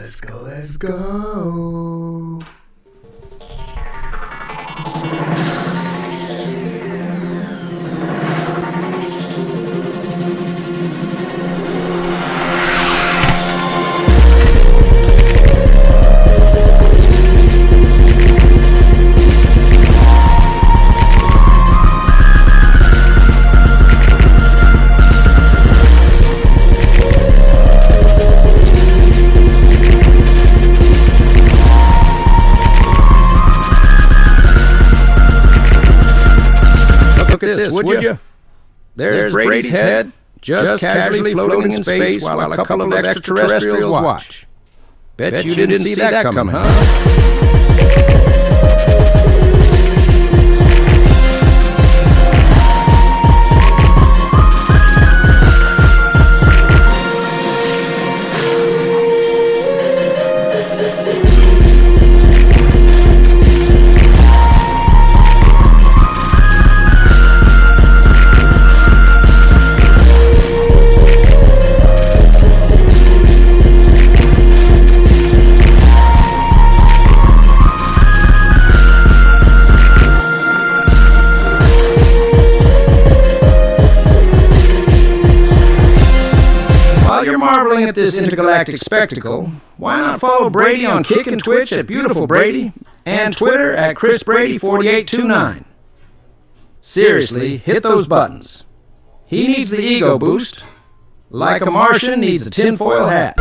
let's go, let's go. Look at this, would you? There's Brady's head, just casually floating in space while a couple of extraterrestrials watch. Bet you didn't see that coming, huh? While you're marveling at this intergalactic spectacle, why not follow Brady on Kick and Twitch at Beautiful Brady and Twitter at ChrisBrady4829. Seriously, hit those buttons. He needs the ego boost, like a Martian needs a tinfoil hat.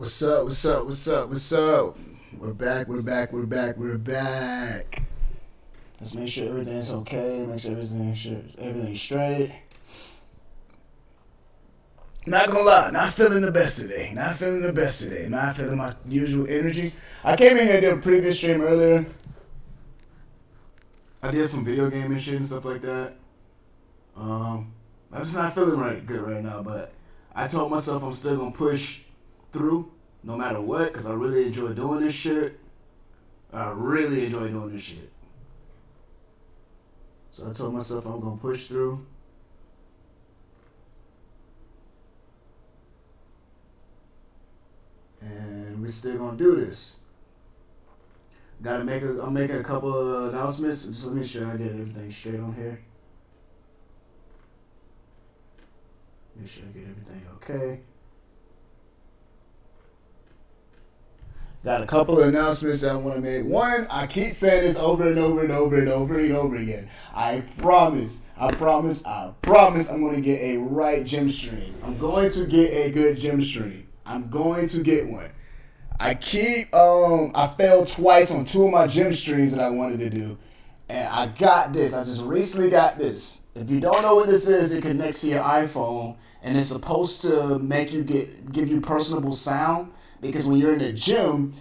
What's up? What's up? What's up? What's up? We're back. Let's make sure everything's okay. Make sure everything's straight. Not gonna lie, not feeling the best today. Not feeling my usual energy. I came in here and did a previous stream earlier. I did some video game and shit and stuff like that. I'm just not feeling good right now, but I told myself I'm still gonna push through no matter what, because I really enjoy doing this shit. So I told myself I'm gonna push through. And we still gonna do this. I'm making a couple of announcements. Just let me make sure I get everything straight on here. Make sure I get everything okay. Got a couple of announcements that I want to make. One, I keep saying this over and over again. I promise I'm going to get a right gym stream. I'm going to get a good gym stream. I'm going to get one. I failed twice on 2 of my gym streams that I wanted to do. And I got this. I just recently got this. If you don't know what this is, it connects to your iPhone. And it's supposed to give you personable sound. Because when you're in the gym,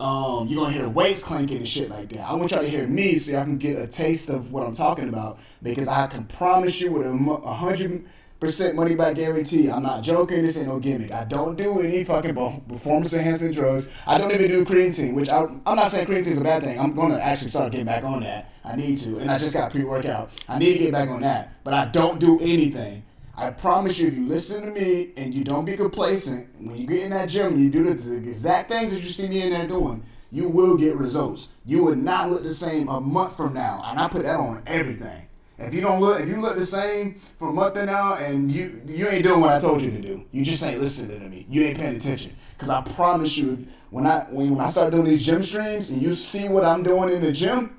you're going to hear weights clanking and shit like that. I want y'all to hear me so y'all can get a taste of what I'm talking about. Because I can promise you with a 100% money back guarantee, I'm not joking, this ain't no gimmick. I don't do any fucking performance enhancement drugs. I don't even do creatine, which I'm not saying creatine is a bad thing. I'm going to actually start getting back on that. I need to. And I just got pre-workout. I need to get back on that. But I don't do anything. I promise you, if you listen to me and you don't be complacent, when you get in that gym and you do the exact things that you see me in there doing, you will get results. You will not look the same a month from now. And I put that on everything. If you look the same for a month from now and you ain't doing what I told you to do, you just ain't listening to me. You ain't paying attention. Because I promise you, when I start doing these gym streams and you see what I'm doing in the gym,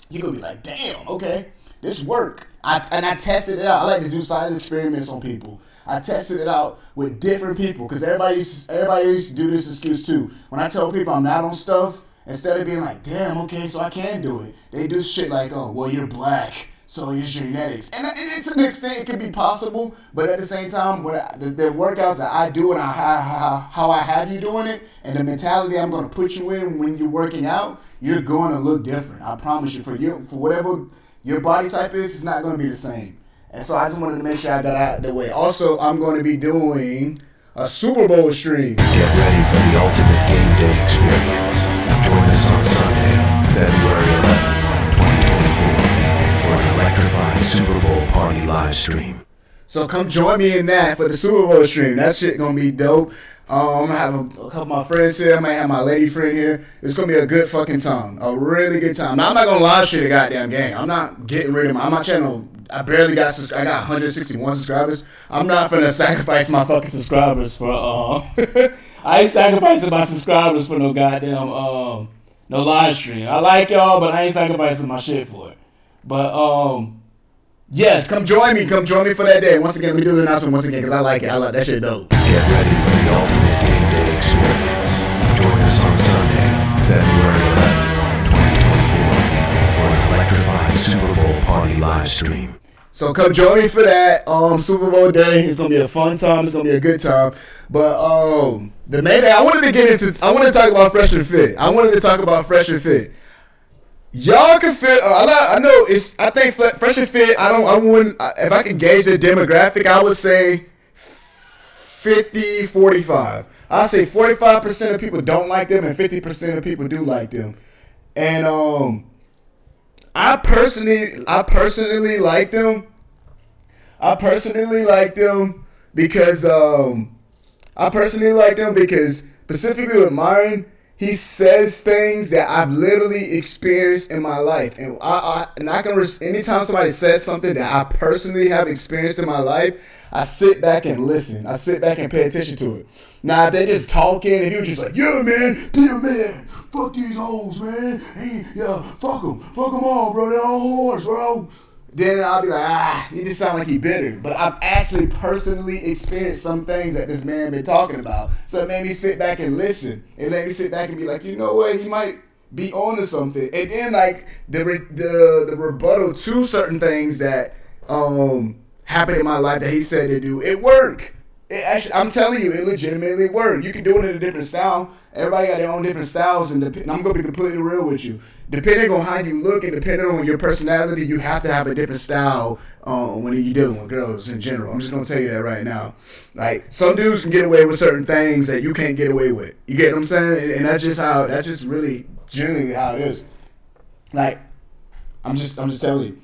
you're going to be like, damn, okay, this work. I tested it out. I like to do science experiments on people. I tested it out with different people because everybody used to do this excuse too. When I tell people I'm not on stuff, instead of being like, damn, okay, so I can do it, they do shit like, oh, well, you're black, so it's genetics. And it's an extent it could be possible, but at the same time, the workouts that I do and how I have you doing it, and the mentality I'm going to put you in when you're working out, you're going to look different. I promise you. For whatever your body type is, it's not going to be the same. And so I just wanted to make sure I got out of the way. Also, I'm going to be doing a Super Bowl stream. Get ready for the ultimate game day experience. Join us on Sunday, February 11th, 2024 for an electrifying Super Bowl party live stream. So come join me in that for the Super Bowl stream. That shit going to be dope. I'm going to have a couple of my friends here. I might have my lady friend here. It's going to be a good fucking time. A really good time. Now, I'm not going to live stream the goddamn game. I'm not getting rid of my channel. I got 161 subscribers. I'm not going to sacrifice my fucking subscribers for, I ain't sacrificing my subscribers for no goddamn, no live stream. I like y'all, but I ain't sacrificing my shit for it. But, yeah, come join me for that day. Once again, let me do the announcement once again, because I like it. I like that shit dope. Get ready for the ultimate game day experience. Join us on Sunday, February 11th, 2024 for an electrifying Super Bowl party live stream. So come join me for that Super Bowl day. It's gonna be a fun time. It's gonna be a good time. But the main thing I wanted to talk about Fresh and Fit. Y'all can fit. I know it's. I think Fresh and Fit. I wouldn't. If I could gauge the demographic, I would say 50-45. I say 45% of people don't like them, and 50% of people do like them. And I personally like them. Because specifically with Myron, he says things that I've literally experienced in my life, and anytime somebody says something that I personally have experienced in my life, I sit back and listen. I sit back and pay attention to it. Now, if they just talking, if you just like, yeah, man, damn, man, fuck these hoes, man, hey, yeah, fuck them all, bro, they're all whores, bro. then I'll be like, he just sound like he bitter. But I've actually personally experienced some things that this man been talking about. So it made me sit back and listen. It made me sit back and be like, you know what, he might be on to something. And then like the rebuttal to certain things that happened in my life that he said to do, it worked. Actually, I'm telling you, it legitimately worked. You can do it in a different style. Everybody got their own different styles, and I'm gonna be completely real with you. Depending on how you look and depending on your personality, you have to have a different style when you're dealing with girls in general. I'm just gonna tell you that right now. Like, some dudes can get away with certain things that you can't get away with. You get what I'm saying? And that's just really generally how it is. Like, I'm just telling you.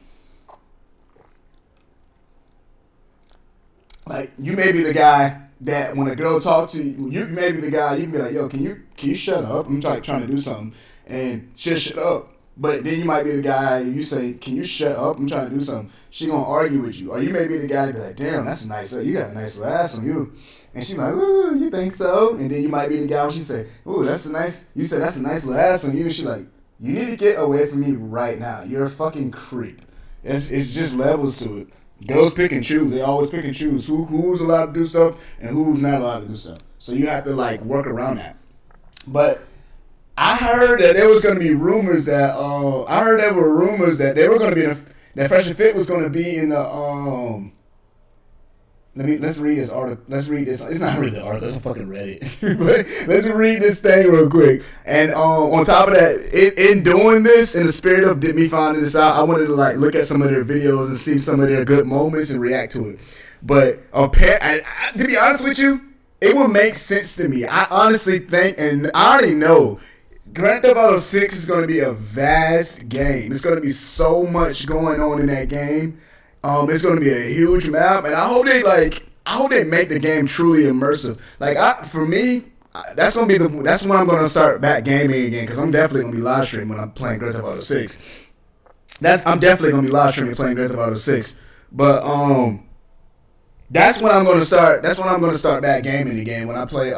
Like, you may be the guy that when a girl talks to you, you may be the guy, you can be like, yo, can you shut up? I'm trying to do something. And she'll shut up. But then you might be the guy, you say, can you shut up? I'm trying to do something. She gonna argue with you. Or you may be the guy to be like, damn, that's nice. You got a nice little ass on you. And she like, ooh, you think so? And then you might be the guy when she say, ooh, you said that's a nice little ass on you. And she like, you need to get away from me right now. You're a fucking creep. It's just levels to it. Girls pick and choose. They always pick and choose who's allowed to do stuff and who's not allowed to do stuff. So you have to like work around that. But I heard that there was going to be rumors that they were going to be that Fresh and Fit was going to be in the let's read this article. Let's read this. It's not really an article. It's a fucking Reddit. But let's read this thing real quick. And on top of that, in doing this, in the spirit of me finding this out, I wanted to like look at some of their videos and see some of their good moments and react to it. But to be honest with you, it will make sense to me. I honestly think, and I already know, Grand Theft Auto 6 is going to be a vast game. It's going to be so much going on in that game. It's going to be a huge map, and I hope they make the game truly immersive. Like, for me, that's when I'm going to start back gaming again, because I'm definitely going to be live streaming when I'm playing Grand Theft Auto 6. I'm definitely going to be live streaming playing Grand Theft Auto 6. But that's when I'm going to start. That's when I'm going to start back gaming again, when I play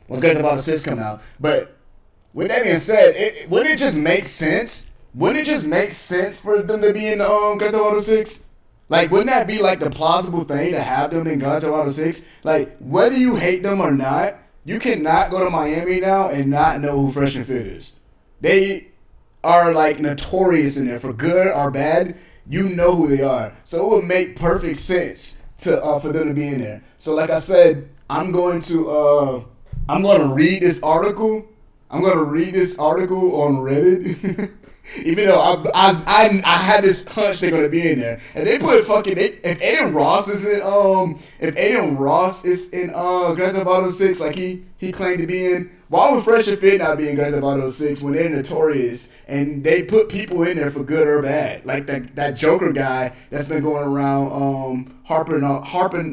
when Grand Theft Auto 6 come out. But with that being said, wouldn't it just make sense? Wouldn't it just make sense for them to be in Grand Theft Auto 6? Like, wouldn't that be like the plausible thing to have them in Grand Theft Auto 6? Like, whether you hate them or not, you cannot go to Miami now and not know who Fresh and Fit is. They are like notorious in there, for good or bad. You know who they are, so it would make perfect sense for them to be in there. So, like I said, I'm going to read this article. I'm going to read this article on Reddit. Even though I had this hunch they're gonna be in there, and they put if Aiden Ross is in Grand Theft Auto 6 like he claimed to be in, why would Fresh and Fit not be in Grand Theft Auto 6 when they're notorious and they put people in there for good or bad, like that Joker guy that's been going around harping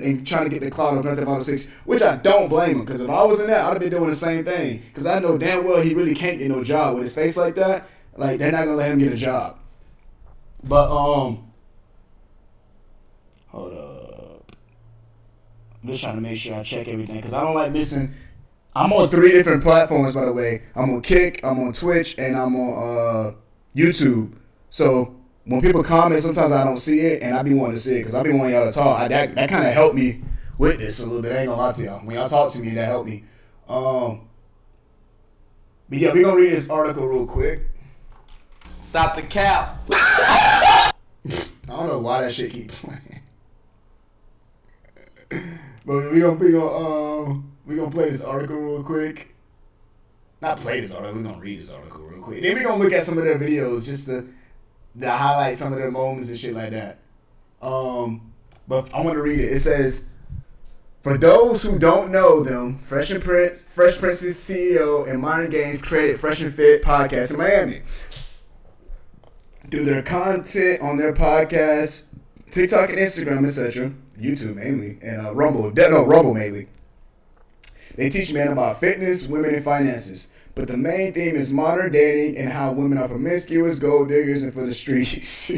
and trying to get the clout on Grand Theft Auto 6, which I don't blame him, because if I was in there, I'd have been doing the same thing, because I know damn well he really can't get no job with his face like that. Like, they're not gonna let him get a job. But hold up. I'm just trying to make sure I check everything, because I don't like missing. I'm on 3 different platforms, by the way. I'm on Kick, I'm on Twitch, and I'm on YouTube. So when people comment, sometimes I don't see it, and I be wanting to see it, because I be wanting y'all to talk. That kind of helped me with this a little bit. I ain't gonna lie to y'all. When y'all talk to me, that helped me. But yeah, we gonna read this article real quick. Stop the cap. I don't know why that shit keep playing. But we gonna play this article real quick. Not play this article, we gonna read this article real quick. Then we gonna look at some of their videos just to highlight some of their moments and shit like that. But I want to read it. It says, for those who don't know them, Fresh Prince's CEO and Modern Games created Fresh and Fit podcast in Miami. Through their content on their podcast, TikTok and Instagram, etc., YouTube mainly, and Rumble mainly. They teach men about fitness, women, and finances. But the main theme is modern dating and how women are promiscuous, gold diggers, and for the streets.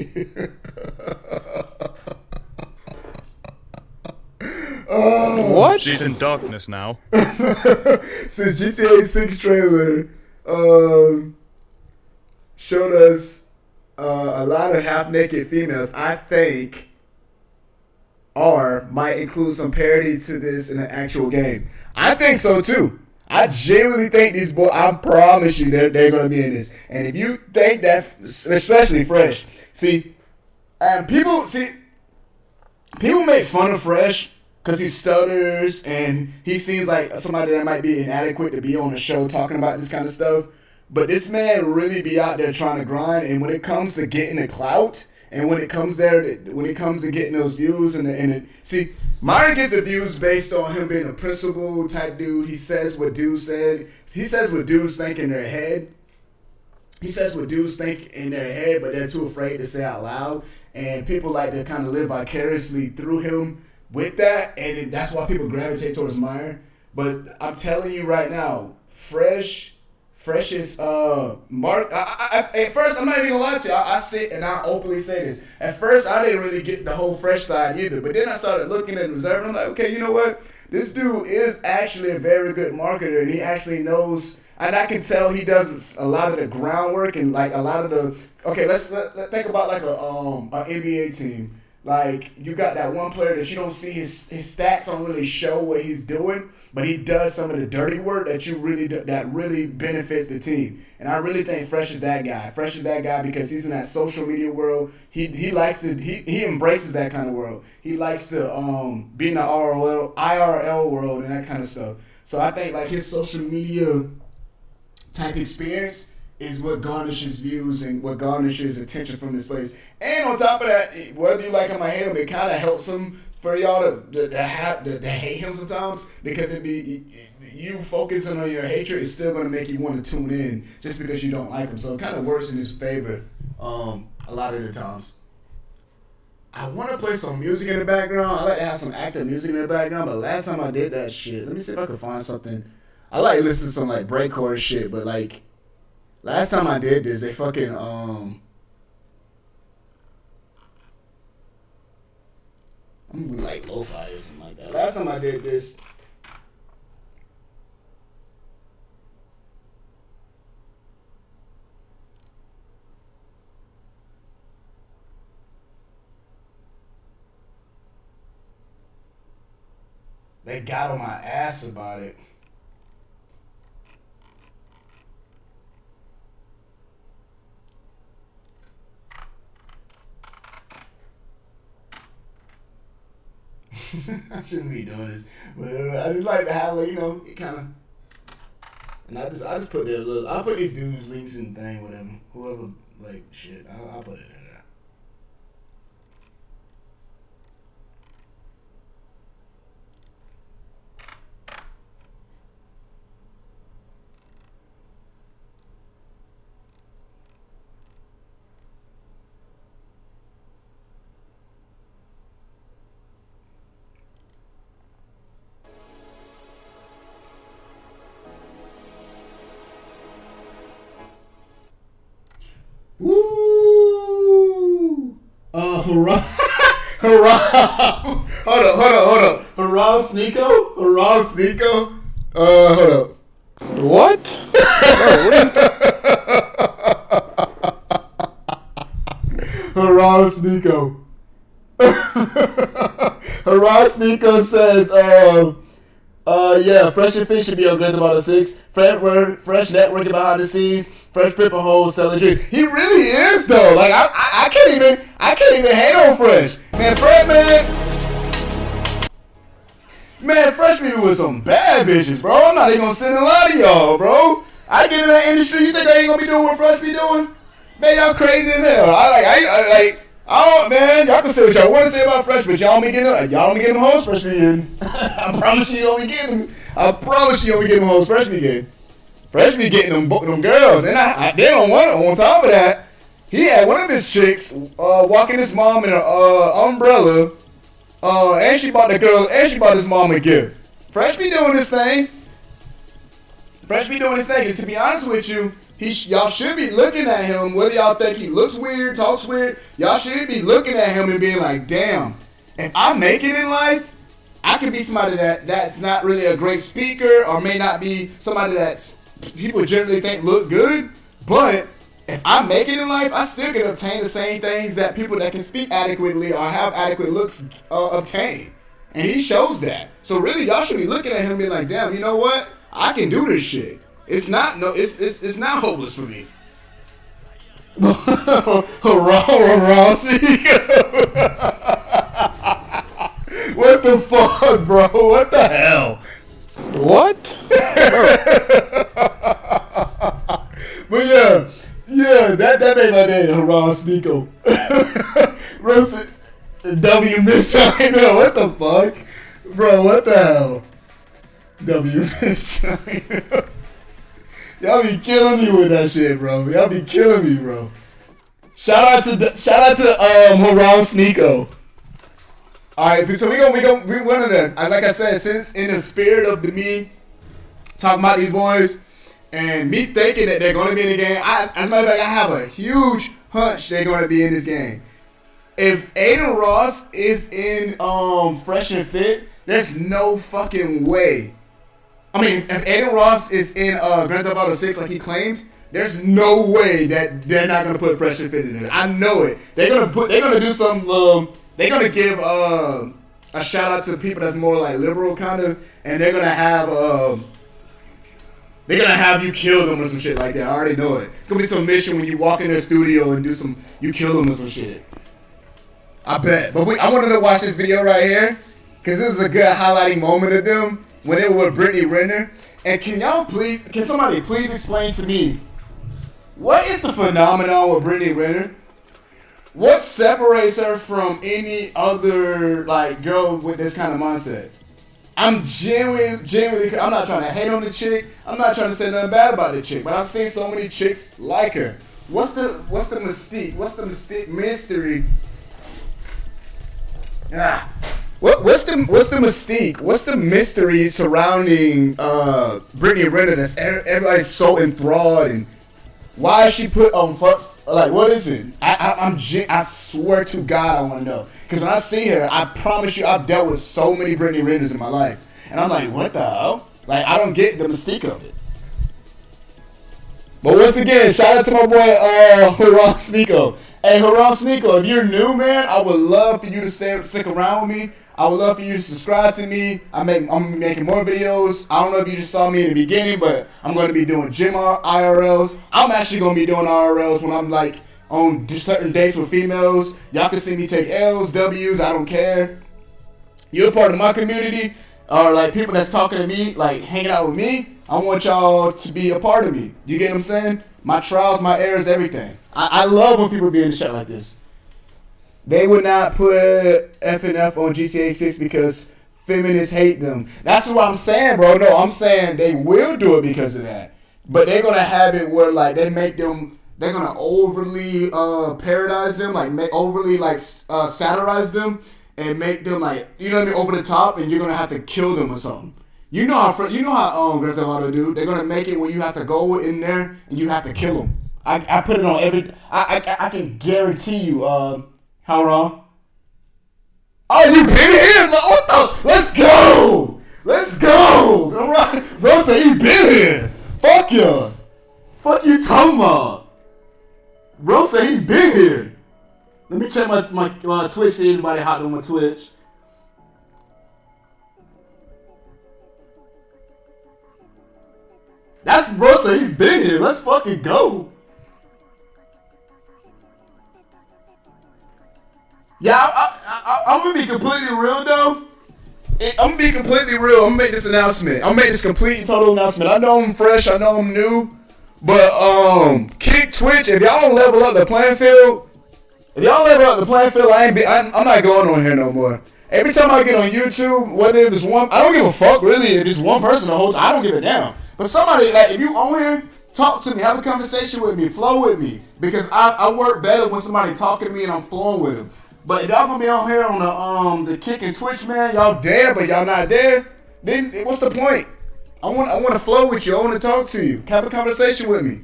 What? She's in darkness now. Since GTA 6 trailer showed us a lot of half-naked females, I think, might include some parody to this in the actual game. I think so too. I genuinely think these boys, I promise you, they're going to be in this. And if you think that, especially Fresh, people make fun of Fresh because he stutters and he seems like somebody that might be inadequate to be on the show talking about this kind of stuff. But this man really be out there trying to grind. And when it comes to getting the clout, and when it comes to getting those views, Myron gets the views based on him being a principal type dude. He says what dudes said. He says what dudes think in their head. But they're too afraid to say out loud. And people like to kind of live vicariously through him with that. And that's why people gravitate towards Myron. But I'm telling you right now, Fresh is Mark. At first, I'm not even gonna lie to you. I sit and I openly say this. At first, I didn't really get the whole Fresh side either. But then I started looking and observing. I'm like, okay, you know what? This dude is actually a very good marketer, and he actually knows. And I can tell he does a lot of the groundwork and like a lot of the. Okay, let's think about like an NBA team. Like you got that one player that you don't see his stats don't really show what he's doing, but he does some of the dirty work that really benefits the team. And I really think Fresh is that guy. Fresh is that guy because he's in that social media world. He likes to he embraces that kind of world. He likes to be in the IRL world and that kind of stuff. So I think like his social media type experience is what garnishes views and what garnishes attention from this place. And on top of that, whether you like him or hate him, it kind of helps him for y'all to hate him sometimes, because you focusing on your hatred is still going to make you want to tune in just because you don't like him. So it kind of works in his favor a lot of the times. I want to play some music in the background. I like to have some active music in the background, but last time I did that shit, let me see if I can find something. I like to listen to some like breakcore shit, but like last time I did this, they fucking I'm gonna be like lo-fi or something like that. Last time I did this, they got on my ass about it. I shouldn't be doing this, but I just like to have, like, it kind of. And I just put there a little. I'll put these dudes' links and thing, whatever. Whoever, like, shit, I'll put it in there. Woo! Hurrah! Hurrah! Hold up. Hurrah, Sneeko? Hold up. What? Hurrah, Sneeko. Hurrah, Sneeko says, yeah, Fresh and Fish should be on Grand Theft Auto 6. Fresh networking behind the scenes. Fresh Pippa Holes selling drinks. He really is though. Like I can't even hate on Fresh. Man, Fresh be with some bad bitches, bro. I'm not even gonna send a lot of y'all, bro. I get in that industry. You think I ain't gonna be doing what Fresh be doing? Man, y'all crazy as hell. Man, y'all can say what y'all want to say about Fresh, but y'all don't be getting them hoes Fresh be getting. I promise you don't be getting them. I promise you don't be getting them hoes Fresh be getting. Fresh be getting them girls, and they don't want it. On top of that, he had one of his chicks walking his mom in an umbrella, and she bought his mom a gift. Fresh be doing this thing. And to be honest with you, y'all should be looking at him, whether y'all think he looks weird, talks weird, y'all should be looking at him and being like, damn, if I make it in life, I could be somebody that's not really a great speaker, or may not be somebody that's people generally think look good, but if I make it in life, I still can obtain the same things that people that can speak adequately or have adequate looks obtain. And he shows that. So really, y'all should be looking at him and being like, damn, you know what? I can do this shit. It's not not hopeless for me. What the fuck, bro? What the hell? What? But yeah, that made my day, Haram Sneeko. Roasted W Miss China. What the fuck? Bro, what the hell? W Miss China. Y'all be killing me with that shit, bro. Y'all be killing me, bro. Shout out to Haram Sneeko. Alright, so we one of the, like I said, since in the spirit of me talking about these boys and me thinking that they're gonna be in the game, as a matter of fact, I have a huge hunch they're gonna be in this game. If Aiden Ross is in Fresh and Fit, there's no fucking way. I mean, if Aiden Ross is in Grand Theft Auto 6 like he claimed, there's no way that they're not gonna put Fresh and Fit in there. I know it. They're gonna do some. They're gonna give a shout out to people that's more like liberal kind of, and they're gonna have you kill them or some shit like that. I already know it. It's gonna be some mission when you walk in their studio and you kill them or some shit. I bet. But I wanted to watch this video right here because this is a good highlighting moment of them when they were with Brittany Renner. And can somebody please explain to me what is the phenomenon with Brittany Renner? What separates her from any other like girl with this kind of mindset? I'm genuinely, I'm not trying to hate on the chick. I'm not trying to say nothing bad about the chick, but I've seen so many chicks like her. What's the mystique? What's the mystery? What's the mystique? What's the mystery surrounding Brittany Renner that's everybody's so enthralled, and why is she put on like, what is it? I swear to God I want to know. Because when I see her, I promise you I've dealt with so many Brittany Renners in my life. And I'm like, what the hell? Like, I don't get the mystique of it. But once again, shout out to my boy Haram Sneeko. Hey, Haram Sneeko, if you're new, man, I would love for you to stick around with me. I would love for you to subscribe to me. I'm making more videos. I don't know if you just saw me in the beginning, but I'm going to be doing gym IRLs. I'm actually going to be doing IRLs when I'm like on certain dates with females. Y'all can see me take L's, W's, I don't care. You're a part of my community, or like people that's talking to me, like hanging out with me. I want y'all to be a part of me. You get what I'm saying? My trials, my errors, everything. I love when people be in the chat like this. They would not put FNF on GTA 6 because feminists hate them. That's what I'm saying, bro. No, I'm saying they will do it because of that. But they're going to have it where, like, they're going to overly parodize them, like, overly, like, satirize them and make them, like, you know what I mean, over the top, and you're going to have to kill them or something. You know how Grand Theft Auto do. They're going to make it where you have to go in there and you have to kill them. I put it on every... I can guarantee you... How wrong? Oh, you been here? What the? Let's go! Let's go! All right, bro said he been here. Fuck ya. Fuck you talking about? Bro said he been here. Let me check my Twitch, see anybody hot on my Twitch. That's bro said he been here. Let's fucking go. Yeah, I'm gonna be completely real though. I'm gonna be completely real. I'm gonna make this announcement. I'm gonna make this complete and total announcement. I know I'm fresh. I know I'm new, but Kick Twitch. If y'all don't level up the playing field, I'm not going on here no more. Every time I get on YouTube, whether it's one, I don't give a fuck really. If it's one person the whole time, I don't give a damn. But somebody, like, if you on here, talk to me, have a conversation with me, flow with me, because I work better when somebody talking to me and I'm flowing with them. But if y'all gonna be on here on the Kick and Twitch, man, y'all there, but y'all not there, then what's the point? I want to flow with you. I want to talk to you. Have a conversation with me.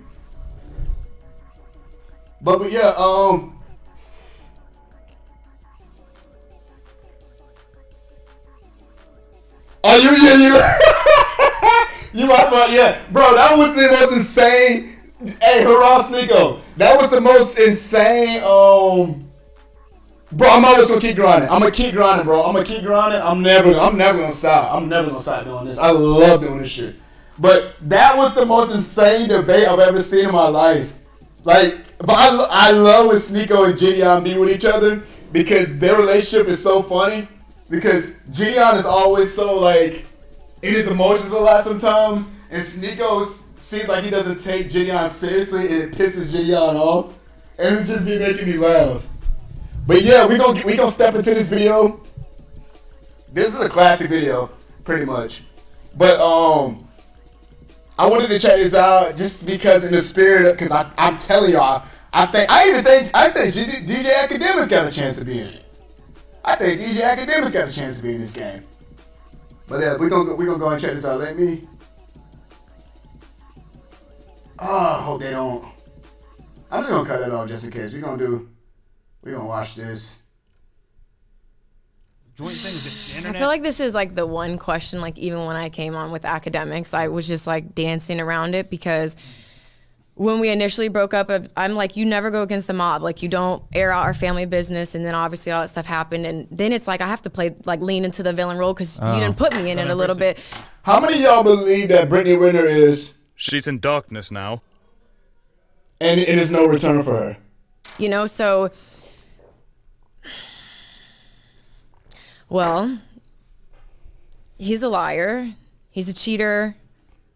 But yeah, oh you must, yeah, bro. That was the most insane. Hey, Haram Sneeko, That was the most insane. Bro, I'm always gonna keep grinding. I'm gonna keep grinding, bro. I'm gonna keep grinding. I'm never gonna stop. I'm never gonna stop doing this. I love doing this shit. But that was the most insane debate I've ever seen in my life. Like, but I love when Sneeko and Gideon be with each other because their relationship is so funny. Because Gideon is always so like in his emotions a lot sometimes, and Sneeko seems like he doesn't take Gideon seriously, and it pisses Gideon off, and it just be making me laugh. But yeah, we gonna step into this video. This is a classic video, pretty much. But I wanted to check this out just because in the spirit, because I'm telling y'all, I think DJ Academics got a chance to be in it. I think DJ Academics got a chance to be in this game. But yeah, we gonna go and check this out. Let me. Oh, I hope they don't. I'm just gonna cut it off just in case. We gonna watch this. Joint things, the I internet. feel like this is like the one question, like even when I came on with Academics, I was just like dancing around it because when we initially broke up, I'm like, you never go against the mob. Like, you don't air out our family business. And then obviously all that stuff happened. And then it's like I have to lean into the villain role because you didn't put me in it a little bit. How many of y'all believe that Brittany Renner is, She's in darkness now. and it is no return for her? You know, so, well, he's a liar. He's a cheater.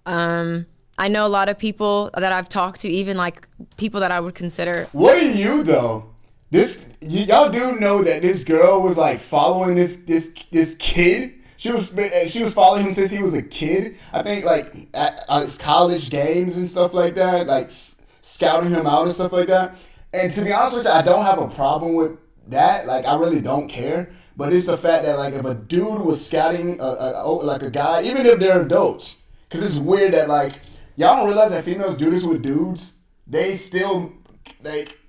I know a lot of people that I've talked to, even like people that I would consider. What are you though? Y'all do know that this girl was like following this kid. She was following him since he was a kid. I think like at his college games and stuff like that, like scouting him out and stuff like that. And to be honest with you, I don't have a problem with that. Like, I really don't care. But it's the fact that like if a dude was scouting like a guy, even if they're adults, because it's weird that like y'all don't realize that females do this with dudes. They still like.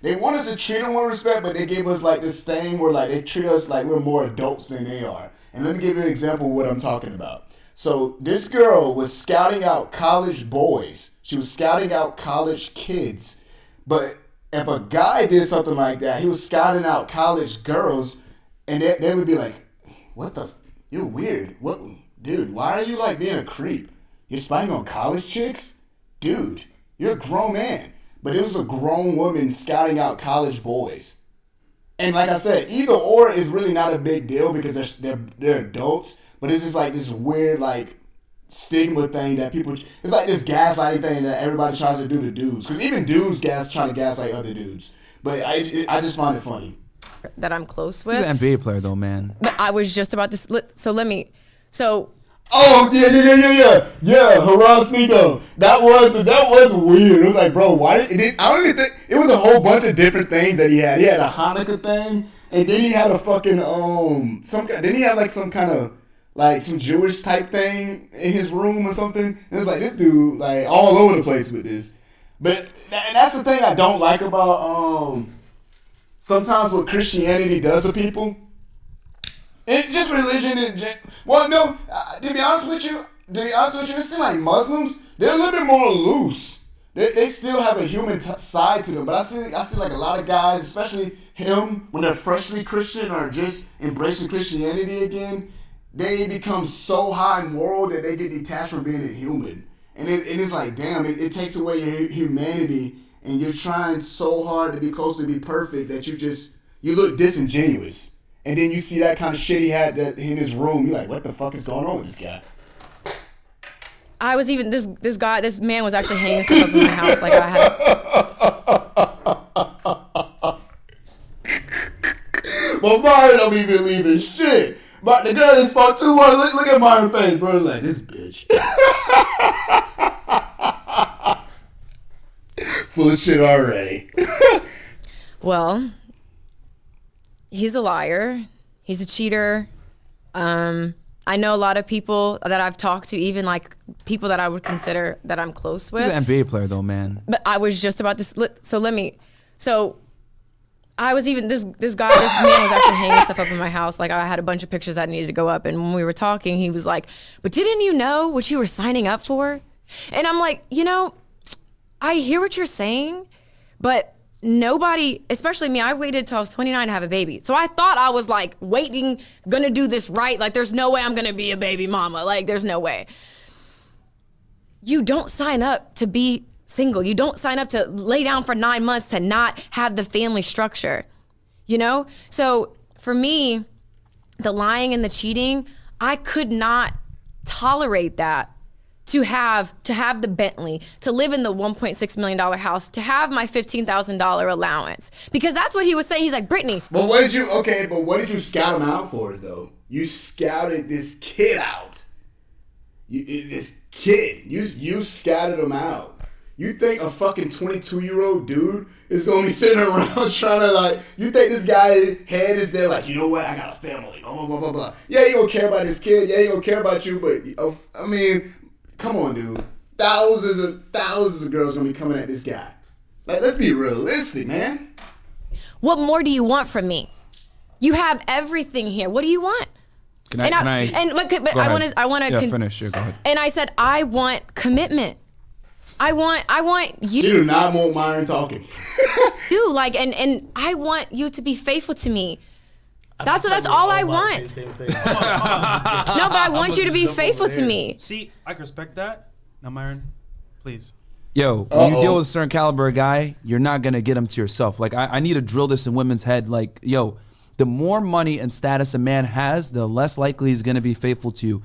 They want us to treat them with respect, but they give us like this thing where like they treat us like we're more adults than they are. And let me give you an example of what I'm talking about. So this girl was scouting out college boys. She was scouting out college kids. But if a guy did something like that, he was scouting out college girls, and they would be like, "What the? You're weird. What, dude? Why are you like being a creep? You're spying on college chicks, dude. You're a grown man." But it was a grown woman scouting out college boys. And like I said, either or is really not a big deal because they're adults. But it's just like this weird like stigma thing that people. It's like this gaslighting thing that everybody tries to do to dudes. Because even dudes try to gaslight other dudes. But I just find it funny. That I'm close He's with. an NBA player though, man. But I was just about to. So. Oh yeah, hurrah Sneeko. That was weird. It was like, bro, why I don't even think it was a whole bunch of different things that he had. He had a Hanukkah thing, and then he had a fucking then he had like some kind of like some Jewish type thing in his room or something. And it's like this dude like all over the place with this. But and that's the thing I don't like about sometimes what Christianity does to people. It just religion and well, no. To be honest with you, it seems like Muslims, they're a little bit more loose. They still have a human side to them. But I see like a lot of guys, especially him, when they're freshly Christian or just embracing Christianity again, they become so high moral that they get detached from being a human. And it's like, damn, it takes away your humanity, and you're trying so hard to be close to be perfect that you look disingenuous. And then you see that kind of shit he had in his room. You're like, what the fuck is going on with this guy? I was even this man was actually hanging stuff up in my house. Like I had. Well, Myron don't even believe in shit. But the girl that spoke too hard. Look at Myron's face, bro. Like this bitch. Full of shit already. Well, he's a liar. He's a cheater. I know a lot of people that I've talked to, even like people that I would consider that I'm close with. He's an NBA player though, man. But I was just about to. I was even this man was actually hanging stuff up in my house. Like I had a bunch of pictures that needed to go up, and when we were talking, he was like, "But didn't you know what you were signing up for?" And I'm like, I hear what you're saying, But nobody, especially me, I waited till I was 29 to have a baby. So I thought I was like waiting, gonna do this right. Like there's no way I'm gonna be a baby mama. Like there's no way. You don't sign up to be single. You don't sign up to lay down for 9 months to not have the family structure, you know? So for me, the lying and the cheating, I could not tolerate that. To have the Bentley, to live in the $1.6 million house, to have my $15,000 allowance. Because that's what he was saying. He's like, Brittany. But what did you scout him out for, though? You scouted this kid out. You scouted him out. You think a fucking 22-year-old dude is going to be sitting around trying to, like, you think this guy's head is there like, you know what, I got a family, blah, blah, blah, blah, blah. Yeah, he going to care about his kid. Yeah, he going to care about you, but, I mean, come on, dude. Thousands of girls going to be coming at this guy. Like, let's be realistic, man. What more do you want from me? You have everything here. What do you want? But I want to finish. Go ahead. And I said, I want commitment. I want you. She do not want Myron talking. Dude, like, and I want you to be faithful to me. That's all I want. No, but I want you to be faithful to me. See, I can respect that. Now, Myron, please. Yo, when you deal with a certain caliber guy, you're not gonna get him to yourself. Like, I need to drill this in women's head. Like, yo, the more money and status a man has, the less likely he's gonna be faithful to you.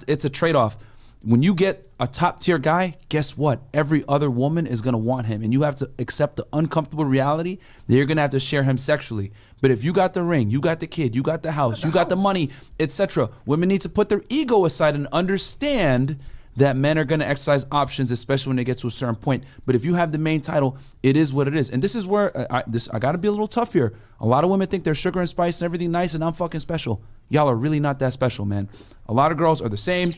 It's a trade-off. When you get a top tier guy, guess what? Every other woman is gonna want him, and you have to accept the uncomfortable reality that you're gonna have to share him sexually. But if you got the ring, you got the kid, you got the house, you got the money, etc., women need to put their ego aside and understand that men are gonna exercise options, especially when they get to a certain point. But if you have the main title, it is what it is. And this is where I gotta be a little tough here. A lot of women think they're sugar and spice and everything nice, and I'm fucking special. Y'all are really not that special, man. A lot of girls are the same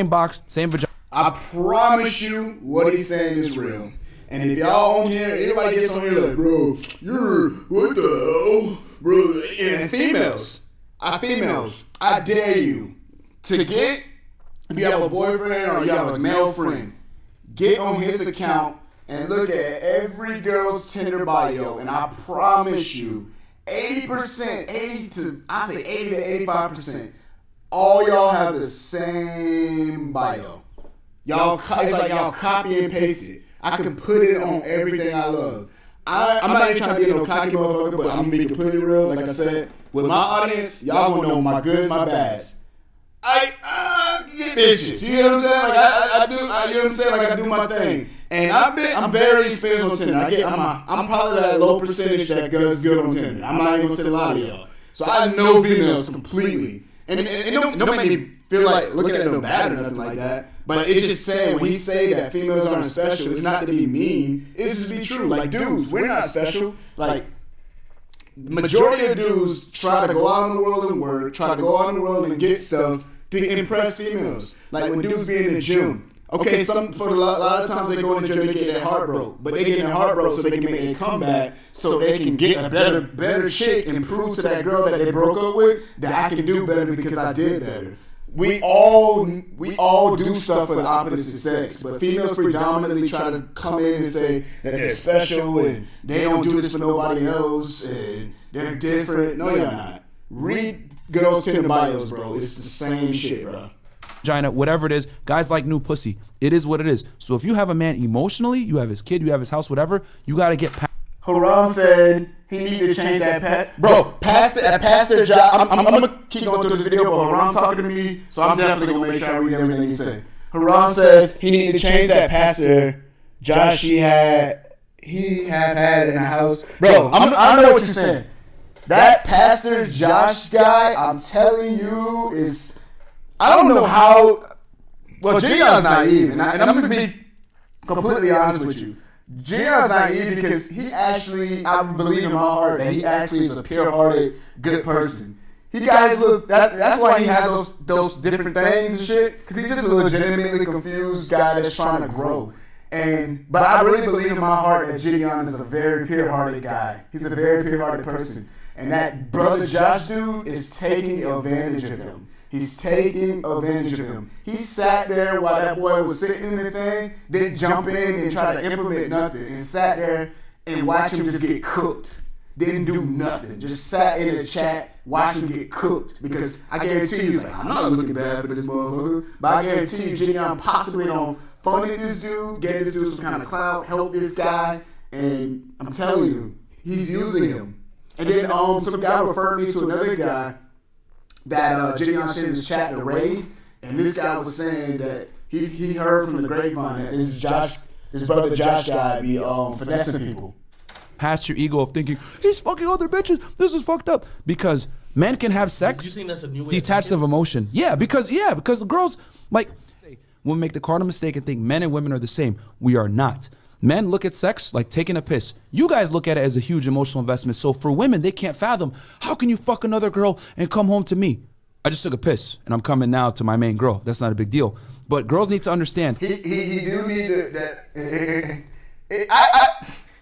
box, same vagina. I promise you what he's saying is real. And if y'all on here, anybody gets on here like, bro, you're, what the hell? Bro, and females, I dare you to get, if you have a boyfriend or you have a male friend, get on his account and look at every girl's Tinder bio, and I promise you, 80% to 85%, all y'all have the same bio. It's like y'all copy and paste it. I can put it on everything I love. I'm not even trying to be no cocky motherfucker, but I'm gonna be completely real. Like I said, with my audience, y'all gonna know my goods, my bads. I get bitches. You know what I'm saying? Like I do. You know what I'm saying? Like I do my thing. And I'm very experienced on Tinder. I'm probably that low percentage that does good on Tinder. I'm not even gonna say a lot of y'all. So I know females completely, and don't make me feel like looking at them bad or nothing like that. But it's just saying when he say that females aren't special, it's not to be mean. It's just to be true. Like dudes, we're not special. Like majority of dudes try to go out in the world and work, try to go out in the world and get stuff to impress females. Like when dudes be in the gym. Okay, for a lot of times they go in the gym, they get their heart broke. But they get their heart broke so they can make a comeback, so they can get a better chick and prove to that girl that they broke up with that I can do better because I did better. We all do stuff for the opposite sex, but females predominantly try to come in and say that they're special and they don't do this for nobody else and they're different. No, you're not. Read girls' Tinder bios, bro. It's the same shit, bro. Vagina, whatever it is, guys like new pussy. It is what it is. So if you have a man emotionally, you have his kid, you have his house, whatever, you got to get past. Haram said he needed to change that pat. Bro, Pastor Josh, I'm going to keep going through this video, but Haram talking to me, so I'm definitely going to make sure I read everything he said. Haram says he needed to change that Pastor Josh he had in the house. Bro, I know what you're saying. That Pastor Josh guy, I'm telling you, is... I don't know how... Well, Gideon's naive, and I'm going to be completely honest with you. Gideon's naive because he actually, I believe in my heart that he actually is a pure-hearted, good person. That's why he has those different things and shit, because he's just a legitimately confused guy that's trying to grow. But I really believe in my heart that Gideon is a very pure-hearted guy. He's a very pure-hearted person. And that brother Josh dude is taking advantage of him. He's taking advantage of him. He sat there while that boy was sitting in the thing, didn't jump in and try to implement nothing, and sat there and watch him just get cooked. Didn't do nothing. Just sat in the chat, watched him get cooked. Because I guarantee you, he's like, I'm not looking bad for this motherfucker. But I guarantee you, Gideon possibly don't funded this dude, get this dude some kind of clout, help this guy, and I'm telling you, he's using him. And then some guy referred me to another guy that Gideon sent in his chat to raid, and this guy was saying that he heard from the grapevine that this brother Josh guy be finessing people. Past your ego of thinking, he's fucking other bitches, this is fucked up. Because men can have sex You think that's a new way detached of emotion. Yeah, because girls, like, women make the cardinal mistake and think men and women are the same. We are not. Men look at sex like taking a piss. You guys look at it as a huge emotional investment. So for women, they can't fathom, how can you fuck another girl and come home to me? I just took a piss and I'm coming now to my main girl. That's not a big deal. But girls need to understand. He do need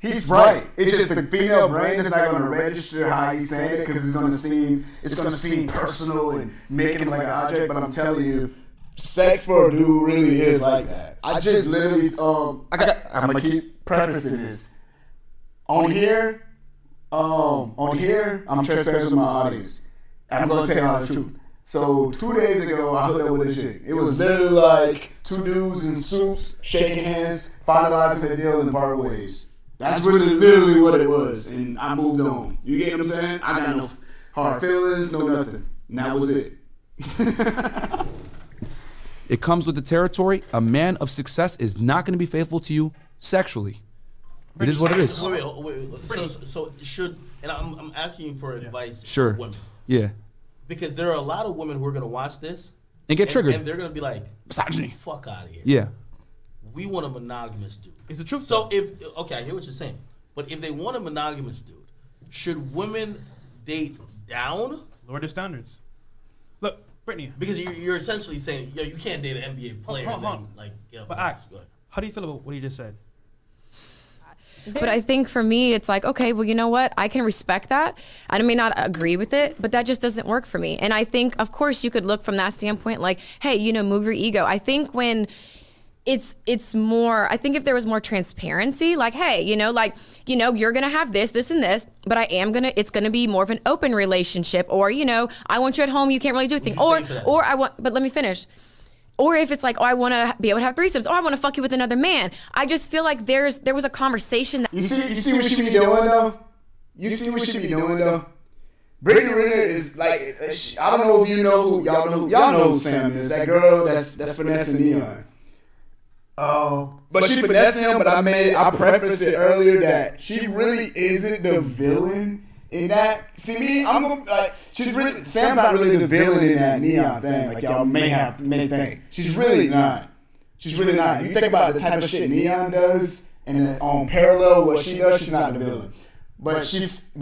he's right. It's just the female brain is not going to register how he's saying it because it's going to seem personal and make him like an object. But I'm telling you, sex for a dude really is like that. I just literally I'm gonna keep prefacing this. On here, I'm transparent with my audience. I'm gonna tell y'all the truth. So 2 days ago, I hooked up with a chick. It was literally like two dudes in suits, shaking hands, finalizing the deal and part ways. That's really literally what it was, and I moved on. You get what I'm saying? I got no hard feelings, no nothing. And that was it. It comes with the territory. A man of success is not going to be faithful to you sexually. It is what it is. Wait. So should, and I'm asking you for advice Sure. for women. Yeah. Because there are a lot of women who are going to watch this. And get triggered. And they're going to be like, misogyny. Fuck out of here. Yeah. We want a monogamous dude. It's the truth. So okay, I hear what you're saying. But if they want a monogamous dude, should women date down? Lower their standards. Look, Brittany. Because you're essentially saying, you can't date an NBA player and then get up. But how do you feel about what he just said? But I think for me, it's like, okay, well, you know what? I can respect that. I may not agree with it, but that just doesn't work for me. And I think, of course, you could look from that standpoint, like, hey, move your ego. I think when it's more, I think if there was more transparency, like, hey, you're gonna have this, and this, but it's gonna be more of an open relationship, or, I want you at home, you can't really do anything, but let me finish. Or if it's like, I want to be able to have threesomes, or I want to fuck you with another man. I just feel like there was a conversation that. You see what she be doing though? You see what she be doing though? Brittany Renner is like, I don't know if y'all know who Sam is. That girl that's finessing Neon. But she finessed him, but I prefaced it earlier that she really isn't the villain in that. See me, I'm gonna like, Sam's not really the villain in that Neon thing. Like y'all may think. She's really not. She's really not. You think about the type of shit Neon does, and on parallel what she does, she's not the villain. But just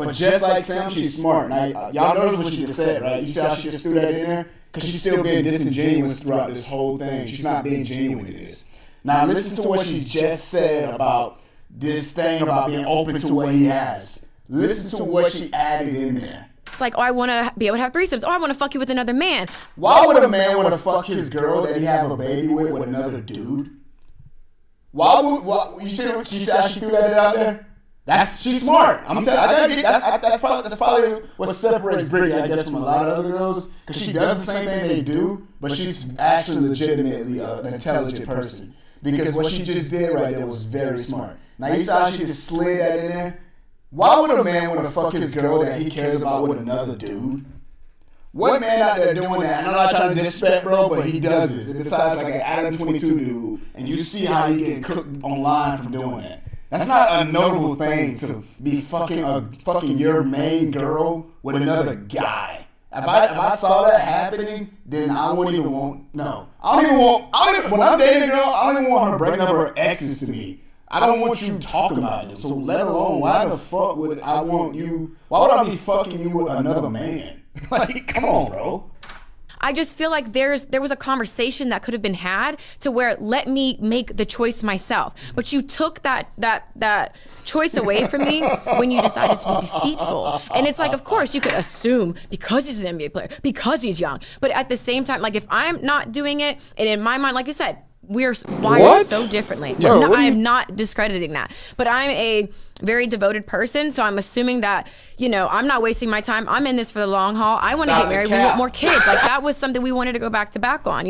like Sam, she's smart. Now, y'all notice what she just said, right? You see how she just threw that in there? Because she's still being disingenuous throughout this whole thing. She's not being genuine in this. Now listen to what she just said about this thing about being open to what he has. Listen to what she added in there. It's like, I want to be able to have threesomes, or I want to fuck you with another man. Why would a man want to fuck his girl that he have a baby with another dude? You see how she threw that out there? She's smart. That's probably what separates Brittany, I guess, from a lot of other girls, because she does the same thing they do, but she's actually legitimately an intelligent person. Because what she just did right there was very smart. Now you saw how she just slid that in there? Why would a man want to fuck his girl that he cares about with another dude? What man out there doing that? I'm not trying to disrespect, bro, but he does this. And besides, like an Adam 22 dude, and you see how he getting cooked online from doing that. That's not a notable thing to be fucking your main girl with another guy. If I saw that happening, then I wouldn't even want. No, when I'm dating a girl, I don't even want her bringing up her exes to me. I don't want you talking about it. So let alone, why the fuck would I want you? Why would I be fucking you with another man? Like, come on, bro. I just feel like there was a conversation that could have been had to where, let me make the choice myself. But you took that choice away from me when you decided to be deceitful. And it's like, of course, you could assume because he's an NBA player, because he's young. But at the same time, like, if I'm not doing it, and in my mind, like you said, we're wired so differently. No, I am not discrediting that, but I'm a very devoted person, so I'm assuming that, I'm not wasting my time. I'm in this for the long haul. I want to get married. We want more kids. Like, that was something we wanted to go back to back on,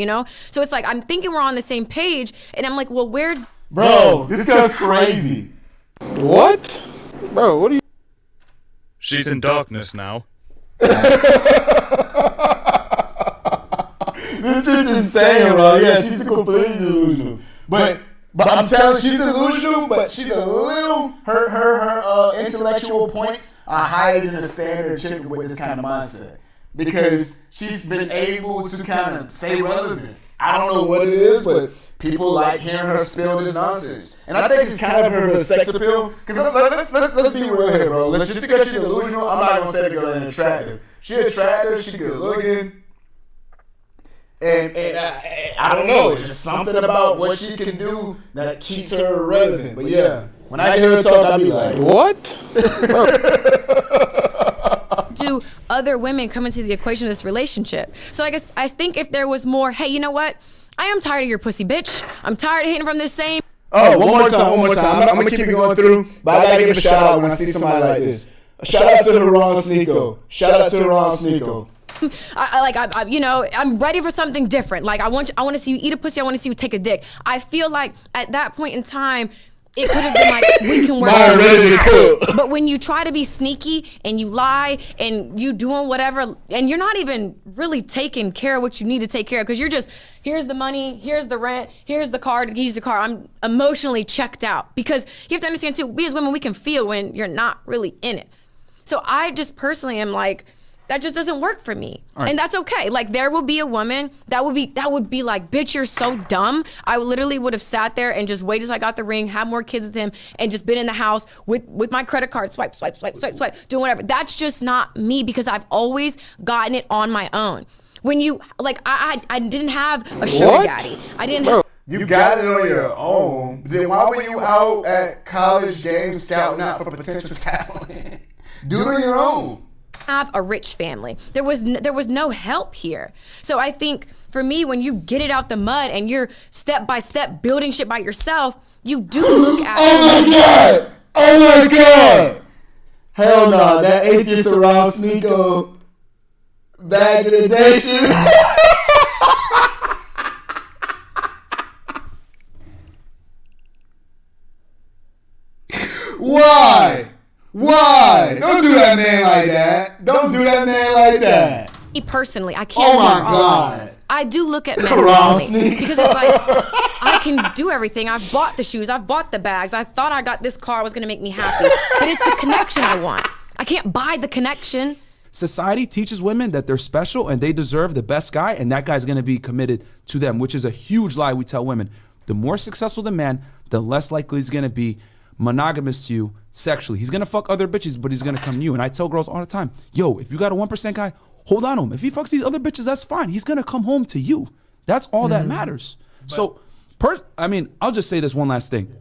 So it's like, I'm thinking we're on the same page, and I'm like, well, where? Bro, this guy's crazy. What? Bro, what are you? She's in darkness now. This is insane, bro. Yeah, she's completely delusional. But I'm telling you, she's delusional, but she's a little, her intellectual points are higher than the standard chick with this kind of mindset. Because she's been able to kind of stay relevant. I don't know what it is, but people like hearing her spill this nonsense. And I think it's kind of her sex appeal. Because let's be real here, bro. Just because she's delusional, I'm not going to say the girl ain't attractive. She's attractive, she's good looking. And I don't know, it's just something about what she can do that keeps her relevant. But yeah, when I hear her talk, I'll be like, what? Do other women come into the equation of this relationship? So I think if there was more, hey, you know what? I am tired of your pussy, bitch. I'm tired of hitting from the same. Oh, one more time. I'm gonna keep it going through, but I gotta give a shout out when I see somebody like this. A shout out to Haran Sneeko. I'm ready for something different. Like, I want to see you eat a pussy. I want to see you take a dick. I feel like at that point in time, it could have been like, we can work it out. But when you try to be sneaky and you lie and you doing whatever, and you're not even really taking care of what you need to take care of, because you're just, here's the money, here's the rent, here's the car to use the car. I'm emotionally checked out. Because you have to understand too, we as women, we can feel when you're not really in it. So I just personally am like, that just doesn't work for me. Right. And that's okay. Like, there will be a woman that would be like, bitch, you're so dumb. I literally would have sat there and just waited till I got the ring, had more kids with him, and just been in the house with my credit card, swipe, doing whatever. That's just not me, because I've always gotten it on my own. When you, like, I didn't have a sugar daddy. I didn't have. You got it on your own. Then why were you out at college games scouting out for potential talent? Do it on your own. Have a rich family. There was no help here. So I think for me, when you get it out the mud and you're step by step building shit by yourself, you do look at Oh my god! Hell no, that atheist around Sneeko back in the day shit. Why? Don't do that man like that. Me personally, I can't. Oh my god. I do look at men differently because it's like, I can do everything. I've bought the shoes, I've bought the bags. I thought I got this car was gonna make me happy, but it's the connection I want. I can't buy the connection. Society teaches women that they're special and they deserve the best guy, and that guy's gonna be committed to them, which is a huge lie we tell women. The more successful the man, the less likely he's gonna be monogamous to you sexually. He's gonna fuck other bitches, but he's gonna come to you. And I tell girls all the time, yo, if you got a 1% guy, hold on to him. If he fucks these other bitches, that's fine. He's gonna come home to you. That's all that matters. So, I'll just say this one last thing.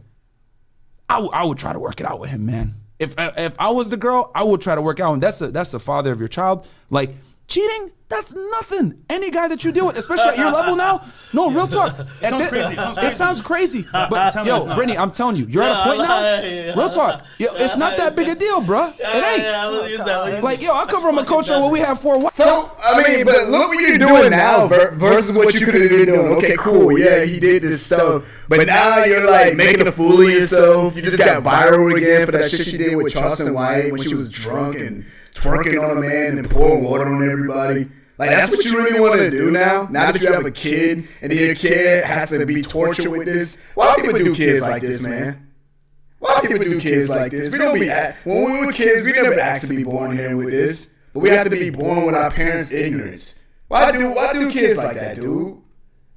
I would try to work it out with him, man. If I was the girl, I would try to work out. And that's the father of your child. Like, cheating, that's nothing. Any guy that you deal with, especially at your level now. No, real talk. It sounds crazy. But yo, Brittany, I'm telling you, you're at a point now. Real talk. Yo, it's not that big a deal, bro. It ain't. Like, yo, I come from a culture where we have 4 wives. So, but look what you're doing now versus what you could have been doing. Okay, cool. Yeah, he did this stuff. But now you're like making a fool of yourself. You just got viral again for that shit she did with Charleston White when she was drunk and twerking on a man and pouring water on everybody. Like, that's what you really want to do now? Now that you have a kid and then your kid has to be tortured with this? Why do people do kids like this, man? Why do people do kids like this? When we were kids, we never asked to be born here with this. But we have to be born with our parents' ignorance. Why do kids like that, dude?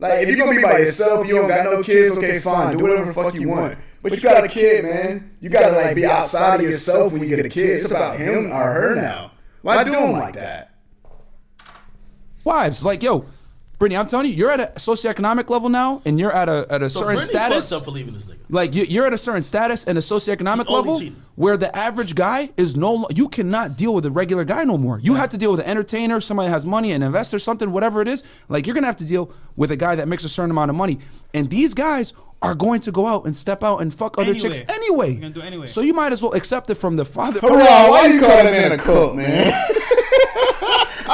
Like, if you're going to be by yourself, you don't got no kids, okay, fine. Do whatever the fuck you want. But you got a kid, man. You got to, like, be outside of yourself when you get a kid. It's about him or her now. Why do them like that? Wives, like, yo, Brittany, I'm telling you, you're at a socioeconomic level now, and you're at a So certain Brittany status. fucked up for leaving this nigga. Like you're at a certain status and a socioeconomic He only level cheated. where the average guy is you cannot deal with a regular guy no more. You have to deal with an entertainer, somebody that has money, an investor, something, whatever it is. Like you're gonna have to deal with a guy that makes a certain amount of money. And these guys are going to go out and step out and fuck other chicks anyway. You're gonna do it anyway. So you might as well accept it from the father. Hurrah, why you call that man a cup, man?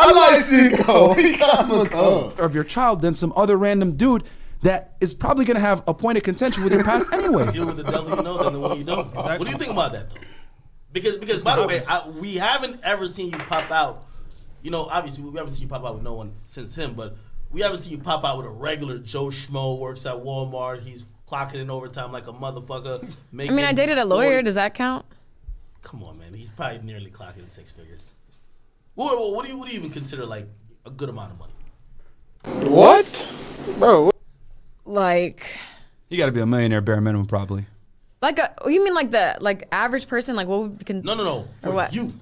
I like Cinco. He call him a cup. Of your child than some other random dude that is probably gonna have a point of contention with your past anyway. Deal with the devil you know than the one you don't. What do you think about that though? Because by the way, we haven't ever seen you pop out. You know, obviously we haven't seen you pop out with no one since him, but we haven't seen you pop out with a regular Joe Schmo, works at Walmart. He's clocking in overtime like a motherfucker. I mean, I dated a lawyer. 40. Does that count? Come on, man. He's probably nearly clocking in 6 figures. What do you even consider like a good amount of money? What? Bro. Like, You got to be a millionaire bare minimum, probably. you mean like the average person? Like what would be No. For what? you.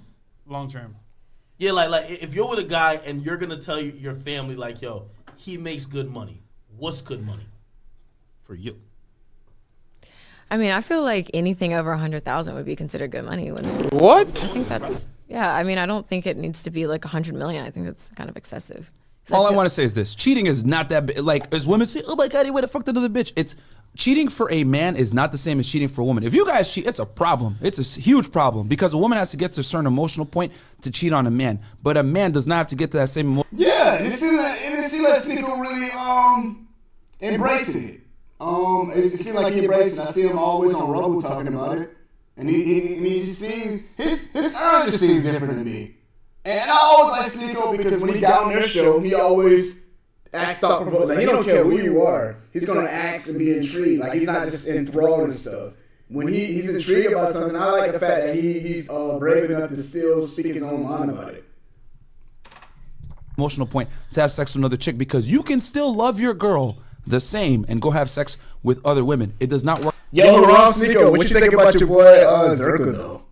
Long term. Yeah, like if you're with a guy and you're gonna tell your family like, yo, he makes good money. What's good money for you? I mean, I feel like anything over 100,000 would be considered good money. Wouldn't it? What? I think that's I mean, I don't think it needs to be like 100 million. I think that's kind of excessive. All I want to say is this: cheating is not that big. Like as women say, "Oh my God, he would have fucked another bitch." It's cheating for a man is not the same as cheating for a woman. If you guys cheat, it's a problem. It's a huge problem because a woman has to get to a certain emotional point to cheat on a man, but a man does not have to get to that same. Yeah, and it seemed like Cinco really embracing it. It seemed like he embraced it. I see him always on Rumble talking about it, and he just seems his urge just seems different to me. And I always like Cinco because when he got on their show, he always acts thought provoking. Like he don't care who you are, he's gonna act and be intrigued. Like he's not just enthralled and stuff. When he's intrigued about something, I like the fact that he's brave enough to still speak his own mind about it. Emotional point to have sex with another chick because you can still love your girl the same and go have sex with other women. It does not work. Yo, Ron Cinco, what you think about your boy Zerka though?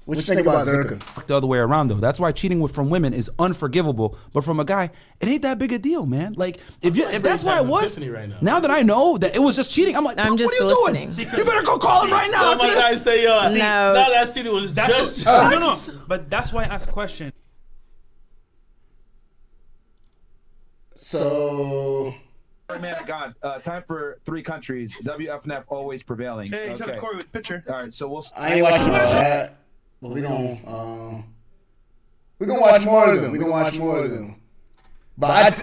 What you think about Zerka? The other way around though. That's why cheating from women is unforgivable, but from a guy, it ain't that big a deal, man. Like if that's why it was. Right now that I know that it was just cheating, I'm like, I'm just what are you listening. doing? You better go call him right now. My guy say, No. no, that city was just No. But that's why I asked a question. So. Man, God, time for 3 countries. WFNF always prevailing. Hey, okay. Chuck Corey with picture. All right, so we'll. I ain't watching all that, but we gonna watch more of them. We gonna watch more of them. But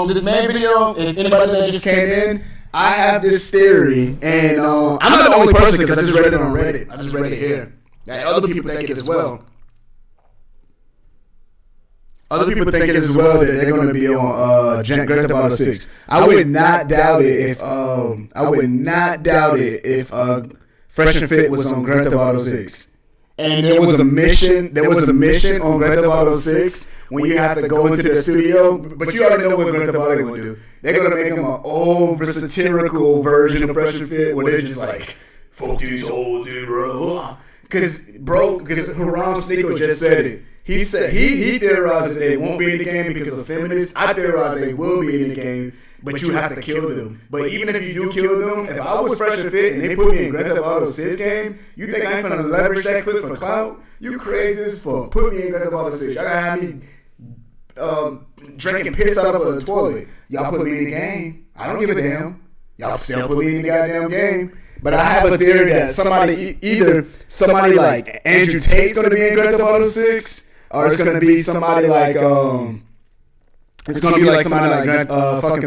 this main video, if anybody that just came in, I have this theory, and I'm not the only person because I just read it on Reddit. I just read it here. That other people think it as well. Other people think it as well that they're going to be on Grand Theft Auto 6. I would not doubt it if Fresh and Fit was on Grand Theft Auto 6. And there was a mission on Grand Theft Auto 6 when you have to go into the studio, but you already know what Grand Theft Auto is going to do. They're going to make them an over satirical version of Fresh and Fit where they're just like, fuck these old dude, bro. Because Haram Sneako just said it. He said he theorized that they won't be in the game because of feminists. I theorize they will be in the game, but you have to kill them. But even if you do kill them, if I was Fresh and Fit and they put me in Grand Theft Auto 6 game, you think I ain't gonna leverage that clip for clout? You crazy as fuck. Put me in Grand Theft Auto 6. Y'all gotta have me drinking piss out of a toilet. Y'all put me in the game. I don't give a damn. Y'all still put me in the goddamn game. But I have a theory that somebody like Andrew Tate's gonna be in Grand Theft Auto 6. Or it's gonna be somebody like fucking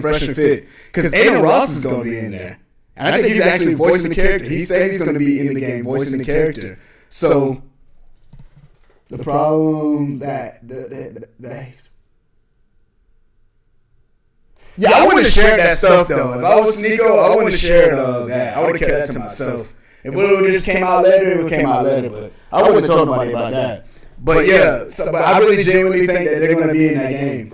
Fresh and Fit, because Aiden Ross is gonna be in there, and I think he's actually voicing the character. He said he's gonna be in the game voicing the character. So the problem I wouldn't have shared that stuff though. If I was Sneako, I wouldn't have shared that. I would have kept that to myself. If it would have just came out later, it would have came out later. But I wouldn't have told nobody about that. But yeah, but I really genuinely think that they're going to be in that game.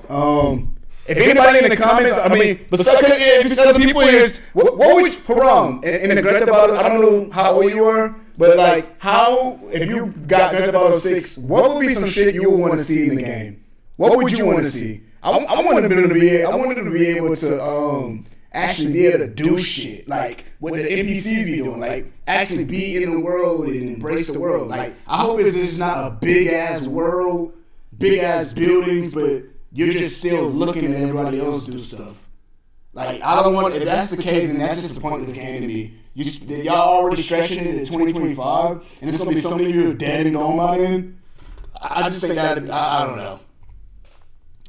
If anybody in the comments, I mean, if it's other people here, what would you, Haram, in the Grand Theft Auto, I don't know how old you are, but like, if you got Grand Theft Auto 6, what would be some shit you would want to see in the game? What would you want to see? I wanted them to be. I wanted them to be able to actually be able to do shit like what the NPCs be doing, like actually be in the world and embrace the world. Like I hope it's just not a big ass world, big ass buildings, but you're just still looking at everybody else do stuff. Like I don't want. If that's the case, then that's just a pointless game to me. Y'all already stretching it to 2025, and it's gonna be so many people dead and gone by then. I just think that I don't know.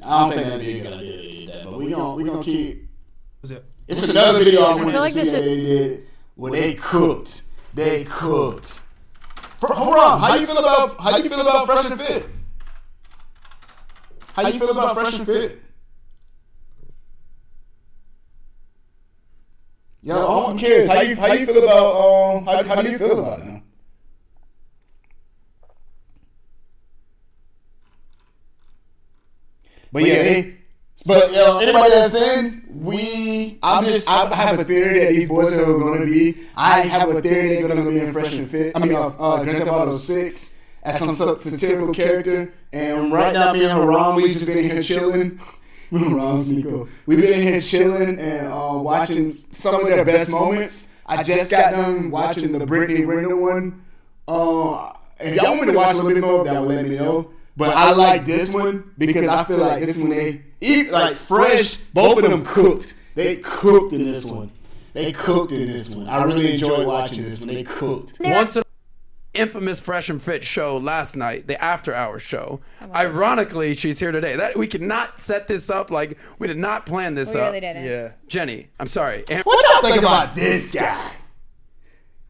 I don't think that'd be a good idea to do that, but we gonna keep. It's another video I want to see that they did where they cooked. They cooked. Hold on, how you feel about Fresh and Fit? How you feel about Fresh and Fit? Yo, I'm curious. How you feel about how do you feel about it now? But yeah, anybody that's in, I have a theory that these boys are going to be. I have a theory they're going to be in Fresh and Fit. Grand Theft Auto 6 as some satirical character. And right now, me and Haram, we just been in here chilling. We've been in here chilling and watching some of their best moments. I just got done watching the Brittany Renner one. If y'all want me to watch a little bit more of that, let me know. But I like this one because I feel like this one they eat like fresh. Both of them cooked. They cooked in this one. I really enjoyed watching this one. They cooked. Once an infamous Fresh and Fit show last night, the After Hours show. Ironically, she's here today. That we could not set this up. Like we did not plan this up. We really didn't. Yeah. Jenny, I'm sorry. What y'all think about this guy?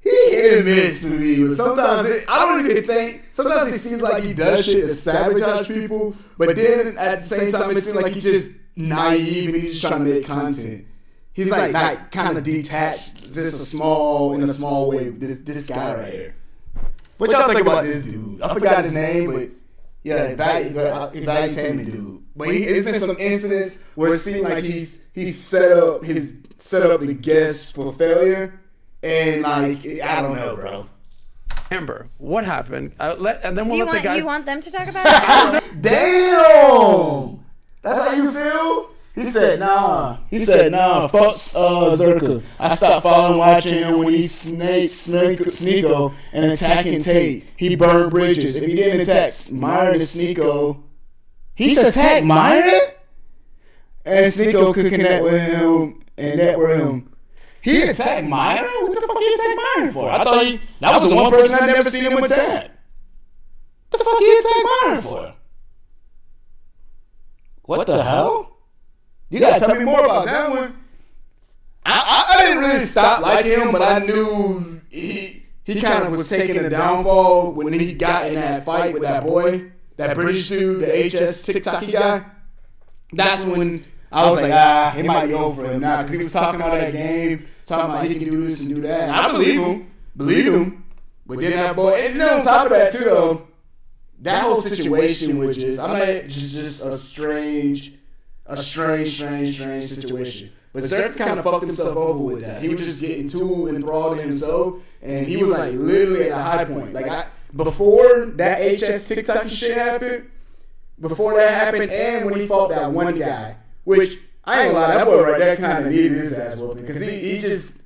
He hit and miss to me. Sometimes I don't even think. Sometimes it seems like he does shit to sabotage people, but then at the same time, it seems like he's just naive and he's just trying to make content. He's like kind of detached, just in a small way. This guy right here. What y'all think about this dude? I forgot his name, but yeah, Value dude. But it's been some incidents where it seemed like he's set up the guests for failure. And like I don't know, bro. Amber, what happened? And then we'll let the guys. You want them to talk about it? Damn, that's how you feel. He said nah. Fuck Zerka. I stopped following, watching him when he Sneeko and attacking Tate. He burned bridges. If he didn't attack Myron and Sneeko, he's attacked Myron, and Sneeko could connect with him and network him. He attacked Myron? What the fuck he attacked Myron for? I thought that was the one person I've never seen him attack. What the fuck he attacked Myron for? What the hell? You gotta tell me more about that one. I didn't really stop liking him, but I knew he kind of was taking a downfall when he got in that fight with that boy, that British dude, the HS TikToky guy. That's when I was like, it might be over for him now, because he was talking about that game, talking about he can do this and do that. And I believe him. But then that boy, and then on top of that too, though, that whole situation was just a strange situation. But Zerk kind of fucked himself over with that. He was just getting too enthralled in himself, and he was like literally at a high point. Like before that HS TikTok shit happened, and when he fought that one guy. Which, I ain't gonna lie, that boy right there kind of needed his ass whooping. Because he just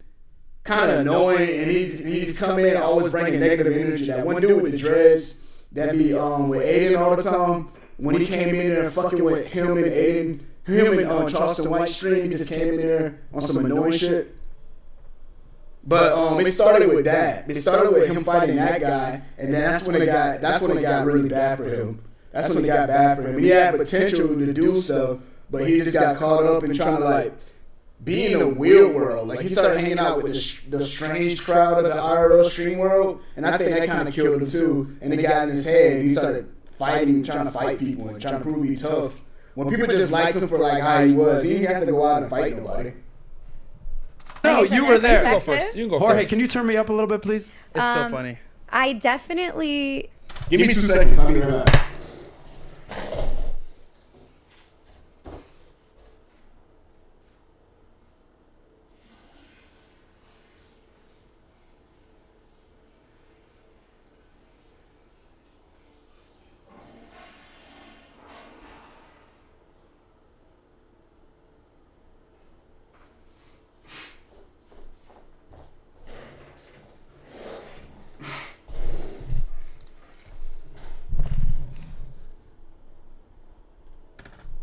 kind of annoying, and he's coming in always bringing negative energy. That one dude with the dreads that be with Aiden all the time, when he came in there fucking with him and Aiden, him and Charleston White stream, just came in there on some annoying shit. But it started with that. It started with him fighting that guy, and then that's when it got really bad for him. And he had potential to do so, but he just got caught up in trying to like be in the weird world. Like he started hanging out with the strange crowd of the IRL stream world, and I think that kind of killed him too. And it got in his head, and he started trying to fight people and trying to prove he's tough. When people just liked him for like how he was, he didn't have to go out and fight nobody. No, you were there. You can go first. Jorge, first. can you turn me up a little bit, please? It's so funny. I definitely. Give me 2 seconds. I'll be right back.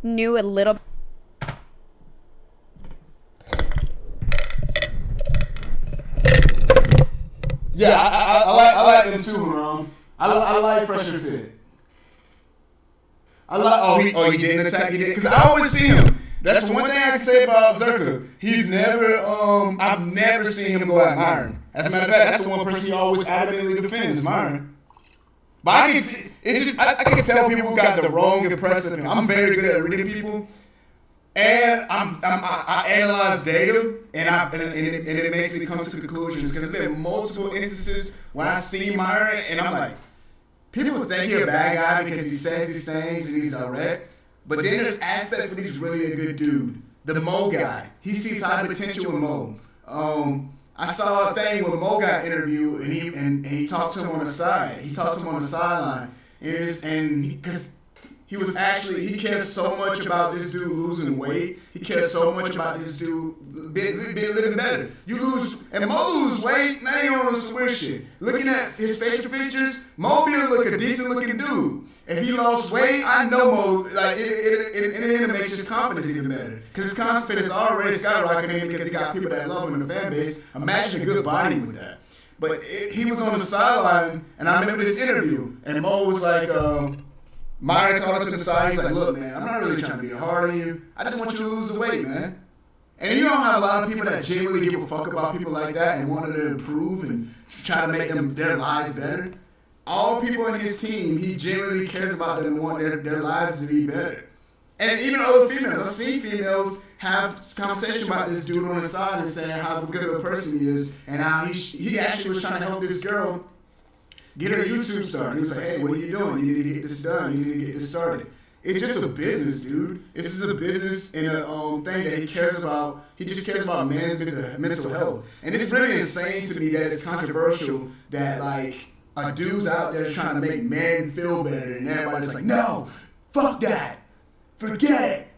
knew a little. Yeah, I like them too, Ron. I like Fresh and Fit. I like. He didn't attack. He did because I always see him. That's one thing I can say about Zerka. He's never. I've never seen him go at Myron. As a matter of fact, that's the one person he always adamantly defends is Myron. But I can see, it's just I can tell people got the wrong impression of him. I'm very good at reading people, and I analyze data, and it makes me come to conclusions because there's been multiple instances when I see Myron and I'm like, people think he's a bad guy because he says these things and he's direct, but then there's aspects where he's really a good dude. The Mo guy, he sees high potential in Mo. I saw a thing where Mo got interviewed and he talked to him on the side. He talked to him on the sideline, and because he was actually, he cares so much about this dude losing weight. He cares so much about this dude being living better. You lose, and Mo lose weight, now you on some weird shit. Looking at his facial features, Mo be like a decent looking dude. If he lost weight, I know Mo, like, it makes his confidence even better. Because his confidence is already skyrocketing because he got people that love him in the fan base. Imagine a good body with that. But he was on the sideline, and I remember this interview, and Mo was like, Myron called him to the side. He's like, look, man, I'm not really trying to be hard on you. I just want you to lose the weight, man. And you don't have a lot of people that genuinely give a fuck about people like that and want to improve and try to make their lives better. All people in his team, he genuinely cares about them and want their lives to be better. And even other females. I've seen females have conversation about this dude on the side and saying how good of a person he is and how he actually was trying to help this girl get her YouTube started. He was like, hey, what are you doing? You need to get this done. You need to get this started. It's just a business, dude. This is a business and a thing that he cares about. He just cares about men's mental health. And it's really insane to me that it's controversial that, like, a dude's out there trying to make men feel better and everybody's like, no, fuck that. Forget it.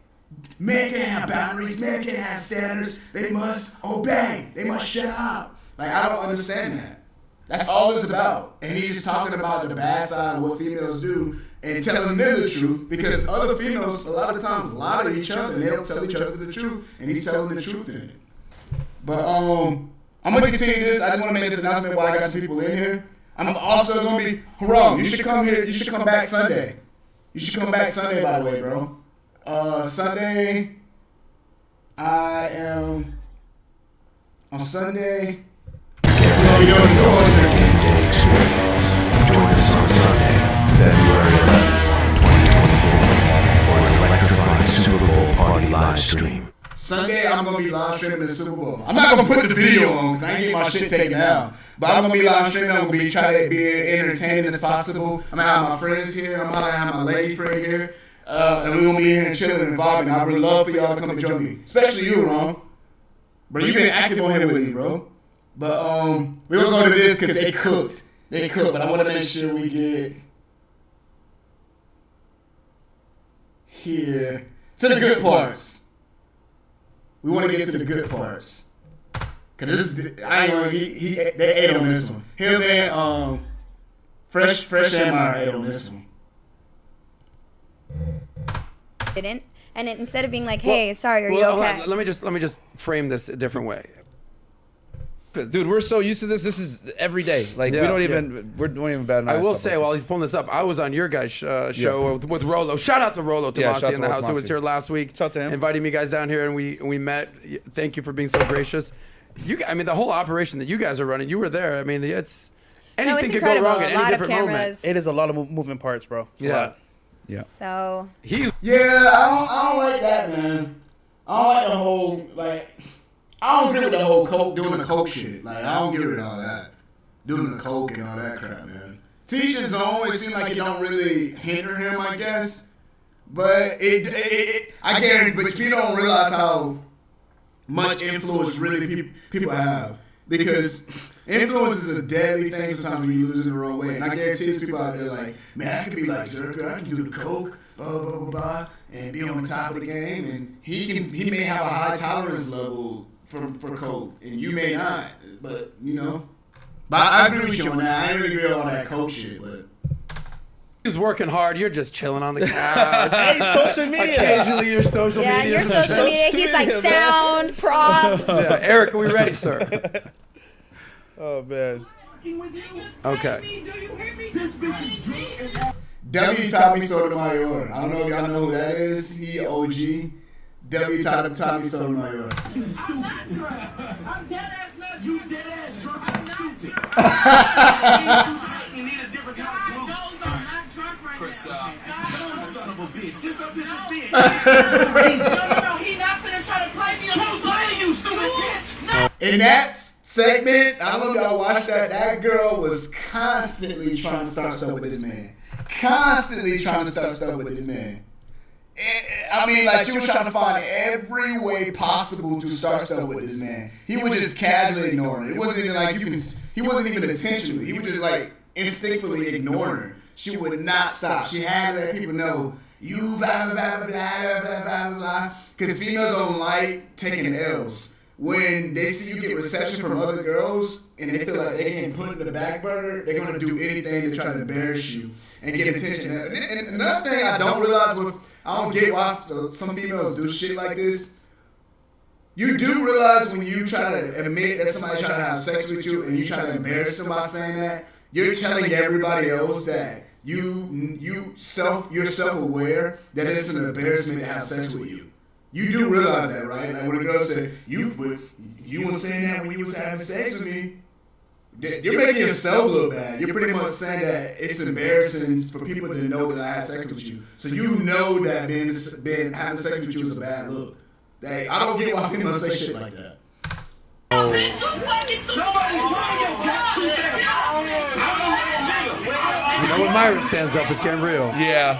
Men can have boundaries. Men can have standards. They must obey. They must shut up. Like, I don't understand that. That's all it's about. And he's just talking about the bad side of what females do and telling them the truth because other females, a lot of times, lie to each other and they don't tell each other the truth. And he's telling the truth in it. But I'm going to continue this. I just want to make this announcement while I got some people in here. I'm also going to be, Haram, you should come here. You should come back Sunday. You should come back Sunday, by the way, bro. Sunday, I am, on Sunday, Game Day Experience. Join us on Sunday, February 11th, 2024, for an electrifying Super Bowl party live stream. Sunday, I'm going to be live streaming the Super Bowl. I'm not going to put the video on because I ain't getting my shit taken down. But I'm going to be live streaming. I'm going to be trying to be entertaining as possible. I'm going to have my friends here. I'm going to have my lady friend here. And we're going to be here and chilling and vibing. I would love for y'all to come and join me. Especially you, Ron. Bro, you've been active on here with me, bro. But we're going to go to this because they cooked. They cooked. But I want to make sure we get here to the good parts. We want to get to the good parts. Cause this is, I ain't gonna, they ate on this one. Him and Fresh and Myron ate on this one. Didn't, and instead of being like, hey, sorry, are you okay? Let me just frame this a different way. Dude, we're so used to this. This is every day. Like we don't even bat an eye. I will say, while he's pulling this up, I was on your guys' show with Rollo. Shout out to Rollo Tomasi in the house who was here last week. Shout out to him. Inviting me guys down here and we met. Thank you for being so gracious. I mean, the whole operation that you guys are running, you were there. I mean, it's anything could go wrong at any different moment. It is a lot of moving parts, bro. Yeah. So I don't like that, man. I don't like the whole, like, I don't agree with the whole coke, doing the coke shit. Like, I don't agree with all that. Doing the coke and all that crap, man. Teachers always seem like it don't really hinder him, I guess. But I guarantee, but you don't realize how much influence really people have. Because influence is a deadly thing sometimes when you lose in the wrong way. And I guarantee there's people out there like, man, I could be like Zerka, I can do the coke, blah, blah, blah, blah, and be on the top of the game. And he may have a high tolerance level for coke, and you may not. But, you know. But I agree with you on that. I ain't really agree on all that coke shit, but He's working hard. You're just chilling on the couch. Hey, social media. Occasionally, your social Yeah, media. your social media. He's like sound, props. Yeah, Eric, are we ready, sir? Oh man. Okay. W. Tommy Sotomayor. I don't know if y'all know who that is. He OG. W. Tommy Sotomayor. I'm dead ass not you dead ass drunk and stupid. You need a different kind of glue. I'm not drunk right now. Son of a bitch. Just a bitch of bitch. No, he not finna try to play me. Who's playing you, stupid bitch? No. In that segment, I don't know if y'all watched that. That girl was constantly trying to start stuff with this man. Constantly trying to start stuff with this man. I mean, like, she was trying to find every way possible to start stuff with this man. He would just casually ignore her. It wasn't even like he wasn't even intentionally. He would just like instinctively ignore her. She would not stop. She had to let people know, you blah, blah, blah, blah, blah, blah, blah, blah. Because females don't like taking L's. When they see you get reception from other girls and they feel like they getting put in the back burner, they're going to do anything to try to embarrass you and get attention. And another thing I don't realize I don't get why some females do shit like this. You do realize when you try to admit that somebody trying to have sex with you and you try to embarrass them by saying that, you're telling everybody else that you're self-aware that it's an embarrassment to have sex with you. You do realize that, right? Like when a girl say, you weren't saying that when you was having sex with me. You're making yourself look bad. You're pretty much saying that it's embarrassing for people to know that I had sex with you. So you know that being having sex with you is a bad look. Like, I don't get why females say shit like that. You know when Myron stands up, it's getting real. Yeah.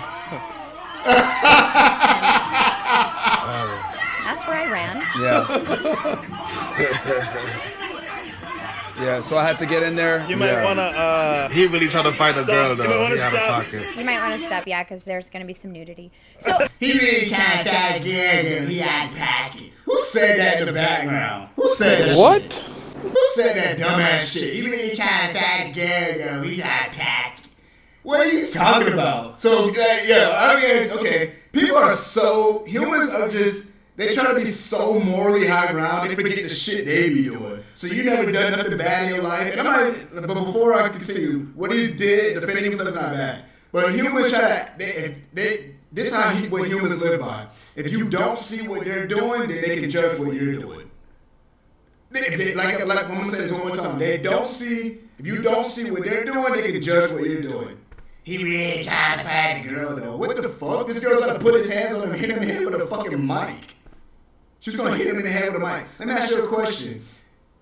That's where I ran. Yeah. Yeah, so I had to get in there. You might want to. He really trying to find a girl, though. You might want He to out of stop. pocket. You might want to stop, yeah, because there's going to be some nudity. So He really trying to find a girl, though. He out of pocket. Who said that in the background? Who said that What? shit? Who said that dumbass shit? He really trying to find a girl, though. He out of pocket. What are you talking about? So, I mean, okay. People are so, humans are just, they try to be so morally high ground, they forget the shit they be doing. So you never done nothing bad in your life. And but before I continue, what he did, defending himself is not bad. But humans try to, this is what humans live by. If you don't see what they're doing, then they can judge what you're doing. Like I'm gonna say this one more time. If you don't see what they're doing, they can judge what you're doing. He really trying to find a girl, though. What the fuck? This girl's gonna put his hands on him and hit him in the head with a fucking mic. She's gonna hit him in the head with a mic. Let me ask you a question.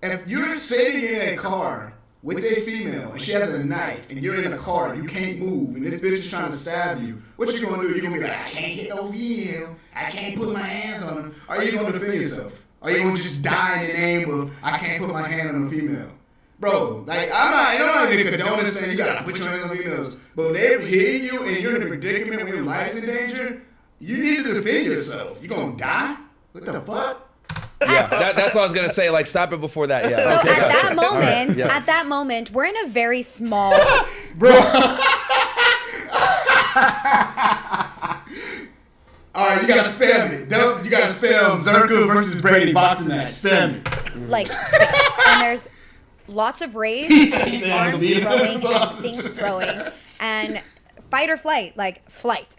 If you're sitting in a car with a female and she has a knife and you're in a car, you can't move, and this bitch is trying to stab you, what you gonna do? You're gonna be like, I can't hit no female. I can't put my hands on them. Or are you gonna defend yourself? Or are you gonna just die in the name of, I can't put my hand on a female? Bro, like, I'm not even condoning saying you gotta put your hands on females, but when they're hitting you and you're in a predicament when your life's in danger, you need to defend yourself. You gonna die? What the fuck? Yeah, that's what I was gonna say. Like, stop it before that. Yeah. So Okay, at gotcha. that moment, All right, yes. at that moment, we're in a very small. Bro. Alright, you gotta spam it. You gotta spam Zerka versus Brady boxing match. Spam it. Like space, and there's lots of rage, arms throwing, and things throwing, and fight or flight, like flight.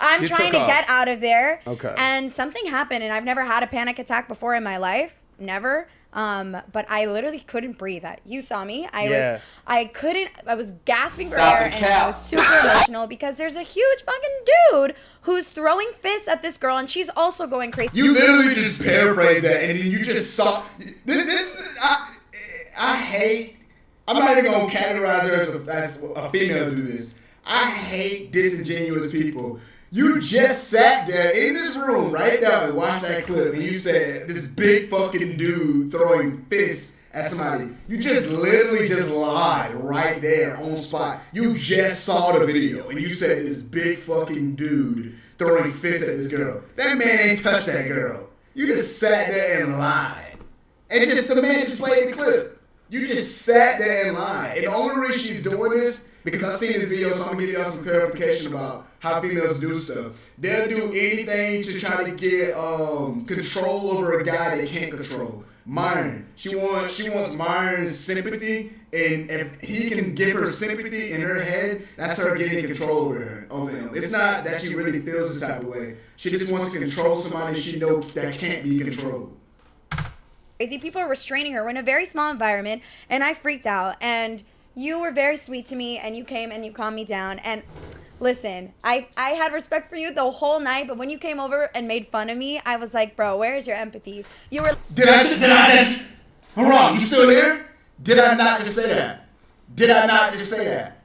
I'm You trying took to off. get out of there, Okay. and something happened, and I've never had a panic attack before in my life, never. But I literally couldn't breathe. You saw me. I was gasping for Stop air, the and I cap. was super emotional because there's a huge fucking dude who's throwing fists at this girl, and she's also going crazy. You literally just paraphrased that, and then you just saw. I hate. I'm not even gonna categorize her as a female to do this. I hate disingenuous people. You just sat there in this room right now and watched that clip, and you said this big fucking dude throwing fists at somebody. You just literally just lied right there on spot. You just saw the video, and you said this big fucking dude throwing fists at this girl. That man ain't touched that girl. You just sat there and lied. And just the man just played the clip. You just sat there and lied. And the only reason she's doing this, because I've seen this video, so I'm going to give y'all some clarification about how females do stuff. They'll do anything to try to get control over a guy they can't control. Myron. She wants Myron's sympathy, and if he can give her sympathy in her head, that's her getting control over him. It's not that she really feels this type of way. She just wants to control somebody she knows that can't be controlled. Crazy people are restraining her. We're in a very small environment, and I freaked out. And you were very sweet to me, and you came and you calmed me down. And listen, I had respect for you the whole night, but when you came over and made fun of me, I was like, bro, where is your empathy? You were. Did I? Hold on, you still here? Did I not just say that? Did I not just say that?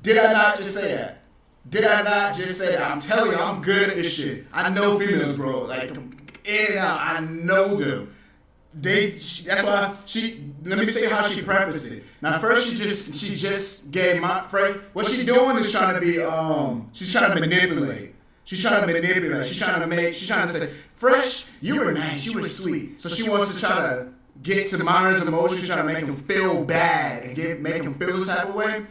Did I not just say that? Did I not just say that? I'm telling you, I'm good at this shit. I know females, bro. Like, in and out, I know them. That's why let me say how she prefaced it. Now, first she just gave what she doing is trying to be, she's trying to manipulate. She's trying to say, Fresh, you were nice, you were sweet. So she wants to try to get to Myron's emotions, trying to make him feel bad and make him feel this type of way.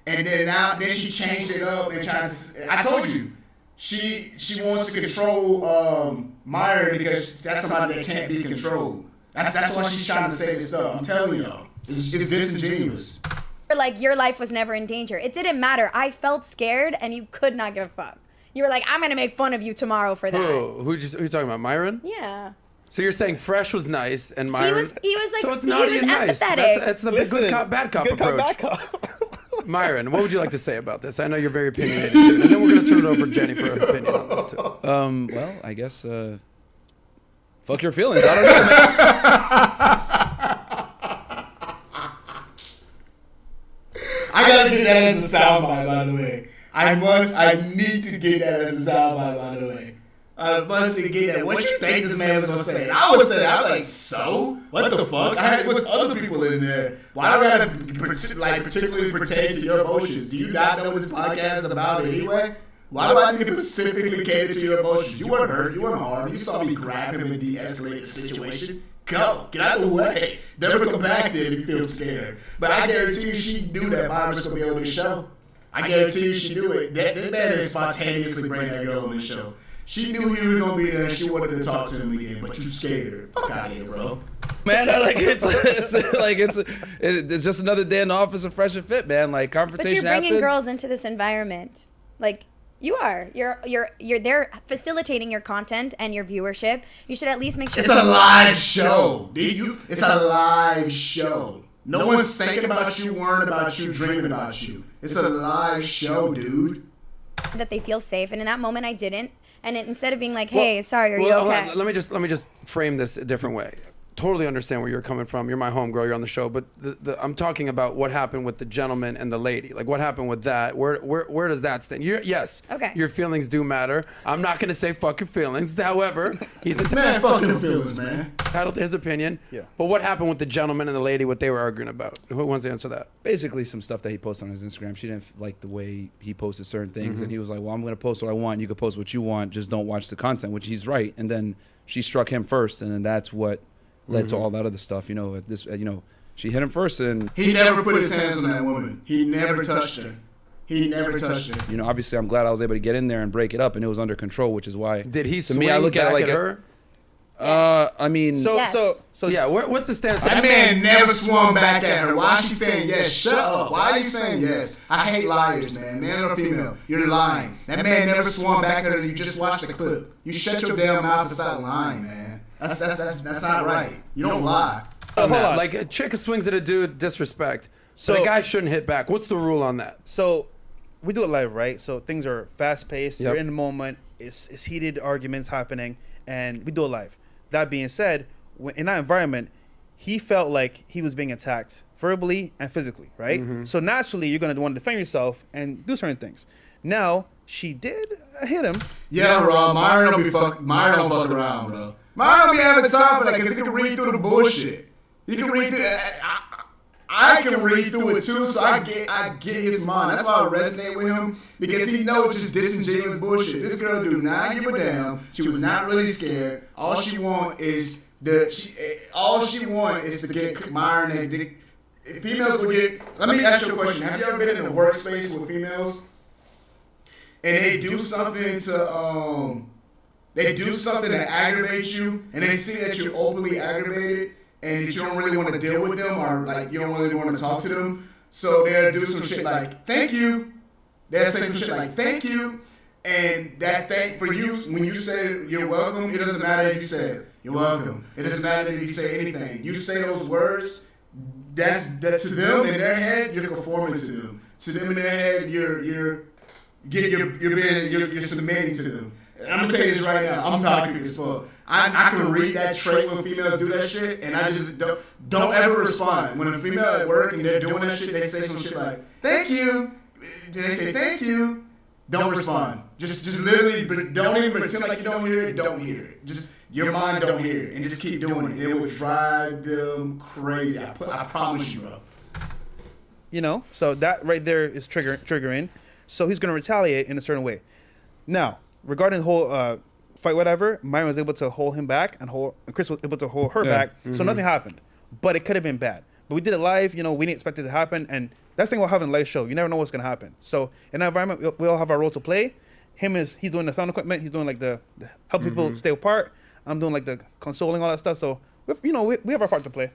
And then she changed it up and tried to, I told you, she wants to control Myron because that's somebody that can't be controlled. That's why she's trying to say this stuff. I'm telling y'all. It's disingenuous. Like, your life was never in danger. It didn't matter. I felt scared, and you could not give a fuck. You were like, I'm going to make fun of you tomorrow for that. Who are you talking about, Myron? Yeah. So you're saying Fresh was nice, and Myron... He was like, so it's not even nice. That's the good cop, bad cop approach. Bad cop. Myron, what would you like to say about this? I know you're very opinionated, and then we're going to turn it over to Jenny for her opinion on this, too. Well, I guess... fuck your feelings. I don't know, man. I gotta get that as a soundbite, by the way. I need to get that as a soundbite, by the way. I must get that. What you think this man was gonna say? And I would say, I'm like, so? What the fuck? What's other people in there? Why do I gotta particularly pertain to your emotions? Do you not know what this podcast is about anyway? Why do I need to specifically cater to your emotions? You weren't hurt. You weren't harmed. You saw me grab him and de-escalate the situation. Go. Get out of the way. Never come back there if you feel scared. But I guarantee you she knew that Myron's going to be on this show. I guarantee you she knew it. That man didn't spontaneously bring that girl on the show. She knew he was going to be there and she wanted to talk to him again, but you scared her. Fuck out of here, bro. Man, it's just another day in the office of Fresh and Fit, man. Like, confrontation But you're bringing happens. girls into this environment. Like, you are. You're there facilitating your content and your viewership. You should at least make sure. It's a live show. It's a live show. No one's thinking about you, worrying about you, dreaming about you. It's a live show, dude. That they feel safe, and in that moment, I didn't. And instead of being like, "Hey, sorry, are you okay?" Let me just frame this a different way. Totally understand where you're coming from. You're my homegirl. You're on the show, but I'm talking about what happened with the gentleman and the lady. Like, what happened with that? Where does that stand? Yes. Okay. Your feelings do matter. I'm not gonna say fuck your feelings. However, he's man, fuck your feelings, man. Entitled to his opinion. Yeah. But what happened with the gentleman and the lady? What they were arguing about? Who wants to answer that? Basically, some stuff that he posted on his Instagram. She didn't like the way he posted certain things, and he was like, "Well, I'm gonna post what I want. You can post what you want. Just don't watch the content." Which he's right. And then she struck him first, and then that's what led to all that other stuff. She hit him first, and he never put his hands on that woman. He never touched her. Obviously, I'm glad I was able to get in there and break it up, and it was under control, which is why. Did he to swing me, I look back at it like at her? I mean, So yeah. What's the stance? That man never swung back at her. Why is she saying yes? Shut up. Why are you saying yes? I hate liars, man. Man or female, you're lying. That man never swung back at her. You just watched the clip. You shut your damn mouth and stop lying, man. That's not right. You don't lie. Hold on. Like, a chick swings at a dude, disrespect. So a guy shouldn't hit back. What's the rule on that? So we do it live, right? So things are fast paced. Yep. You're in the moment. It's heated arguments happening, and we do it live. That being said, in that environment, he felt like he was being attacked verbally and physically, right? So naturally, you're going to want to defend yourself and do certain things. Now, she did hit him. Yeah, bro. Myron don't fuck around, bro. Myron don't be having time for that because he can read through the bullshit. He can read through. I can read through it too, so I get his mind. That's why I resonate with him because he knows just disingenuous bullshit. This girl do not give a damn. She was not really scared. All she want is to get Myron females will get. Let me ask you a question. Have you ever been in a workspace with females and they do something to aggravate you, and they see that you're openly aggravated and that you don't really want to deal with them, or like you don't really want to talk to them? So they'll do some shit like "thank you." They'll say some shit like "thank you," and that thing for you, when you say "you're welcome," it doesn't matter if you say "you're welcome." It doesn't matter if you say anything. You say those words. That's to them in their head. You're conforming to them. To them in their head, you're submitting to them. And I'm gonna tell you this right now. I'm talking as fuck. I can read that trait when females do that shit, and I just don't ever respond. When a female at work and they're doing that shit, they say some shit like "thank you." They say "thank you." Don't respond. Just literally, but don't even pretend like you don't hear it. Don't hear it. Just your mind don't hear it, and just keep doing it. It will drive them crazy. I promise you, bro. You know, so that right there is triggering. So he's gonna retaliate in a certain way. Now, regarding the whole fight, whatever, Myron was able to hold him back, and Chris was able to hold her back. So nothing happened, but it could have been bad. But we did it live. You know, we didn't expect it to happen, and that's the thing about having a live show. You never know what's gonna happen. So in that environment, we all have our role to play. He's doing the sound equipment. He's doing like the help people stay apart. I'm doing like the consoling, all that stuff. So we have our part to play.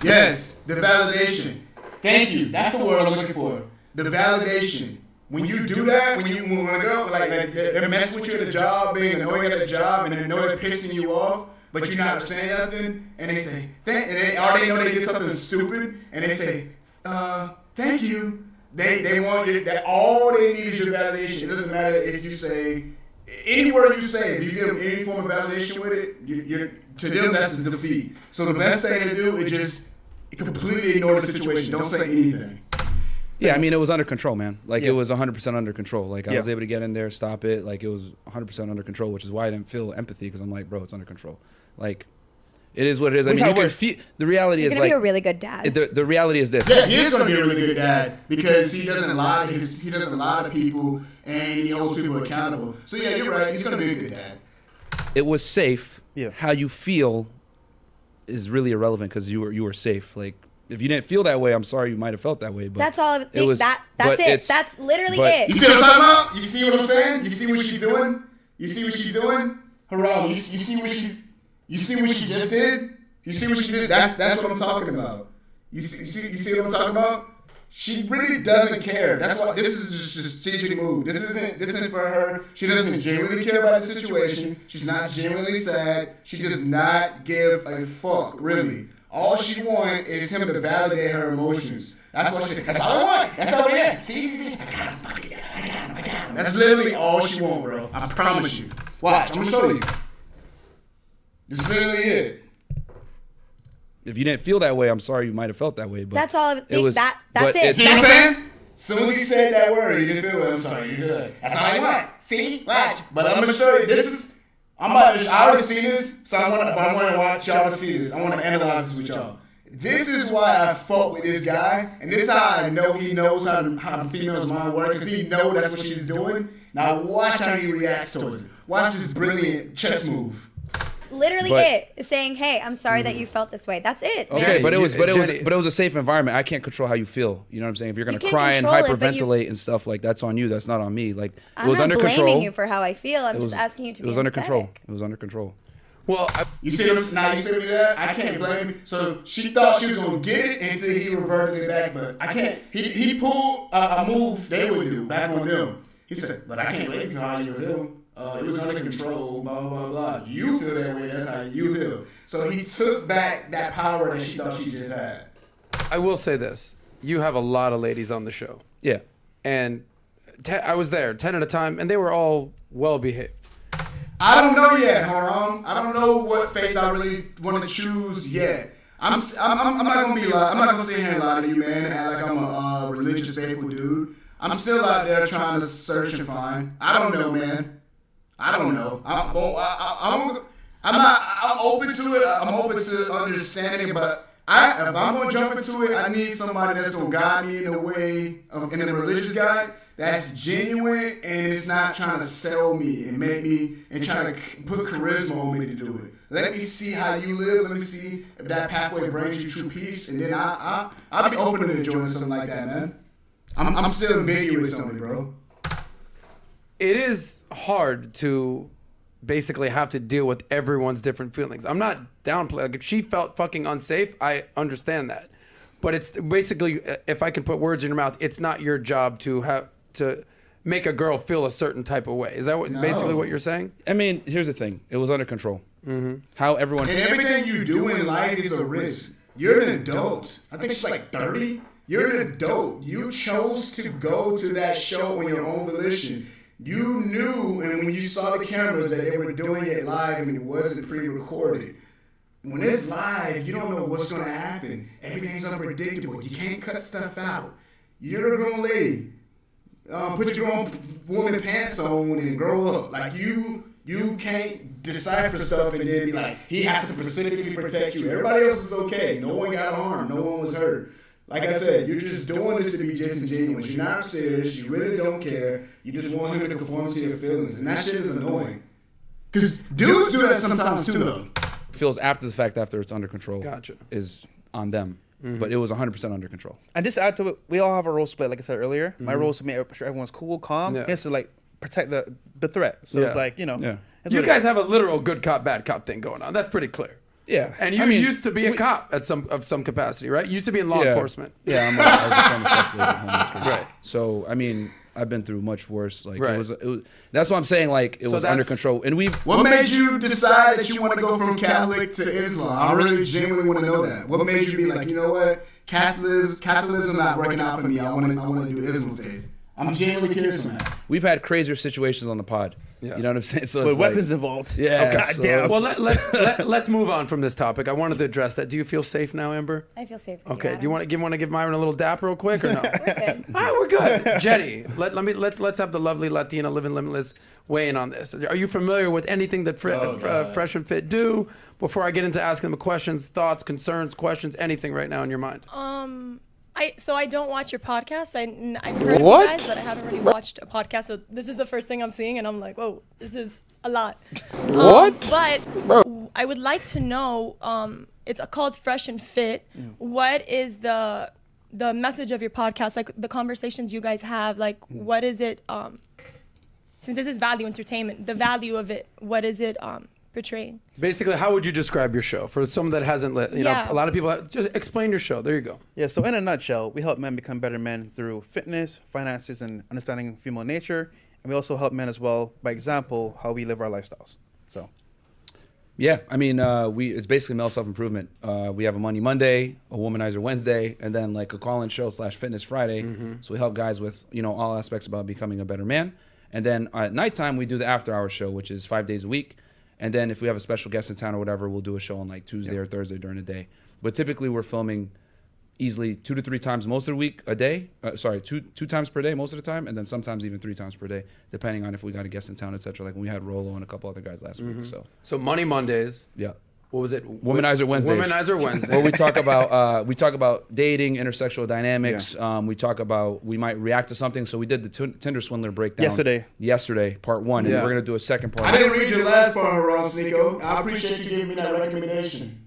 Yes, the validation. Thank you. That's the word I'm looking for. The validation. When you do that, when a girl like they're messing with you at the job, being annoying at the job, and they know they're pissing you off, but you're not saying nothing, and they say, and they already know they did something stupid, and they say, thank you. They want you. That all they need is your validation. It doesn't matter if you say any word you say. If you give them any form of validation with it, to them that's a defeat. So the best thing to do is just completely ignore the situation. Don't say anything. Yeah, I mean, it was under control, man. Like, it was 100% under control. Like, I was able to get in there, stop it. Like, it was 100% under control, which is why I didn't feel empathy, because I'm like, bro, it's under control. Like, it is what it is. I mean, you can feel, the reality You're is, gonna like... be a really good dad. The reality is this. Yeah, he is going to be a really good dad, because he doesn't lie to people, and he holds people accountable. So, yeah, you're right. He's going to be a good dad. It was safe. Yeah. How you feel is really irrelevant, because you were safe. Like, if you didn't feel that way, I'm sorry you might have felt that way. But that's all. It was, that's it. That's literally it. You see what I'm talking about? You see what I'm saying? You see what she's doing? You see what she's doing? Haram, you see what she just did? You see what she did? That's what I'm talking about. You see what I'm talking about? She really doesn't care. That's why this is just a strategic move. This isn't for her. She doesn't genuinely care about the situation. She's not genuinely sad. She does not give a fuck, really. All she wants is him to validate her emotions. That's all I want. That's all it is. See. I got him. That's literally all she wants, bro. I promise you. Watch. I'm going to show you. This is literally it. If you didn't feel that way, I'm sorry you might have felt that way. But that's all. It was, that's it. See what I'm saying? As soon as he said that word, you didn't feel it. I'm sorry. That's all I want. See? Watch. But I'm going to show you. This is... I already see this, so I want to watch y'all to see this. I want to analyze this with y'all. This is why I fought with this guy, and this is how I know he knows how the female's mind works, because he knows that's what she's doing. Now watch how he reacts towards it. Watch this brilliant chess move. Literally it's saying, hey, I'm sorry that you felt this way. That's it. Okay, but it was a safe environment. I can't control how you feel. You know what I'm saying? If you're gonna cry and hyperventilate and stuff, like, that's on you. That's not on me. Like, it was under control. I'm not blaming you for how I feel. I'm just asking you to be It was under empathetic. control. It was under control. Well, you see what that? I can't blame him. So she thought she was gonna get it until he reverted it back, but I can't. He pulled a move they would do back on them. He said, but I can't blame you for how you feel. It was under control, blah, blah, blah, blah. You feel that way, that's how you feel. So he took back that power that she thought she just had. I will say this. You have a lot of ladies on the show. Yeah. And I was there 10 at a time, and they were all well-behaved. I don't know yet, Haram. I don't know what faith I really want to choose yet. I'm not going to be I'm not going to sit here and lie to you, man, and act like I'm a religious, faithful dude. I'm still out there trying to search and find. I don't know, man. I don't know. I'm open to it. I'm open to understanding it, but if I'm going to jump into it, I need somebody that's going to guide me in the way of, in a religious guide, that's genuine and it's not trying to sell me and make me and try to put charisma on me to do it. Let me see how you live. Let me see if that pathway brings you true peace, and then I'll be open to enjoying something like that, man. I'm still ambiguous on it, bro. It is hard to basically have to deal with everyone's different feelings. I'm not downplaying. Like, if she felt fucking unsafe, I understand that. But it's basically, if I can put words in your mouth, it's not your job to have to make a girl feel a certain type of way. Is that basically what you're saying? I mean, here's the thing. It was under control. How everyone... And everything you do in life is a risk. You're an adult. I think she's like 30. You're an adult. You chose to go to that show on your own volition. You knew, and when you saw the cameras, that they were doing it live and it wasn't pre-recorded. When it's live, you don't know what's going to happen. Everything's unpredictable. You can't cut stuff out. You're a grown lady. Put your grown woman pants on and grow up. Like, you can't decipher stuff and then be like, he has to specifically protect you. Everybody else is okay. No one got harmed. No one was hurt. Like I said, you're just doing this to be disingenuous. You're not serious. You really don't care. You just want him to conform to your feelings. And that shit is annoying. Because dudes do that sometimes too, though. Feels after the fact, after it's under control, is on them. But it was 100% under control. And just to add to it, we all have a role split, like I said earlier. My role is to make sure everyone's cool, calm. It's to like protect the threat. So it's like, you know. You guys have a literal good cop, bad cop thing going on. That's pretty clear. Yeah. And you used to be a cop at some capacity, right? You used to be in law enforcement. Yeah, I was a former homeless. Right. So, I mean, I've been through much worse. Like, it was that's what I'm saying. Like, it was under control. And What made you decide that you want to go from Catholic to Islam? I really genuinely want to know that. What made you be like, you know what, Catholicism not working out for me. I want to do Islam faith. I'm genuinely curious on that. We've had crazier situations on the pod. Yeah. You know what I'm saying? So with weapons involved. Yeah. Oh, God damn. Well, let's move on from this topic. I wanted to address that. Do you feel safe now, Amber? I feel safe. Okay. Do you want to give Myron a little dap real quick or no? We're good. All right, we're good. Jenny, let's have the lovely Latina Living Limitless weigh in on this. Are you familiar with anything that Fresh and Fit do? Before I get into asking them questions, thoughts, concerns, questions, anything right now in your mind? I don't watch your podcast. I've heard of you guys, but I haven't really watched a podcast. So this is the first thing I'm seeing, and I'm like, whoa, this is a lot. What? But I would like to know. It's called Fresh and Fit. What is the message of your podcast? Like the conversations you guys have. Like what is it? Since this is value entertainment, the value of it. What is it? Portraying. Basically, how would you describe your show for someone that hasn't you know, a lot of people just explain your show. There you go. Yeah, so in a nutshell, we help men become better men through fitness, finances, and understanding female nature. And we also help men as well, by example, how we live our lifestyles. So yeah, I mean, it's basically male self-improvement. We have a Money Monday, a Womanizer Wednesday, and then like a call-in show / Fitness Friday. So we help guys with, you know, all aspects about becoming a better man. And then at nighttime, we do the after-hour show, which is 5 days a week. And then if we have a special guest in town or whatever, we'll do a show on like Tuesday or Thursday during the day. But typically we're filming easily 2 to 3 times most of the week a day. Two times per day most of the time, and then sometimes even 3 times per day, depending on if we got a guest in town, etc. Like when we had Rolo and a couple other guys last week. So Money Mondays. Yeah. What was it? Womanizer Wednesdays. Womanizer Wednesdays. Where we talk about dating, intersexual dynamics. Yeah. We might react to something. So we did the Tinder swindler breakdown yesterday, part 1, and we're gonna do a second part. I didn't read your last part, Ron Sneeko. I appreciate you giving me that recommendation,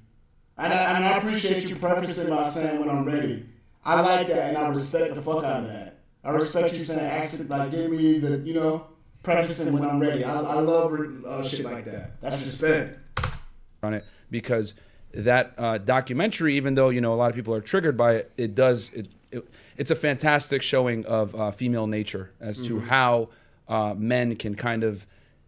and I appreciate you prefacing by saying when I'm ready. I like that, and I respect the fuck out of that. I respect you saying, give me the, prefacing when I'm ready. I love shit like that. That's respect. On it, because that documentary, even though a lot of people are triggered by it, it's a fantastic showing of female nature as to how men can kind of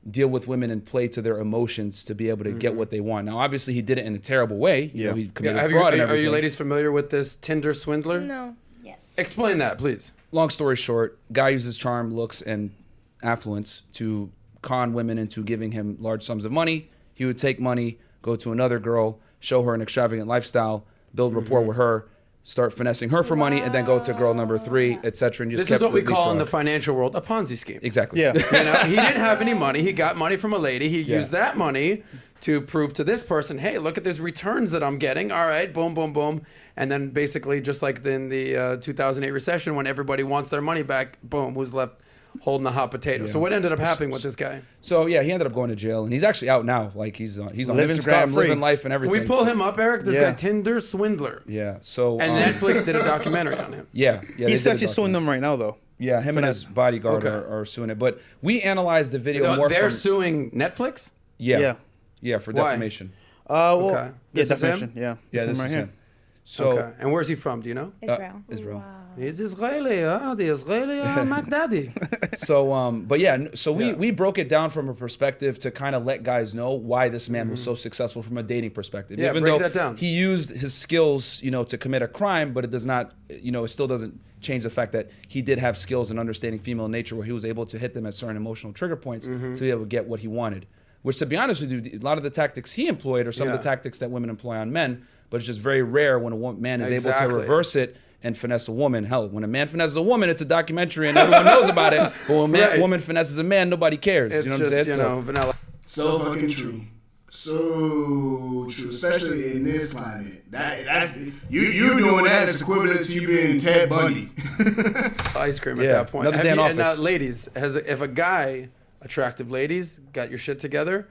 deal with women and play to their emotions to be able to get what they want. Now, obviously, he did it in a terrible way. He committed fraud and everything. Are you ladies familiar with this Tinder swindler? No. Yes. Explain that, please. Long story short, guy uses charm, looks, and affluence to con women into giving him large sums of money. He would take money, go to another girl, show her an extravagant lifestyle, build rapport with her, start finessing her for money, and then go to girl number 3, etc. And just This kept is what we the call in fraud. the financial world a Ponzi scheme. Exactly. Yeah. You know, he didn't have any money. He got money from a lady. He used that money to prove to this person, hey, look at these returns that I'm getting. All right, boom, boom, boom. And then basically, just like in the 2008 recession, when everybody wants their money back, boom, who's left holding the hot potato. So what ended up happening with this guy? So yeah, he ended up going to jail, and he's actually out now. Like he's on Living Instagram, scot-free. living life and Can everything. we pull him up, Eric? This guy, Tinder swindler. Yeah. So And Netflix did a documentary on him. Yeah. they He's did a actually suing them right now, though. Yeah, him and his bodyguard are suing it. But we analyzed the video more. They're from, suing Netflix? Yeah, for Why? defamation. Well, Okay. yeah, This is defamation. him? Yeah, Yeah, it's him this right is here. him. So, Okay. And where's he from? Do you know? Israel. Israel. He's Israeli, huh? The Israeli Mac Daddy. So, but yeah, so we broke it down from a perspective to kind of let guys know why this man was so successful from a dating perspective. Yeah, Even break though that down. he used his skills, to commit a crime, but it does not, it still doesn't change the fact that he did have skills in understanding female nature, where he was able to hit them at certain emotional trigger points to be able to get what he wanted. Which, to be honest with you, a lot of the tactics he employed are some of the tactics that women employ on men, but it's just very rare when a man is able to reverse it and finesse a woman. Hell, when a man finesses a woman, it's a documentary and everyone knows about it. But when a woman finesses a man, nobody cares. It's you know what just, I'm saying? vanilla. So fucking true. So true, especially in this climate. That's you doing that is equivalent to you being Ted Bundy. Ice cream at Yeah, that point. another day in And now, office. ladies, if a guy, attractive ladies, got your shit together,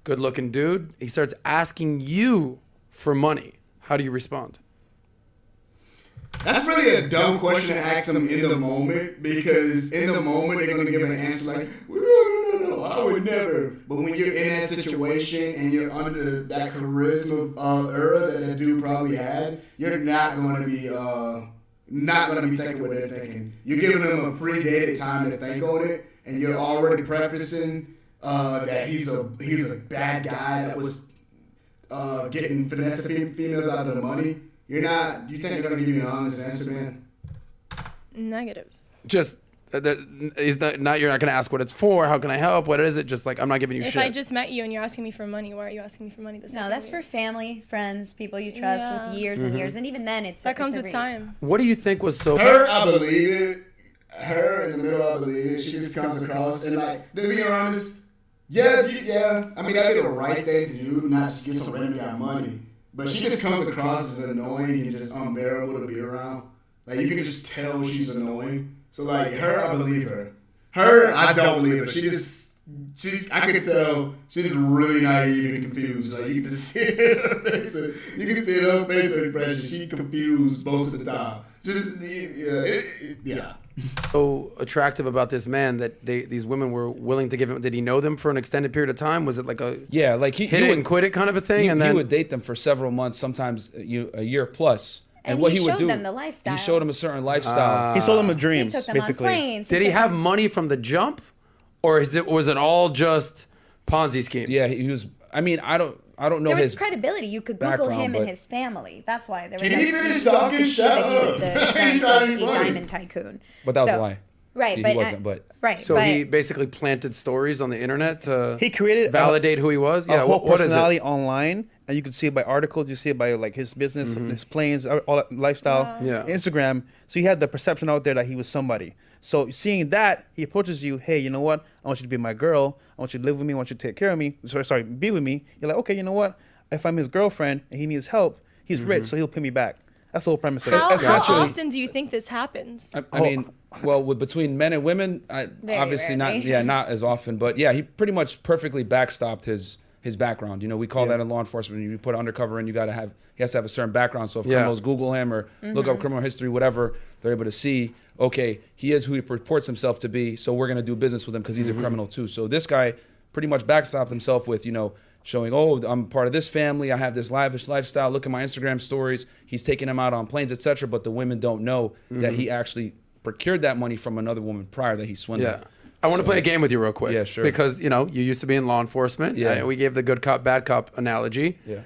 good looking dude, he starts asking you for money, how do you respond? That's really a dumb question to ask them in the moment, because in the moment they're gonna give an answer like, well, no, I would never. But when you're in that situation and you're under that charisma era that dude probably had, you're not gonna be thinking what they're thinking. You're giving them a predated time to think on it, and you're already prefacing that he's a bad guy that was getting finessing females out of the money. You think they're gonna give you an honest answer, man? Negative. Just, you're not going to ask what it's for, how can I help, what is it? Just like, I'm not giving you If shit. I just met you and you're asking me for money, why are you asking me for money? No, that's for family, friends, people you trust with years and years, and even then, that comes with time. What do you think was so... Her, I believe it. Her in the middle, I believe it. She just comes across and like, to be honest, yeah. I mean, that'd be the right thing to do, not just get some random guy money. But she just comes across as annoying and just unbearable to be around. Like, you can just tell she's annoying. So, like, her, I believe her. Her, I don't believe her. I could tell she's really naive and confused. Like, you can just see her face. You can see her facial expression. She's confused most of the time. Yeah. So attractive about this man that these women were willing to give him? Did he know them for an extended period of time? Was it like a like he hit it would, and quit it kind of a thing? He would date them for several months, sometimes a year plus. And what he would showed do, them the lifestyle. He showed them a certain lifestyle. He sold them a dream. He took them basically. on planes. Did he have money from the jump, or was it all just Ponzi scheme? Yeah, he was. I mean, I don't know There was his credibility. You could Google background, him but- and his family. That's why there was. Can you that finish talking? Shut that he was up. the He's son of trying to be a funny. diamond tycoon. But that was So- a lie. Right, He but wasn't. But right. So but he basically planted stories on the internet to He created validate who he was. Yeah, a whole what is personality it? online, and you can see it by articles. You see it by like his business, his planes, all that lifestyle, Yeah. Instagram. So he had the perception out there that he was somebody. So seeing that, he approaches you. Hey, you know what? I want you to be my girl. I want you to live with me. I want you to take care of me. Sorry, be with me. You're like, okay, you know what? If I'm his girlfriend and he needs help, he's rich, so he'll pay me back. That's the whole premise of it. How often do you think this happens? I mean, well, between men and women, obviously rarely. not as often. But yeah, he pretty much perfectly backstopped his background. We call that in law enforcement. When you put undercover in, he has to have a certain background. So if criminals Google him or look up criminal history, whatever, they're able to see, okay, he is who he purports himself to be. So we're gonna do business with him because he's a criminal too. So this guy pretty much backstopped himself with, showing, oh, I'm part of this family. I have this lavish lifestyle. Look at my Instagram stories. He's taking them out on planes, etc. But the women don't know that he actually procured that money from another woman prior that he swindled. Yeah. I want to play a game with you real quick. Yeah, sure. Because, you used to be in law enforcement. Yeah. We gave the good cop, bad cop analogy. Yeah.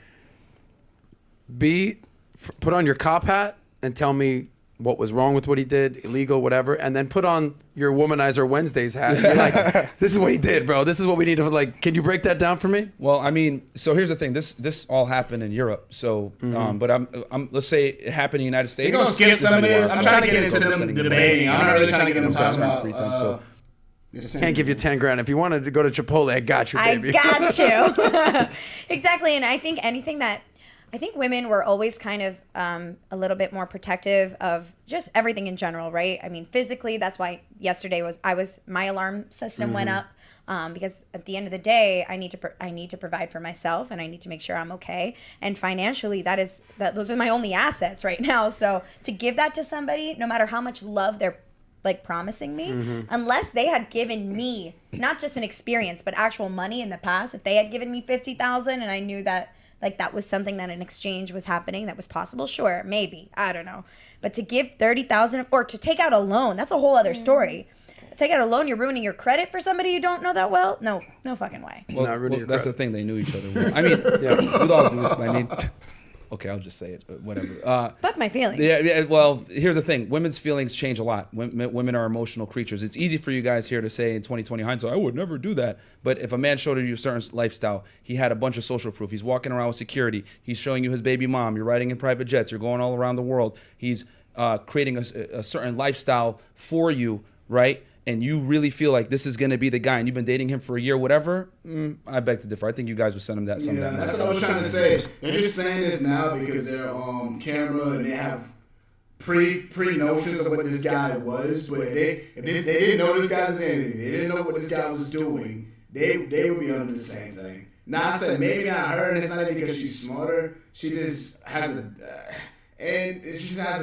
Put on your cop hat and tell me what was wrong with what he did, illegal, whatever, and then put on your Womanizer Wednesdays hat and be like, this is what he did, bro. This is what we need to, like, can you break that down for me? Well, I mean, so here's the thing. This all happened in Europe. So, but I'm let's say it happened in the United States. We're going to skip some of this. I'm trying to get into them debating. I'm not really trying to get them talking about... Can't give you 10 grand. If you wanted to go to Chipotle, I got you, baby. I got you. Exactly. And I think I think women were always kind of a little bit more protective of just everything in general, right? I mean, physically, that's why yesterday my alarm system went up because at the end of the day, I need to provide for myself and I need to make sure I'm okay. And financially, those are my only assets right now. So to give that to somebody, no matter how much love they're like promising me, unless they had given me not just an experience but actual money in the past, if they had given me $50,000 and I knew that like that was something that an exchange was happening that was possible, sure, maybe, I don't know, but to give $30,000 or to take out a loan, that's a whole other story. Take out a loan, you're ruining your credit for somebody you don't know that well. No fucking way. Well, that's the thing, they knew each other well. I mean, yeah, with all due, I mean, okay, I'll just say it, but whatever. Fuck my feelings. Yeah, well, here's the thing. Women's feelings change a lot. Women are emotional creatures. It's easy for you guys here to say in 2020 hindsight, I would never do that. But if a man showed you a certain lifestyle, he had a bunch of social proof. He's walking around with security. He's showing you his baby mom. You're riding in private jets. You're going all around the world. He's creating a certain lifestyle for you, right? And you really feel like this is going to be the guy, and you've been dating him for a year, whatever, I beg to differ. I think you guys would send him that. Yeah, that's what I was trying to say. They're just saying this now because they're on camera and they have pre notions of what this guy was. But if they didn't know this guy's name, they didn't know what this guy was doing, they would be under the same thing. Now I said maybe not her, and it's not even because she's smarter. She just has a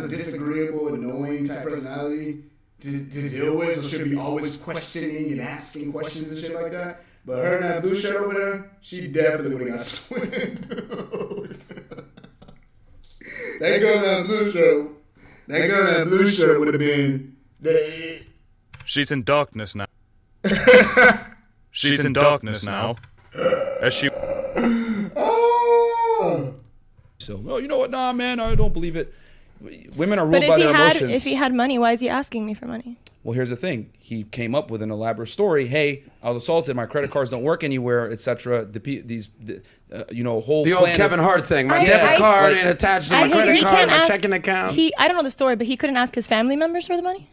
disagreeable, annoying type personality to deal with, so she'll be always questioning and asking questions and shit like that. But her and that blue shirt over there, she definitely would have got swindled. That girl in that blue shirt would have been... She's in darkness now. She's in darkness now. As she... So, well, you know what? Nah, man, I don't believe it. Women are ruled by their emotions. If he had money, why is he asking me for money? Well, here's the thing. He came up with an elaborate story. Hey, I was assaulted. My credit cards don't work anywhere, etc. Whole the old Kevin Hart thing. My debit card ain't attached to my credit card, my checking account. I don't know the story, but he couldn't ask his family members for the money?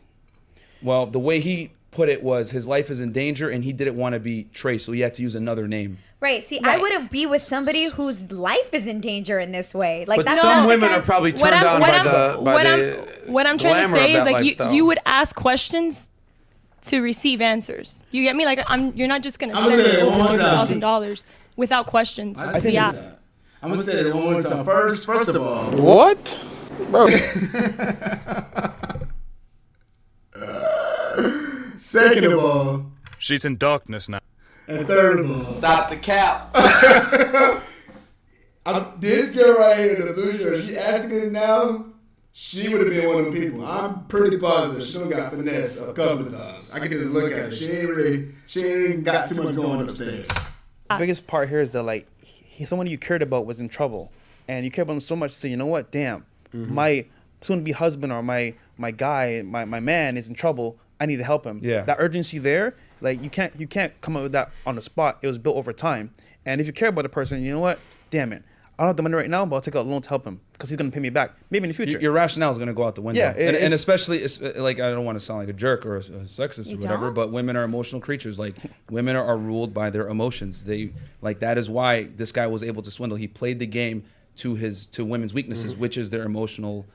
Well, the way he put it was his life is in danger and he didn't want to be traced, so he had to use another name. Right. See, I wouldn't be with somebody whose life is in danger in this way. Like, but some women are probably turned on by the what I'm trying to say is like you would ask questions to receive answers. You get me? Like you're not just gonna send it over $100,000 without questions to the app. I'm gonna say it one more time. First of all, what, bro? Second of all, she's in darkness now. And third of all, stop the cap. This girl right here in the blue shirt, she asking us now, she would have been one of them people. I'm pretty positive she done got finesse a couple of times. I can just look at her. She ain't got too much going upstairs. The biggest part here is that like someone you cared about was in trouble, and you cared about him so much. So you know what? Damn, my soon-to-be husband or my guy, my man is in trouble. I need to help him. Yeah. That urgency there, like you can't come up with that on the spot. It was built over time. And if you care about the person, you know what? Damn it. I don't have the money right now, but I'll take out a loan to help him because he's going to pay me back. Maybe in the future. Your rationale is going to go out the window. Yeah, and especially, like, I don't want to sound like a jerk or a sexist or whatever, but women are emotional creatures. Like, women are ruled by their emotions. That is why this guy was able to swindle. He played the game to women's weaknesses, which is their emotional,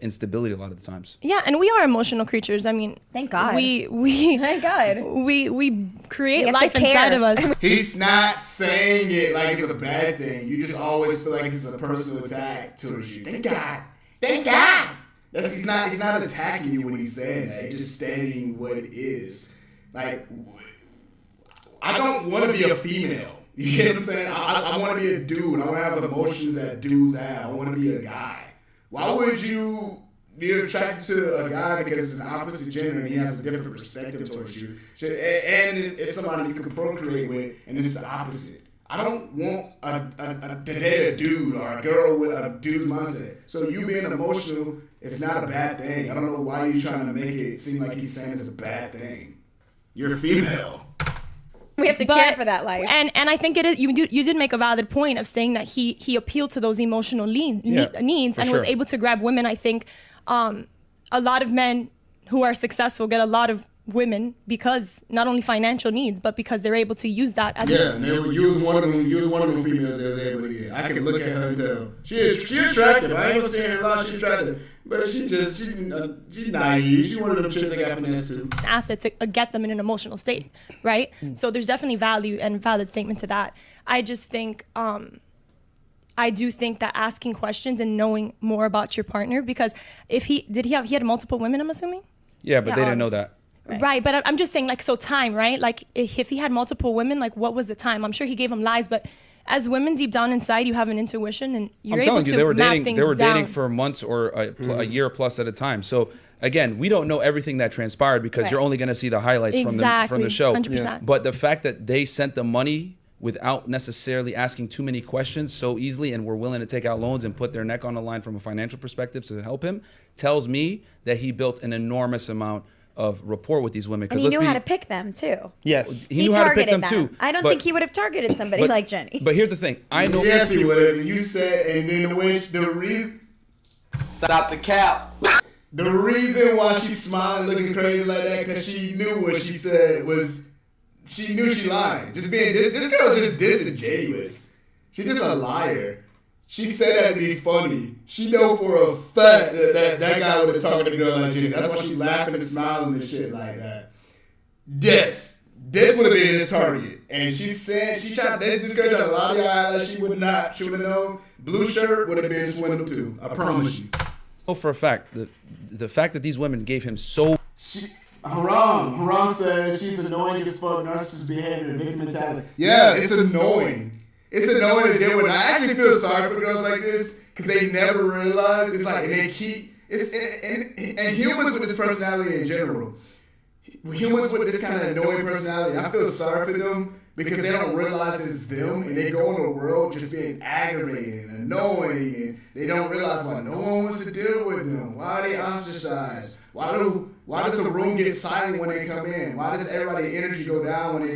instability a lot of the times. Yeah, and we are emotional creatures. I mean, thank God. Thank God. We create life inside of us. He's not saying it like it's a bad thing. You just always feel like it's a personal attack towards you. Thank God. Thank God. He's not attacking you when he's saying that. He's just stating what it is. Like, I don't want to be a female. You get what I'm saying? I want to be a dude. I want to have the emotions that dudes have. I want to be a guy. Why would you be attracted to a guy because it's an opposite gender and he has a different perspective towards you? And it's somebody you can procreate with, and it's the opposite. I don't want to date a dude or a girl with a dude's mindset. So you being emotional, it's not a bad thing. I don't know why you're trying to make it seem like he's saying it's a bad thing. You're a female. We have to care for that life. And I think it is. You did make a valid point of saying that he appealed to those emotional needs and was able to grab women. I think a lot of men who are successful get a lot of women because not only financial needs, but because they're able to use that as and they would use one of them females that was able to get. I can look at her and tell she attractive. I ain't gonna say her a lot. She's attractive, but she's naive. She one of them chicks that got finesse too. Asset to get them in an emotional state, right? So there's definitely value and valid statement to that. I just think I do think that asking questions and knowing more about your partner, because if he had multiple women, I'm assuming. Yeah, but they didn't know that. Right, but I'm just saying, like, so time, right? Like, if he had multiple women, like, what was the time? I'm sure he gave them lies, but as women, deep down inside, you have an intuition, and you're able to map things down. They were dating for months or a year plus at a time. So again, we don't know everything that transpired because you're only going to see the highlights from the show. 100%. But the fact that they sent the money without necessarily asking too many questions so easily and were willing to take out loans and put their neck on the line from a financial perspective to help him tells me that he built an enormous amount of rapport with these women. And he knew how to pick them too. Yes. He knew how to pick them too. I don't think he would have targeted somebody like Jenny. But here's the thing. I know. Yes, he would have. You said, and then the reason. Stop the cap. The reason why she's smiling, looking crazy like that, because she knew what she said was, she knew she lied. Just being this girl just disingenuous. She's just a liar. She said that to be funny. She know for a fact that guy would have talked to the girl like Jenny. That's why she laughing and smiling and shit like that. This would have been his target. And she said, this girl tried to lie to your eyes. She would have known. Blue shirt would have been swindled too. I promise you. Oh, for a fact, the fact that these women gave him so... Haram says she's annoying as fuck, narcissist behavior, victim mentality. Yeah, it's annoying. It's annoying to deal with. I actually feel sorry for girls like this because they never realize. It's like they keep. And humans with this personality in general. Humans with this kind of annoying personality, I feel sorry for them because they don't realize it's them and they go in the world just being aggravating and annoying and they don't realize why no one wants to deal with them. Why are they ostracized? Why does the room get silent when they come in? Why does everybody's energy go down when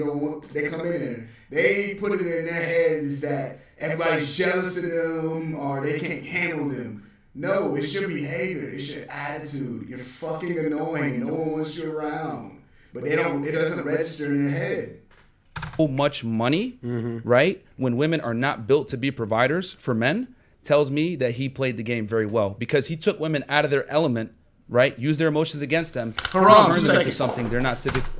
they come in there? They put it in their heads that everybody's jealous of them or they can't handle them. No, it's your behavior. It's your attitude. You're fucking annoying. No one wants you around. But it doesn't register in their head. So much money, right? When women are not built to be providers for men, tells me that he played the game very well because he took women out of their element, right? Used their emotions against them. Turned them into something they're not typically.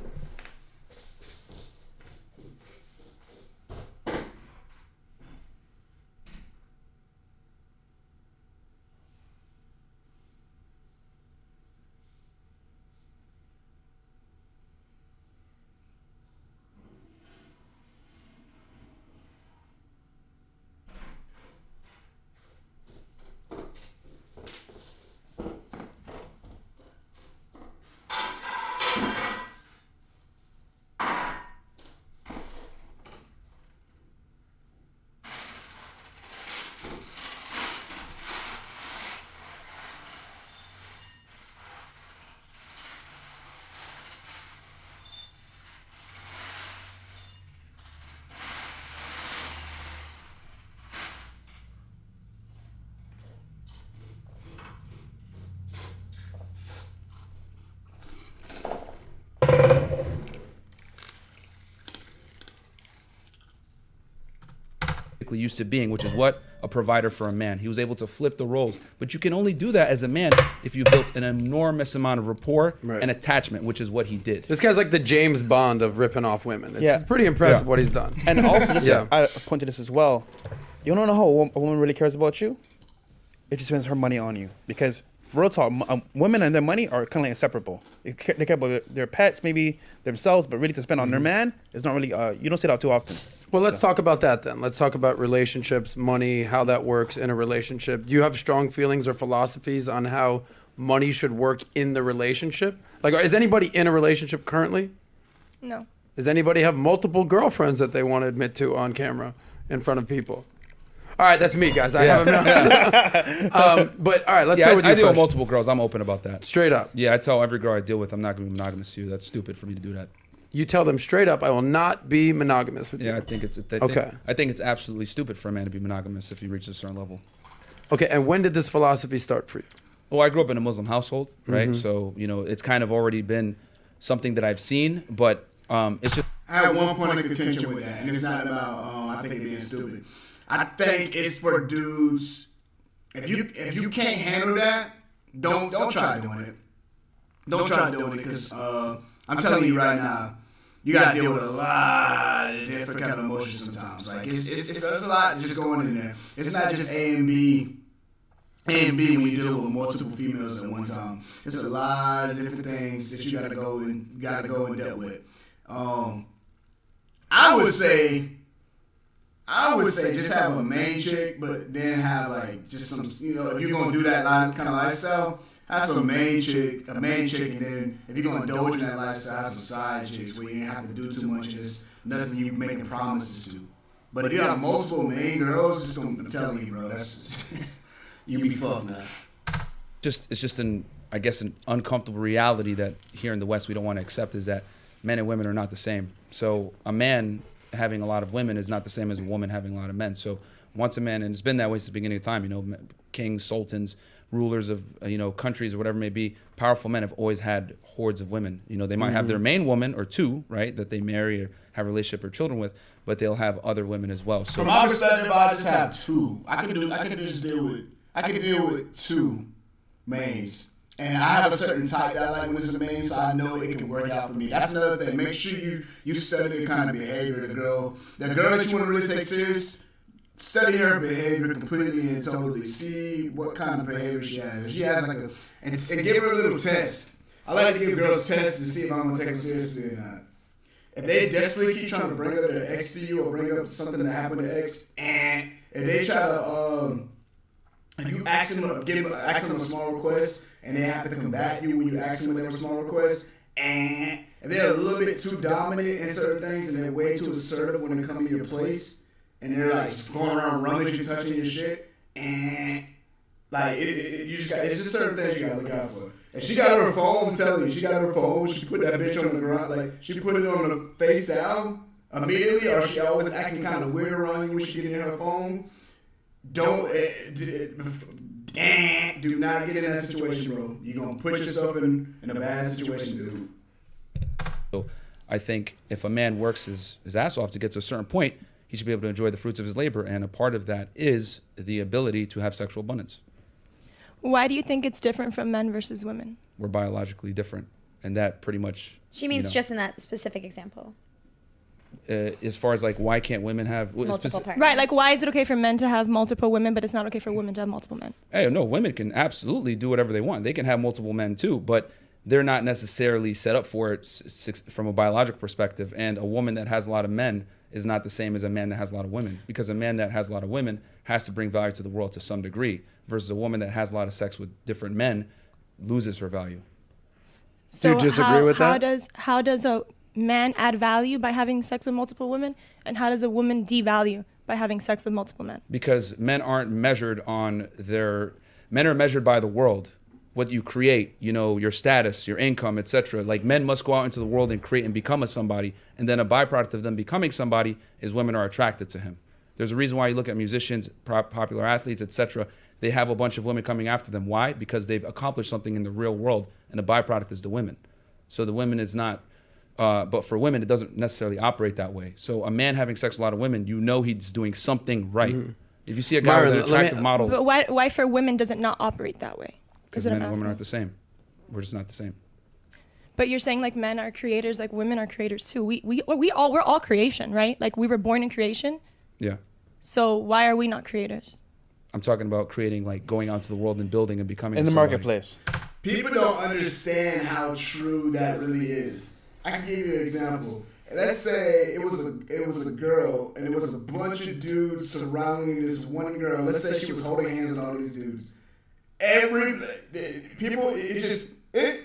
Used to being, which is what a provider for a man. He was able to flip the roles, but you can only do that as a man if you built an enormous amount of rapport and attachment, which is what he did. This guy's like the James Bond of ripping off women. It's pretty impressive what he's done. And also, just I pointed this as well. You don't know how a woman really cares about you. It just spends her money on you because real talk, women and their money are kind of like inseparable. They care about their pets, maybe themselves, but really to spend on their man is not really. You don't see that too often. Well, let's talk about that then. Let's talk about relationships, money, how that works in a relationship. Do you have strong feelings or philosophies on how money should work in the relationship? Like, is anybody in a relationship currently? No. Does anybody have multiple girlfriends that they want to admit to on camera in front of people? All right, that's me, guys. I have but all right, let's start with you I deal with first. multiple girls. I'm open about that. Straight up. Yeah, I tell every girl I deal with I'm not going to be monogamous to you. That's stupid for me to do that. You tell them straight up, I will not be monogamous with you. Yeah, I think it's okay. I think it's absolutely stupid for a man to be monogamous if he reaches a certain level. Okay, and when did this philosophy start for you? Well, I grew up in a Muslim household, right? Mhm. So, you know, it's kind of already been something that I've seen, but it's just... I have one point of contention with that, and it's not about I think it being stupid. I think it's for dudes. If you can't handle that, don't try doing it. Don't try doing it because I'm telling you right now, you gotta deal with a lot of different kind of emotions sometimes. Like it's a lot just going in there. It's not just A and B when you deal with multiple females at one time. It's a lot of different things that you gotta go and deal with. I would say just have a main chick, but then have like just some, you know, if you're gonna do that kind of lifestyle, have some main chick, and then if you're gonna indulge in that lifestyle, have some side chicks where you ain't have to do too much and just nothing you making promises to. But if you have multiple main girls, I'm telling you, bro, that's you be fucked, man. It's just an uncomfortable reality that here in the West we don't want to accept, is that men and women are not the same. So a man having a lot of women is not the same as a woman having a lot of men. So once a man, and it's been that way since the beginning of time, you know, kings, sultans, rulers of countries or whatever it may be, powerful men have always had hordes of women. You know, they might have their main woman or two, right, that they marry or have a relationship or children with, but they'll have other women as well. So from my perspective, I just have two. I can deal with two mains. And I have a certain type that I like when it's a main, so I know it can work out for me. That's another thing. Make sure you study the kind of behavior of the girl that you want to really take serious. Study her behavior completely and totally. See what kind of behavior she has. If she has like and give her a little test. I like to give girls tests to see if I'm gonna take them seriously or not. If they desperately keep trying to bring up their ex to you or bring up something that happened to their ex, and if they try to if you ask them a small request and they have to combat you when you ask them their small request, and if they're a little bit too dominant in certain things and they're way too assertive when they come to your place, and they're like just going around rummaging, touching your shit, and like it's just certain things you gotta look out for. If she got her phone, I'm telling you, she got her phone, she put that bitch on the ground, like she put it on the face down immediately, or she always acting kind of weird around you when she get in her phone. Do not get in that situation, bro. You're gonna put yourself in a bad situation, dude. So I think if a man works his ass off to get to a certain point, he should be able to enjoy the fruits of his labor, and a part of that is the ability to have sexual abundance. Why do you think it's different from men versus women? We're biologically different, and that pretty much... She means just in that specific example. As far as like, why can't women have... Multiple partners. Right, like why is it okay for men to have multiple women, but it's not okay for women to have multiple men? Hey, no, women can absolutely do whatever they want. They can have multiple men too, but they're not necessarily set up for it from a biological perspective. And a woman that has a lot of men is not the same as a man that has a lot of women, because a man that has a lot of women has to bring value to the world to some degree, versus a woman that has a lot of sex with different men loses her value. So do you disagree with that? How does a man add value by having sex with multiple women, and how does a woman devalue by having sex with multiple men? Because men aren't measured men are measured by the world, what you create, you know, your status, your income, etc. Like, men must go out into the world and create and become a somebody, and then a byproduct of them becoming somebody is women are attracted to him. There's a reason why you look at musicians, popular athletes, etc. They have a bunch of women coming after them. Why? Because they've accomplished something in the real world, and the byproduct is the women. So the women is not, but for women, it doesn't necessarily operate that way. So a man having sex with a lot of women, you know he's doing something right. Mm-hmm. If you see a guy with an attractive model... But why for women does it not operate that way? Because men and women aren't the same. We're just not the same. But you're saying like men are creators, like women are creators too. We're all creation, right? Like we were born in creation. Yeah. So why are we not creators? I'm talking about creating, like going out to the world and building and becoming in the somebody. Marketplace. People don't understand how true that really is. I can give you an example. Let's say it was a girl and it was a bunch of dudes surrounding this one girl. Let's say she was holding hands with all these dudes.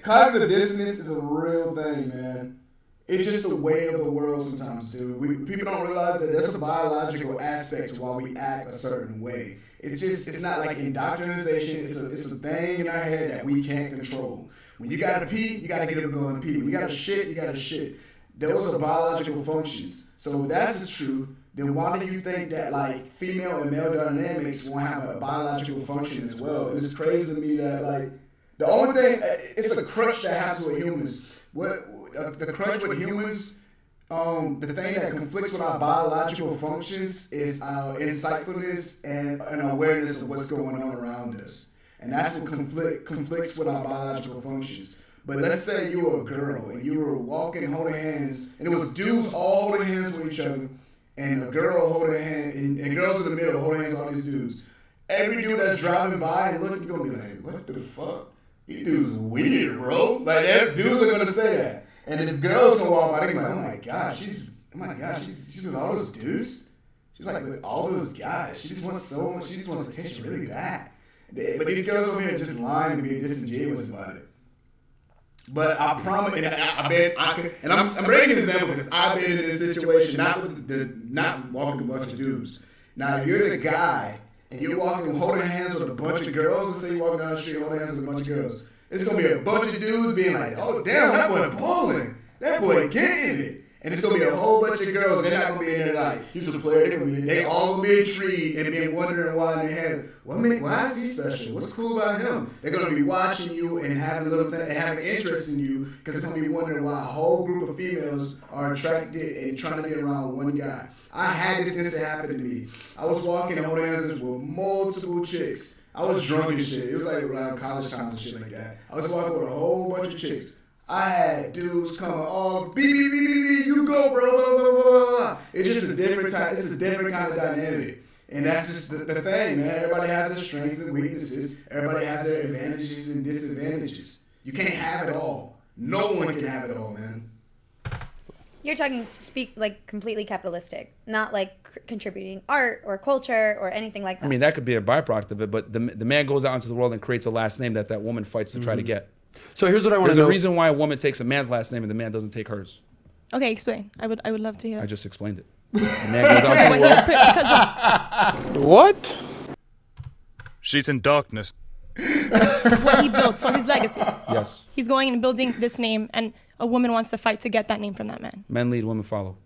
Cognitive dissonance is a real thing, man. it's just the way of the world sometimes, dude. People don't realize that there's a biological aspect to why we act a certain way. It's not like indoctrination. It's a thing in our head that we can't control. When you gotta pee, you gotta get up and go and pee. When you gotta shit, you gotta shit. Those are biological functions. So if that's the truth, then why do you think that like female and male dynamics won't have a biological function as well? It's crazy to me that like the only thing, it's a crutch that happens with humans. The crutch with humans, the thing that conflicts with our biological functions is our insightfulness and awareness of what's going on around us. And that's what conflicts with our biological functions. But let's say you were a girl and you were walking holding hands, and it was dudes all holding hands with each other, and a girl holding a hand, and girls in the middle holding hands with all these dudes. Every dude that's driving by and looking, you're going to be like, what the fuck? These dudes weird, bro. Like, dudes are going to say that. And then the girls can walk by, they're like, oh my gosh, she's with all those dudes? She's like with all those guys. She just wants attention really bad. But these girls over here are just lying to be disingenuous about it. But I promise, and I'm bringing this example because I've been in this situation, not walking a bunch of dudes. Now, if you're the guy and you're walking holding hands with a bunch of girls, let's say you're walking down the street holding hands with a bunch of girls, it's gonna be a bunch of dudes being like, oh damn, that boy balling, that boy getting it. And it's gonna be a whole bunch of girls. They're not gonna be in there like he's a player. They all gonna be intrigued and be wondering why in their head. Why is he special? What's cool about him? They're gonna be watching you and having a little bit, having interest in you because it's gonna be wondering why a whole group of females are attracted and trying to be around one guy. I had this incident happen to me. I was walking and holding hands with multiple chicks. I was drunk and shit. It was like around college times and shit like that. I was walking with a whole bunch of chicks. I had dudes coming, oh, beep, beep, beep, beep, beep, you go, bro, blah, blah, blah, blah. It's just a different type, it's a different kind of dynamic. And that's just the thing, man. Everybody has their strengths and weaknesses. Everybody has their advantages and disadvantages. You can't have it all. No one can have it all, man. You're talking to speak like completely capitalistic, not like contributing art or culture or anything like that. I mean, that could be a byproduct of it, but the man goes out into the world and creates a last name that woman fights to try to get. So here's what I want to know. There's a reason why a woman takes a man's last name and the man doesn't take hers. Okay, explain. I would love to hear. I just explained it. The man goes out to the world. What? She's in darkness. What he built, so his legacy. Yes. He's going and building this name, and a woman wants to fight to get that name from that man. Men lead, women follow.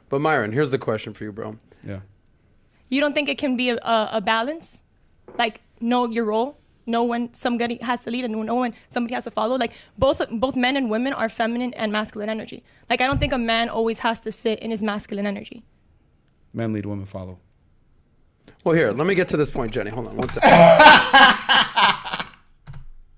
But Myron, here's the question for you, bro. Yeah. You don't think it can be a balance? Like, know your role? Know when somebody has to lead and know when somebody has to follow. Like both men and women are feminine and masculine energy. Like I don't think a man always has to sit in his masculine energy. Men lead, women follow. Well, here, let me get to this point, Jenny. Hold on one second.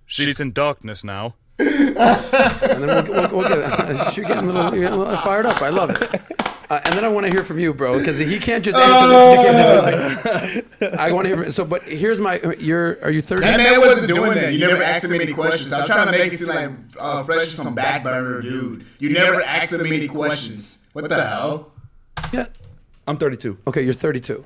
She's in darkness now. And then we'll get you're getting a little fired up. I love it. And then I want to hear from you, bro, because he can't just answer this. I want to hear from you. So, but here's my, are you 30? That man wasn't doing that. You never asked him any questions. I'm trying to make it seem like Fresh is some back burner dude. You never asked him any questions. What the hell? Yeah. I'm 32. Okay, you're 32.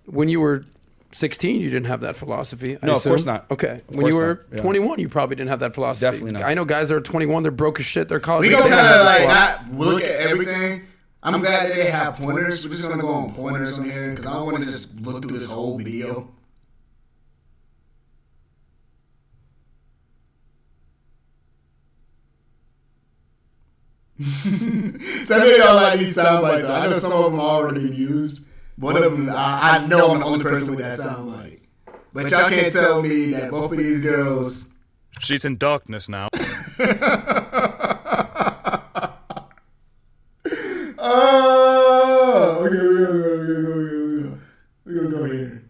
When you were 16, you didn't have that philosophy. No, of course not. Okay. When you were 21, you probably didn't have that philosophy. Definitely not. I know guys that are 21, they're broke as shit. They're college. We gonna kind of like not look at everything. I'm glad that they have pointers. We're just gonna go on pointers on here because I don't want to just look through this whole video. Some of y'all like these sound bites. I know some of them are already been used. One of them, I know I'm the only person with that sound bite. But y'all can't tell me that both of these girls. She's in darkness now. Okay, we're gonna go here.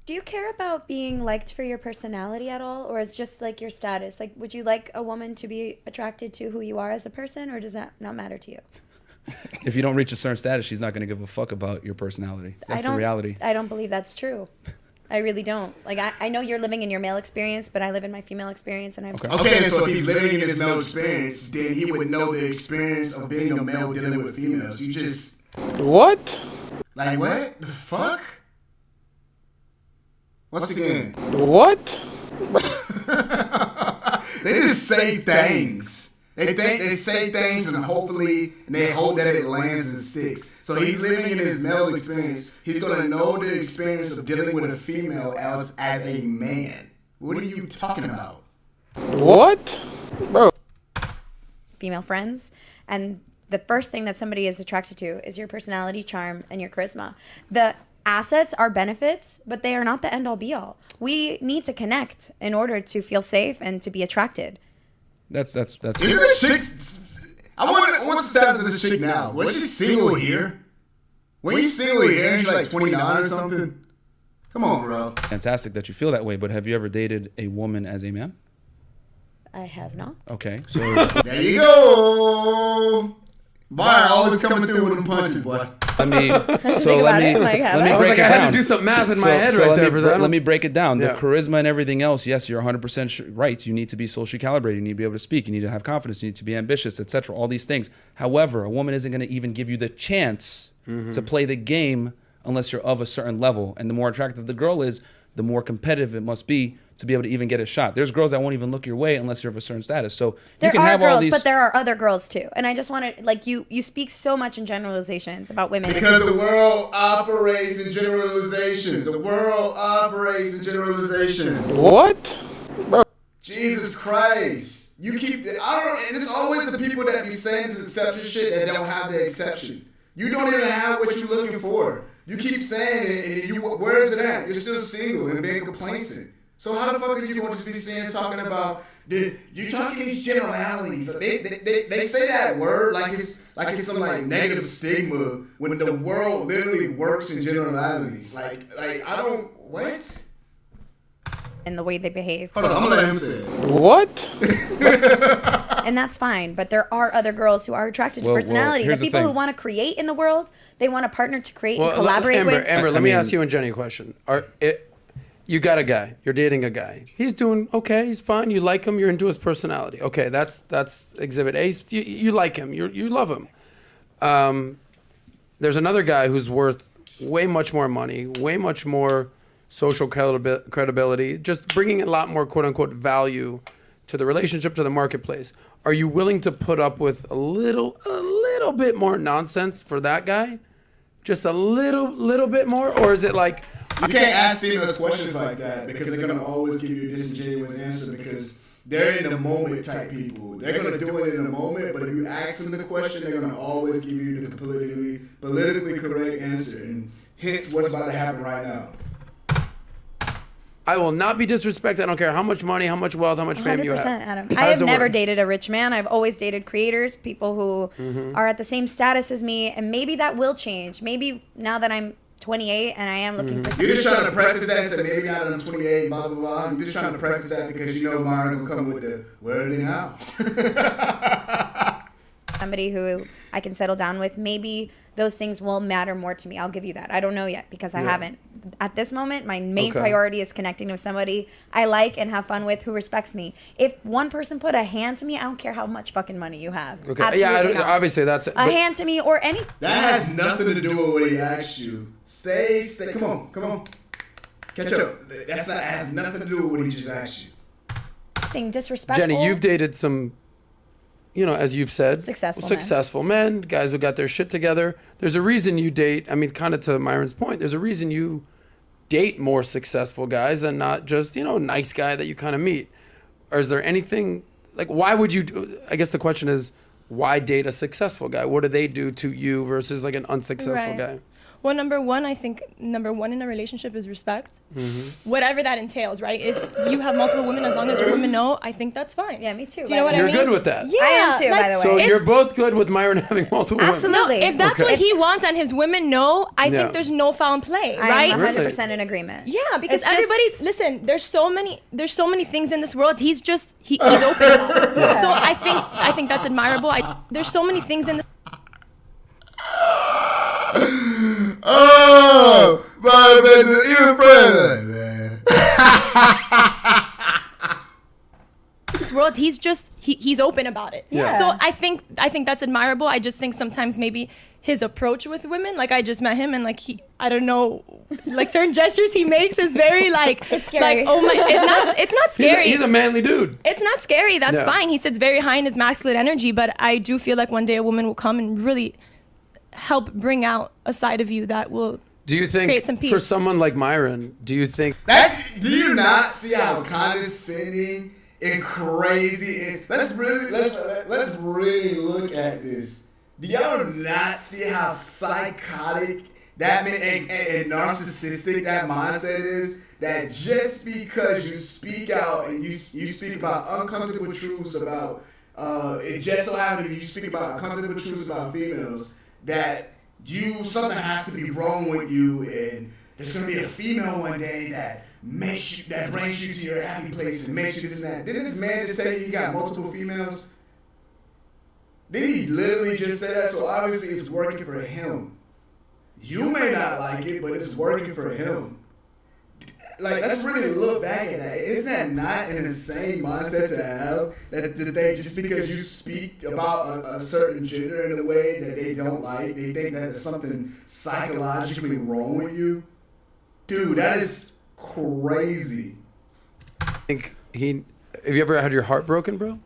Do you care about being liked for your personality at all, or is just like your status? Like, would you like a woman to be attracted to who you are as a person, or does that not matter to you? If you don't reach a certain status, she's not going to give a fuck about your personality. That's the reality. I don't believe that's true. I really don't. Like, I know you're living in your male experience, but I live in my female experience, and I'm okay. So if he's living in his male experience, then he would know the experience of being a male dealing with females. You just what? Like what? The fuck? Once again, what? They just say things. They say things and hopefully they hope that it lands and sticks. So he's living in his male experience. He's gonna know the experience of dealing with a female as a man. What are you talking about? What? Bro. Female friends, and the first thing that somebody is attracted to is your personality, charm, and your charisma. The assets are benefits, but they are not the end all be all. We need to connect in order to feel safe and to be attracted. That's. Is this chick? I what's the status of this chick now? Was she single here? When you single here, you're like 29 or something. Come on, bro. Fantastic that you feel that way, but have you ever dated a woman as a man? I have not. Okay, so there you go. Byron always coming through with them punches, boy. let me I break was it like, I had down. to do some math in my head right there. Let me break it down. Yeah. The charisma and everything else, yes, you're 100% right. You need to be socially calibrated. You need to be able to speak. You need to have confidence. You need to be ambitious, etc. All these things. However, a woman isn't going to even give you the chance to play the game unless you're of a certain level. And the more attractive the girl is, the more competitive it must be to be able to even get a shot. There's girls that won't even look your way unless you're of a certain status. So There you can are have girls, all these. but there are other girls too. And I just want to, like, you speak so much in generalizations about women. Because the world operates in generalizations. The world operates in generalizations. What? Bro. Jesus Christ. You keep, and it's always the people that be saying this exception shit that don't have the exception. You don't even have what you're looking for. You keep saying it, and where is it at? You're still single and being complacent. So how the fuck are you going to be talking about? You're talking these generalities. They say that word like it's some like negative stigma when the world literally works in generalities. Like I don't what? And the way they behave. Hold on, I'm gonna let him say it. What? And that's fine, but there are other girls who are attracted to Well, personality. here's The the people who thing. want to create in the world, they want a partner to create and collaborate with. Amber, let me mean- ask you and Jenny a question. You got a guy. You're dating a guy. He's doing okay. He's fine. You like him. You're into his personality. Okay, that's exhibit A. You like him. You love him. There's another guy who's worth way much more money, way much more social credibility, just bringing a lot more quote unquote value to the relationship, to the marketplace. Are you willing to put up with a little bit more nonsense for that guy? Just a little bit more? Or is it like, You can't ask females questions like that because they're gonna always give you a disingenuous answer because they're in the moment type people. They're gonna do it in the moment, but if you ask them the question, they're gonna always give you the politically correct answer. And hence what's about to happen right now. I will not be disrespected. I don't care how much money, how much wealth, how much fame you 100%, have. Adam. How I does have it never work? dated a rich man. I've always dated creators, people who are at the same status as me, and maybe that will change. Maybe now that I'm 28 and I am looking for something. You're just trying to practice that and say maybe now that I'm 28, blah blah blah. You're just trying to practice that because you know Myron gonna come with the where are they now? Somebody who I can settle down with, maybe those things will matter more to me. I'll give you that. I don't know yet because I haven't. At this moment, my main priority is connecting with somebody I like and have fun with who respects me. If one person put a hand to me, I don't care how much fucking money you have. Okay. Absolutely not. Obviously that's it. A hand to me or any. That has nothing to do with what he asked you. Stay. Come on. Catch up. That has nothing to do with what he just asked you. Thing disrespectful. Jenny, you've dated some, as you've said, Successful men, guys who got their shit together. There's a reason you date. I mean, kind of to Myron's point, there's a reason you date more successful guys and not just, a nice guy that you kind of meet. Or is there anything, like, why would you, I guess the question is, why date a successful guy? What do they do to you versus like an unsuccessful Right. guy? Well, I think number one in a relationship is respect. Mm-hmm. Whatever that entails, right? If you have multiple women, as long as your women know, I think that's fine. Yeah, me too. Do you know what You're I mean? good with that. Yeah, I am too, by the way. So It's- you're both good with Myron having multiple women. Absolutely. No, if that's Okay. what he wants and his women know, I Yeah. think there's no foul play, I'm right? 100% in agreement. Yeah, because It's just- everybody's listen. There's so many things in this world. He's open. So I think that's admirable. There's so many things in Oh, even further, man. this world world. He's just he's open about it. Yeah. So I think that's admirable. I just think sometimes maybe his approach with women, like I just met him and like I don't know, like certain gestures he makes is very like It's scary. Like, oh my, it's not scary. He's a manly dude. It's not scary. That's Yeah. fine. He sits very high in his masculine energy, but I do feel like one day a woman will come and really help bring out a side of you that will Do you think create some peace. for someone like Myron, do you think Do you not see how condescending and crazy? And let's really look at this. Do y'all not see how psychotic that and narcissistic that mindset is? That just because you speak out and you speak about uncomfortable truths about it just so happens you speak about uncomfortable truths about females, that something has to be wrong with you, and there's gonna be a female one day that brings you to your happy place and makes you this and that. Didn't this man just tell you he got multiple females? Did he literally just say that? So obviously it's working for him. You may not like it, but it's working for him. Like, let's really look back at that. Isn't that not an insane mindset to have? That they, just because you speak about a certain gender in a way that they don't like, they think that there's something psychologically wrong with you? Dude, that is crazy. have you ever had your heart broken, bro?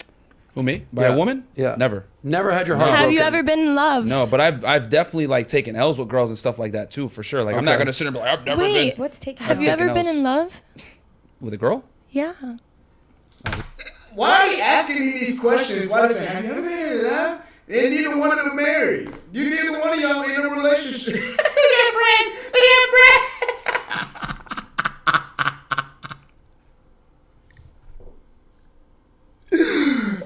Who, me? By a woman? Yeah. Never. Never had your heart Have broken. you ever been in love? No, but I've definitely like taken L's with girls and stuff like that too, for sure. Like I'm not Okay. gonna sit there and be like, I've never Wait, been What's taking have you ever been in love? with a girl. Yeah. Why are you asking me these questions? Why does it have you ever been in love? And neither one of them married. Neither one of y'all in a relationship.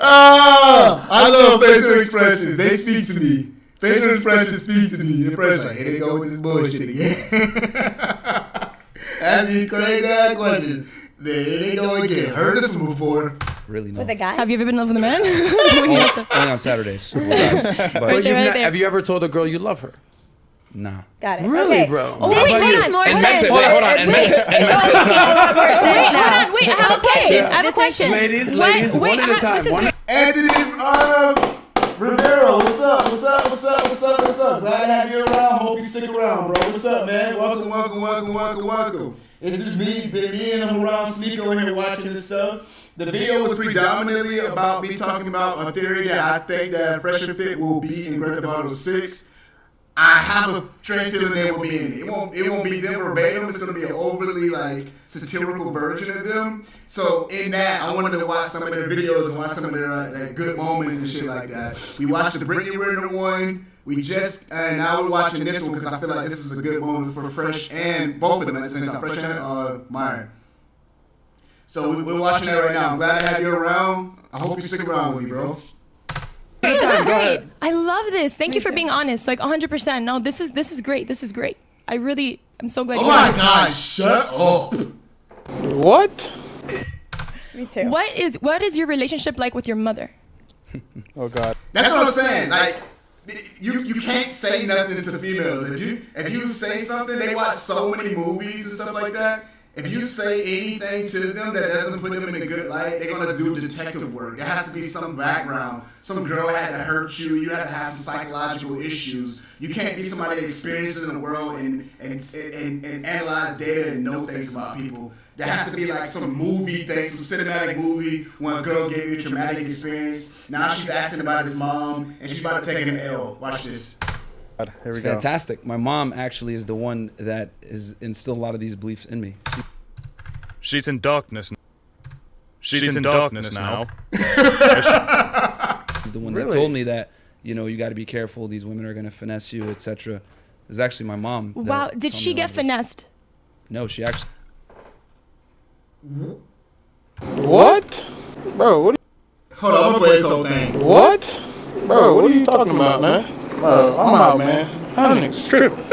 I love facial expressions. They speak to me. Facial expressions speak to me. Impressions like, here they go with this bullshit again. Ask these crazy ass questions. There they go again. Heard this one before. Really? No. With a guy? Have you ever been in love with a man? Only on Saturdays. But Right there. have you ever told a girl you love her? Nah. Got it. Really, Okay. bro? Oh, How wait, about hold you? on. More And sense. meant it. Wait, hold on. And meant it. And meant it. Wait, hold on. Wait, I have a question. I have a question. Ladies, Wait, one at a time. listen, One Anthony Rivero, what's up? Glad to have you around. Hope you stick around, bro. What's up, man? Welcome. This is me and I'm around Sneak over here watching this stuff. The video was predominantly about me talking about a theory that I think that Fresh and Fit will be in Grand Theft Auto 6. I have a strange feeling they will be in it. It won't be them verbatim. It's going to be an overly satirical version of them. So in that, I wanted to watch some of their videos and watch some of their good moments and shit like that. We watched the Britney Renner one. And now we're watching this one because I feel like this is a good moment for Fresh and both of them at the same time, Fresh and Myron. So we're watching that right now. I'm glad to have you around. I hope you stick around with me, bro. This is great. I love this. Thank you for being honest. Like 100%. No, this is great. This is great. I'm so glad. Oh my God! Shut up. What? Me too. What is your relationship like with your mother? Oh God. That's what I'm saying. Like, you can't say nothing to females. If you say something, they watch so many movies and stuff like that. If you say anything to them that doesn't put them in a good light, they're gonna do detective work. There has to be some background. Some girl had to hurt you. You have to have some psychological issues. You can't be somebody that experiences in the world and analyze data and know things about people. There has to be like some movie thing, some cinematic movie when a girl gave you a traumatic experience. Now she's asking about his mom and she's about to take an L. Watch this. Here we It's go. fantastic. My mom actually is the one that is instilled a lot of these beliefs in me. She's in darkness. She's in darkness now. She's the one that Really? told me that, you got to be careful. These women are going to finesse you, etc. It was actually my mom. that Wow. told Did me she a lot get of this. finessed? No, she actually. What? Bro, what? Hold on, I'm gonna play this whole thing. What? Bro, what are you talking about, man? Bro, I'm out, man. That nigga's tripping.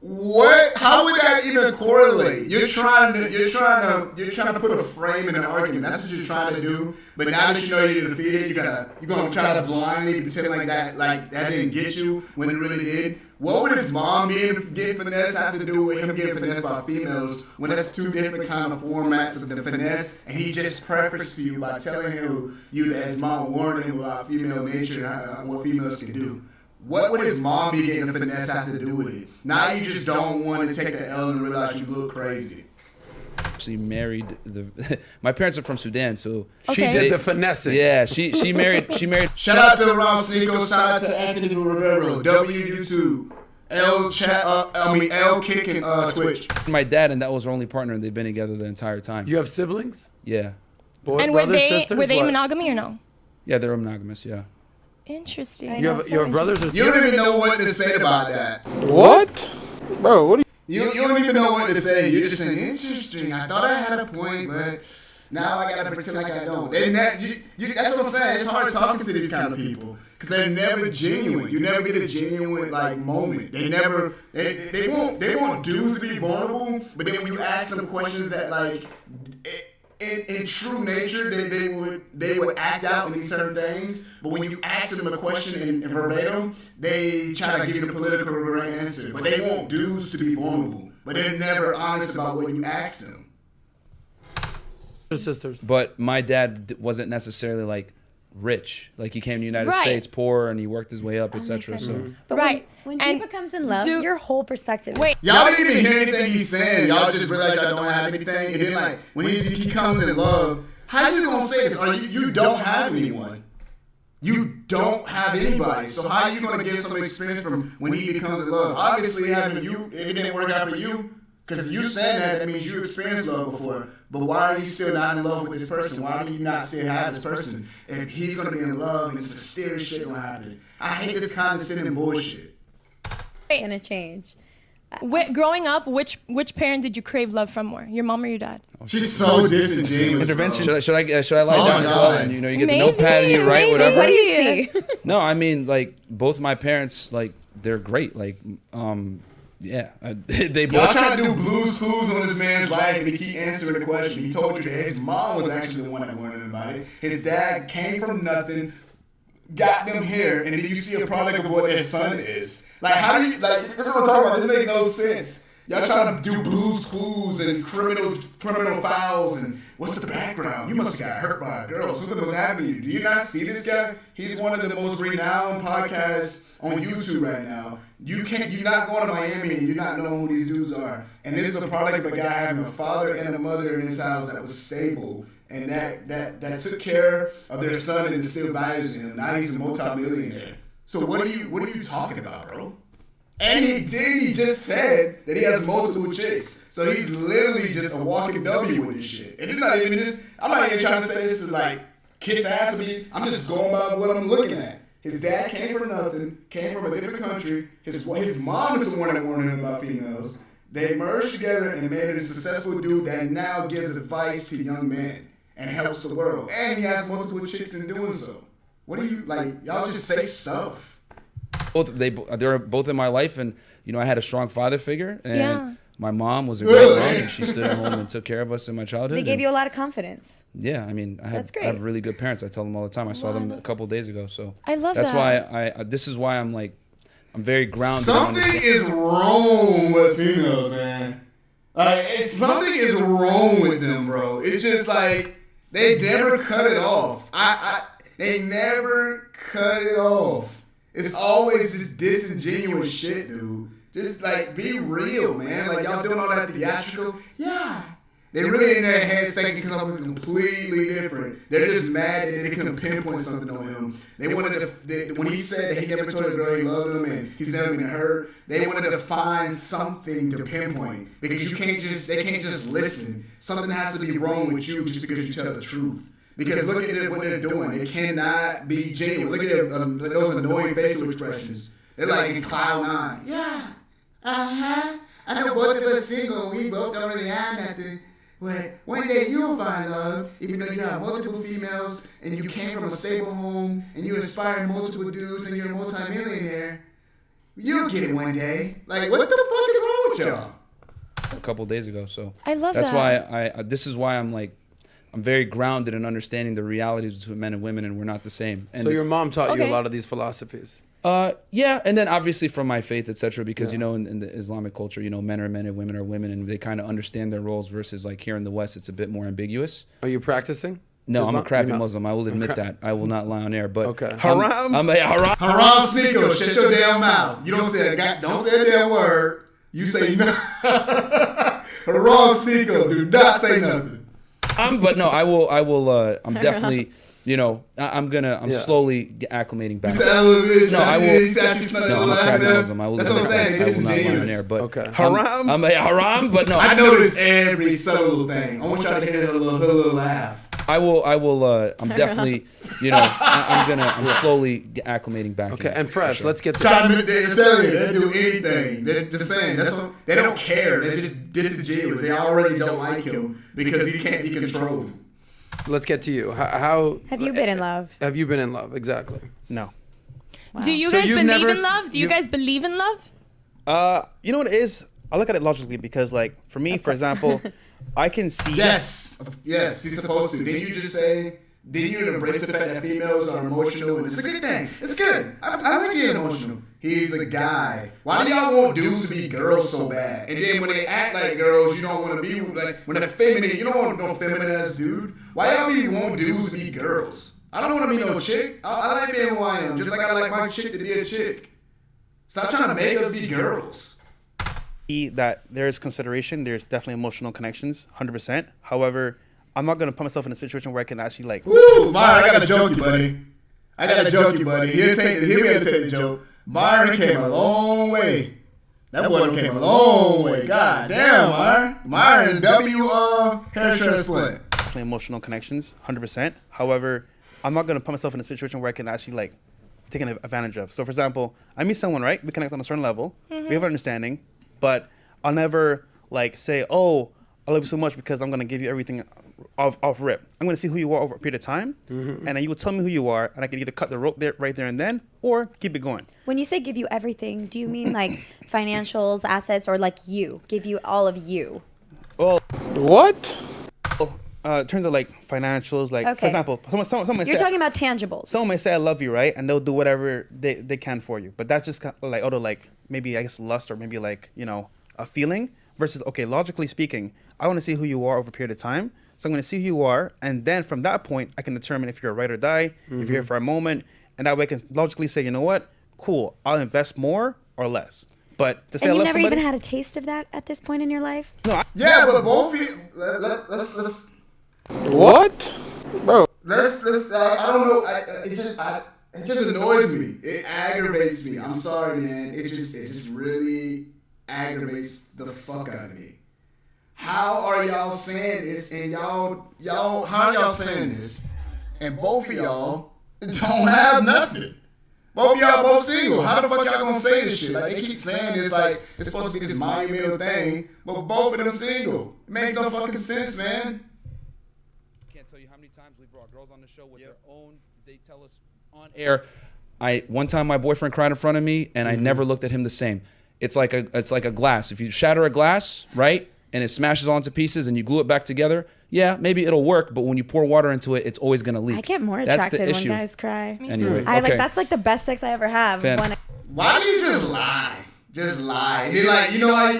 What? How would that even correlate? You're trying to put a frame in an argument. That's what you're trying to do. But now that you know you're defeated, you're gonna try to blindly pretend like that didn't get you when it really did. what would his mom getting finessed have to do with him getting finessed by females when that's two different kind of formats of the finesse, and he just prefaced to you by telling you that his mom warned him about female nature and what females can do. What would his mom be getting finesse have to do with it? Now you just don't want to take the L and realize you look crazy. Actually married my parents are from Sudan, so she did the finessing. Yeah, she married. Shout out to Ron Sneeko. Shout out to Anthony Rivero. YouTube. L Kick and Twitch. My dad and that was her only partner, and they've been together the entire time. You have siblings? Yeah. And brothers, sisters? Were they monogamy or no? Yeah, they're monogamous. Yeah. Interesting. You have brothers? You don't even know what to say about that. What? Bro, what are you don't even know what to say. You're just saying, interesting. I thought I had a point, but now I gotta pretend like I don't. That's what I'm saying. It's hard talking to these kind of people because they're never genuine. You never get a genuine moment. They want dudes to be vulnerable, but then when you ask them questions that in true nature, they would act out in these certain things. But when you ask them a question in verbatim, they try to give you the political answer. But they want dudes to be vulnerable. But they're never honest about what you ask them. Sisters. But my dad wasn't necessarily like rich. Like he came to the United States poor, and he worked his way up, etc. So. But when he becomes in love, your whole perspective. Y'all didn't even hear anything he's saying. Y'all just realize y'all don't have anything. And then when he comes in love, how you gonna say this? You don't have anyone. You don't have anybody. So how are you gonna get some experience from when he becomes in love? Obviously, having you, it didn't work out for you. Because you saying that means you experienced love before. But why are you still not in love with this person? Why do you not still have this person? If he's going to be in love and this mysterious shit going to happen. I hate this condescending bullshit. It's going to change. Growing up, which parent did you crave love from more? Your mom or your dad? She's so disingenuous. Intervention. Should I lie down and you get the notepad and you write whatever? What do you see? No, I mean both my parents they're great. Yeah, they both. Y'all trying to do Blue's Clues on this man's life and he keep answering the question. He told you that his mom was actually the one that warned him about it. His dad came from nothing, got them here, and then you see a product of what their son is. How do you, this is what I'm talking about. This makes no sense. Y'all trying to do Blue's Clues and criminal files and what's the background? You must have got hurt by a girl. Something was happening to you. Do you not see this guy? He's one of the most renowned podcasts on YouTube right now. You're not going to Miami and you're not knowing who these dudes are. And this is a product of a guy having a father and a mother in his house that was stable and that took care of their son and still values him. Now he's a multi-millionaire. So what are you talking about, bro? And he just said that he has multiple chicks. So he's literally just a walking W with this shit. And it's not even just, I'm not even trying to say this is kiss ass me. I'm just going by what I'm looking at. His dad came from nothing, came from a different country. His mom is the one that warned him about females. They merged together and made it a successful dude that now gives advice to young men and helps the world. And he has multiple chicks in doing so. What do you, y'all just say stuff. They're both in my life, and I had a strong father figure, and my mom was a great mom, and she stood at home and took care of us in my childhood. They gave you a lot of confidence. Yeah, I mean, I have really good parents. I tell them all the time. I saw them a couple of days ago, so I love that's why this is why I'm very grounded. Something is wrong with females, man. Something is wrong with them, bro. It's just they never cut it off. They never cut it off. It's always this disingenuous shit, dude. Just be real, man. Y'all doing all that theatrical. Yeah. They really in their heads thinking something completely different. They're just mad that they couldn't pinpoint something on him. They wanted to, when he said that he never told a girl he loved him and he's never been hurt, they wanted to find something to pinpoint. Because they can't just listen. Something has to be wrong with you just because you tell the truth. Because look at what they're doing. It cannot be genuine. Look at those annoying facial expressions. They're in cloud nine. Yeah. Uh-huh. I know both of us single. We both don't really have nothing. But one day you'll find love, even though you have multiple females and you came from a stable home and you inspire multiple dudes and you're a multi-millionaire. You'll get it one day. What the fuck is wrong with y'all? A couple of days ago, so I love that's that. why this is why I'm very grounded in understanding the realities between men and women, and we're not the same. And so your mom taught you a lot of these philosophies. Yeah, and then obviously from my faith, etc. Because you know, in the Islamic culture, you know, men are men and women are women, and they kind of understand their roles. Versus like here in the West, it's a bit more ambiguous. Are you practicing? No, Islam? I'm a crappy You're not? Muslim. I will admit that. I will not lie on air. But Okay. Haram? I'm a haram. Haram sneaker. Shut your damn mouth. You don't say don't say a damn word. You say no. Haram sneaker. Do not say nothing. But no, I will. I'm definitely. You know, I'm slowly acclimating back. You said a little bit. No, I will. No, I'm a crappy Muslim. I will. That's what I'm saying. I This will is not lie on genius. air. But Okay. Haram? I'm a haram. But no, I notice every subtle thing. I want y'all to hear her little laugh. I will. I'm definitely. You know, I'm slowly acclimating back. Okay, in, and Fresh, for sure. let's get to Trying to tell you, they do anything. They're just saying that's what they don't care. They're just disingenuous. They already don't like him because he can't be controlled. Let's get to you. How Have you been in love? have you been in love? Exactly. No. Do you So guys you've believe never- in love? Do you guys believe in love? You know what it is? I look at it logically because, like, for me, for example, I can see. Yes, he's supposed to. Didn't you just say? Didn't you embrace the fact that females are emotional? And it's a good thing. It's good. I like being emotional. He's a guy. Why do y'all want dudes to be girls so bad? And then when they act like girls, you don't want to be like when they're feminine. You don't want no feminine ass dude. Why y'all be want dudes to be girls? I don't want to be no chick. I like being who I am, just like I like my chick to be a chick. Stop trying to make us be girls. That there's consideration, there's definitely emotional connections, 100%. However, I'm not gonna put myself in a situation where I can actually like. Woo, Myron, I gotta joke you, buddy. He'll be able to take the joke. Myron came a long way. That boy came a long way. God damn, Myron. Myron, hair transplant. Definitely emotional connections, 100%. However, I'm not gonna put myself in a situation where I can actually like take advantage of. So, for example, I meet someone, right? We connect on a certain level. We have an understanding, but I'll never like say, "Oh, I love you so much because I'm gonna give you everything off rip." I'm gonna see who you are over a period of time, and then you will tell me who you are, and I can either cut the rope right there and then, or keep it going. When you say give you everything, do you mean like financials, assets, or like you? Give you all of you? Well, what? In terms of like financials, like for Okay. example, someone You're say, talking about tangibles. someone may say I love you, right? And they'll do whatever they can for you. But that's just kind of like out of like maybe I guess lust or maybe like, you know, a feeling versus okay, logically speaking, I want to see who you are over a period of time. So I'm going to see who you are, and then from that point, I can determine if you're a ride or die, if you're here for a moment, and that way I can logically say, you know what, cool, I'll invest more or less. But to say And I you love never somebody, even had a taste of that at this point in your life? no, Yeah, but both of you. Let's. What? Bro. Let's. I don't know. It just annoys me. It aggravates me. I'm sorry, man. It just really aggravates the fuck out of me. How are y'all saying this? And y'all, how are y'all saying this? And both of y'all don't have nothing. Both of y'all both single. How the fuck y'all gonna say this shit? Like they keep saying this like it's supposed to be this monumental thing, but both of them single. It makes no fucking sense, man. Can't tell you how many times we brought girls on the show with their own. They tell us on air. One time my boyfriend cried in front of me, and I never looked at him the same. It's like a glass. If you shatter a glass, right, and it smashes all into pieces, and you glue it back together, yeah, maybe it'll work. But when you pour water into it, it's always gonna leak. I get more That's the attracted when issue. guys cry. Anyway, I like okay. that's like the best sex I ever have. Fan- When Why do you just lie? Just lie. And then like you know how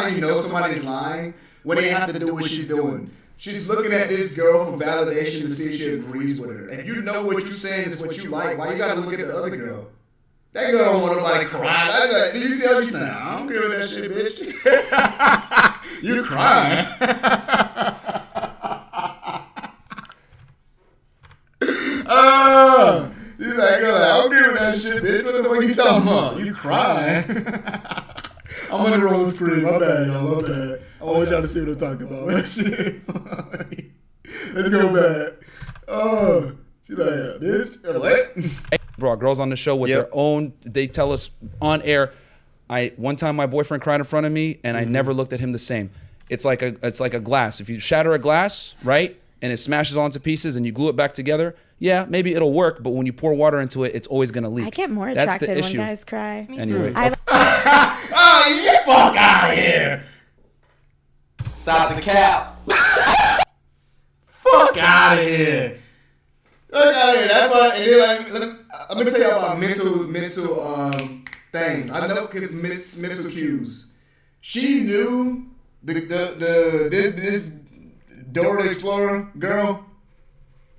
you know somebody's lying when they have to do what she's doing. She's looking at this girl for validation to see if she agrees with her. If you know what you're saying is what you like, why you gotta look at the other girl? That girl don't want nobody crying. Did you see how she said? I don't care with that shit, bitch. You crying. He's like, girl, I don't care with that shit, bitch. What the fuck you talking about? You crying. I'm on the road screen. My bad, y'all. My bad. I want y'all to see what I'm talking about. Shit. Let's go back. She's like, bitch, what? Brought girls on the show with their own. They tell us on air. One time my boyfriend cried in front of me, and I never looked at him the same. It's like a glass. If you shatter a glass, right, and it smashes all into pieces, and you glue it back together, yeah, maybe it'll work. But when you pour water into it, it's always gonna leak. I get more That's the attracted when issue. guys cry. Anyway, Oh, you fuck out of here. Stop the cap. Fuck out of here. Look out here. That's why. And then let me tell you about mental things. I know because mental cues. She knew this Dora the Explorer girl,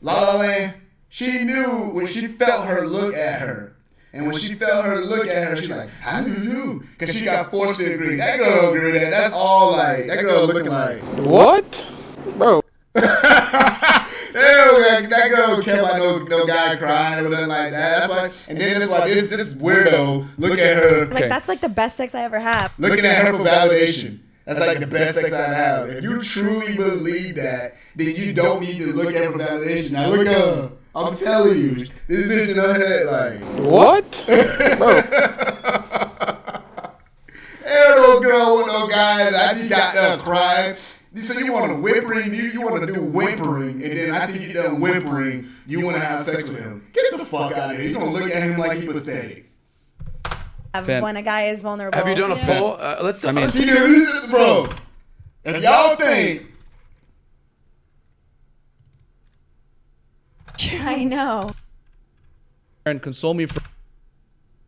La La Land. She knew when she felt her look at her. And when she felt her look at her, she's like, how do you know? Because she got forced to agree. That girl agreed that. That's all like, that girl looking like. What? Bro. That girl care about no guy crying or nothing like that. That's why, and then that's why this weirdo look at her. Like, that's like the best sex I ever had. Looking at her for validation. That's like the best sex I have. If you truly believe that, then you don't need to look at her for validation. Now look up. I'm telling you, this bitch in her head like what? Bro. Ain't no girl with no guy. I just got done crying. So you want to whimpering? You want to do whimpering, and then after you get done whimpering, you want to have sex with him? Get the fuck out of here! You gonna look at him like he pathetic. When a guy is vulnerable. Have you done a poll? Let's do. Bro, if y'all think. I know. And console me for.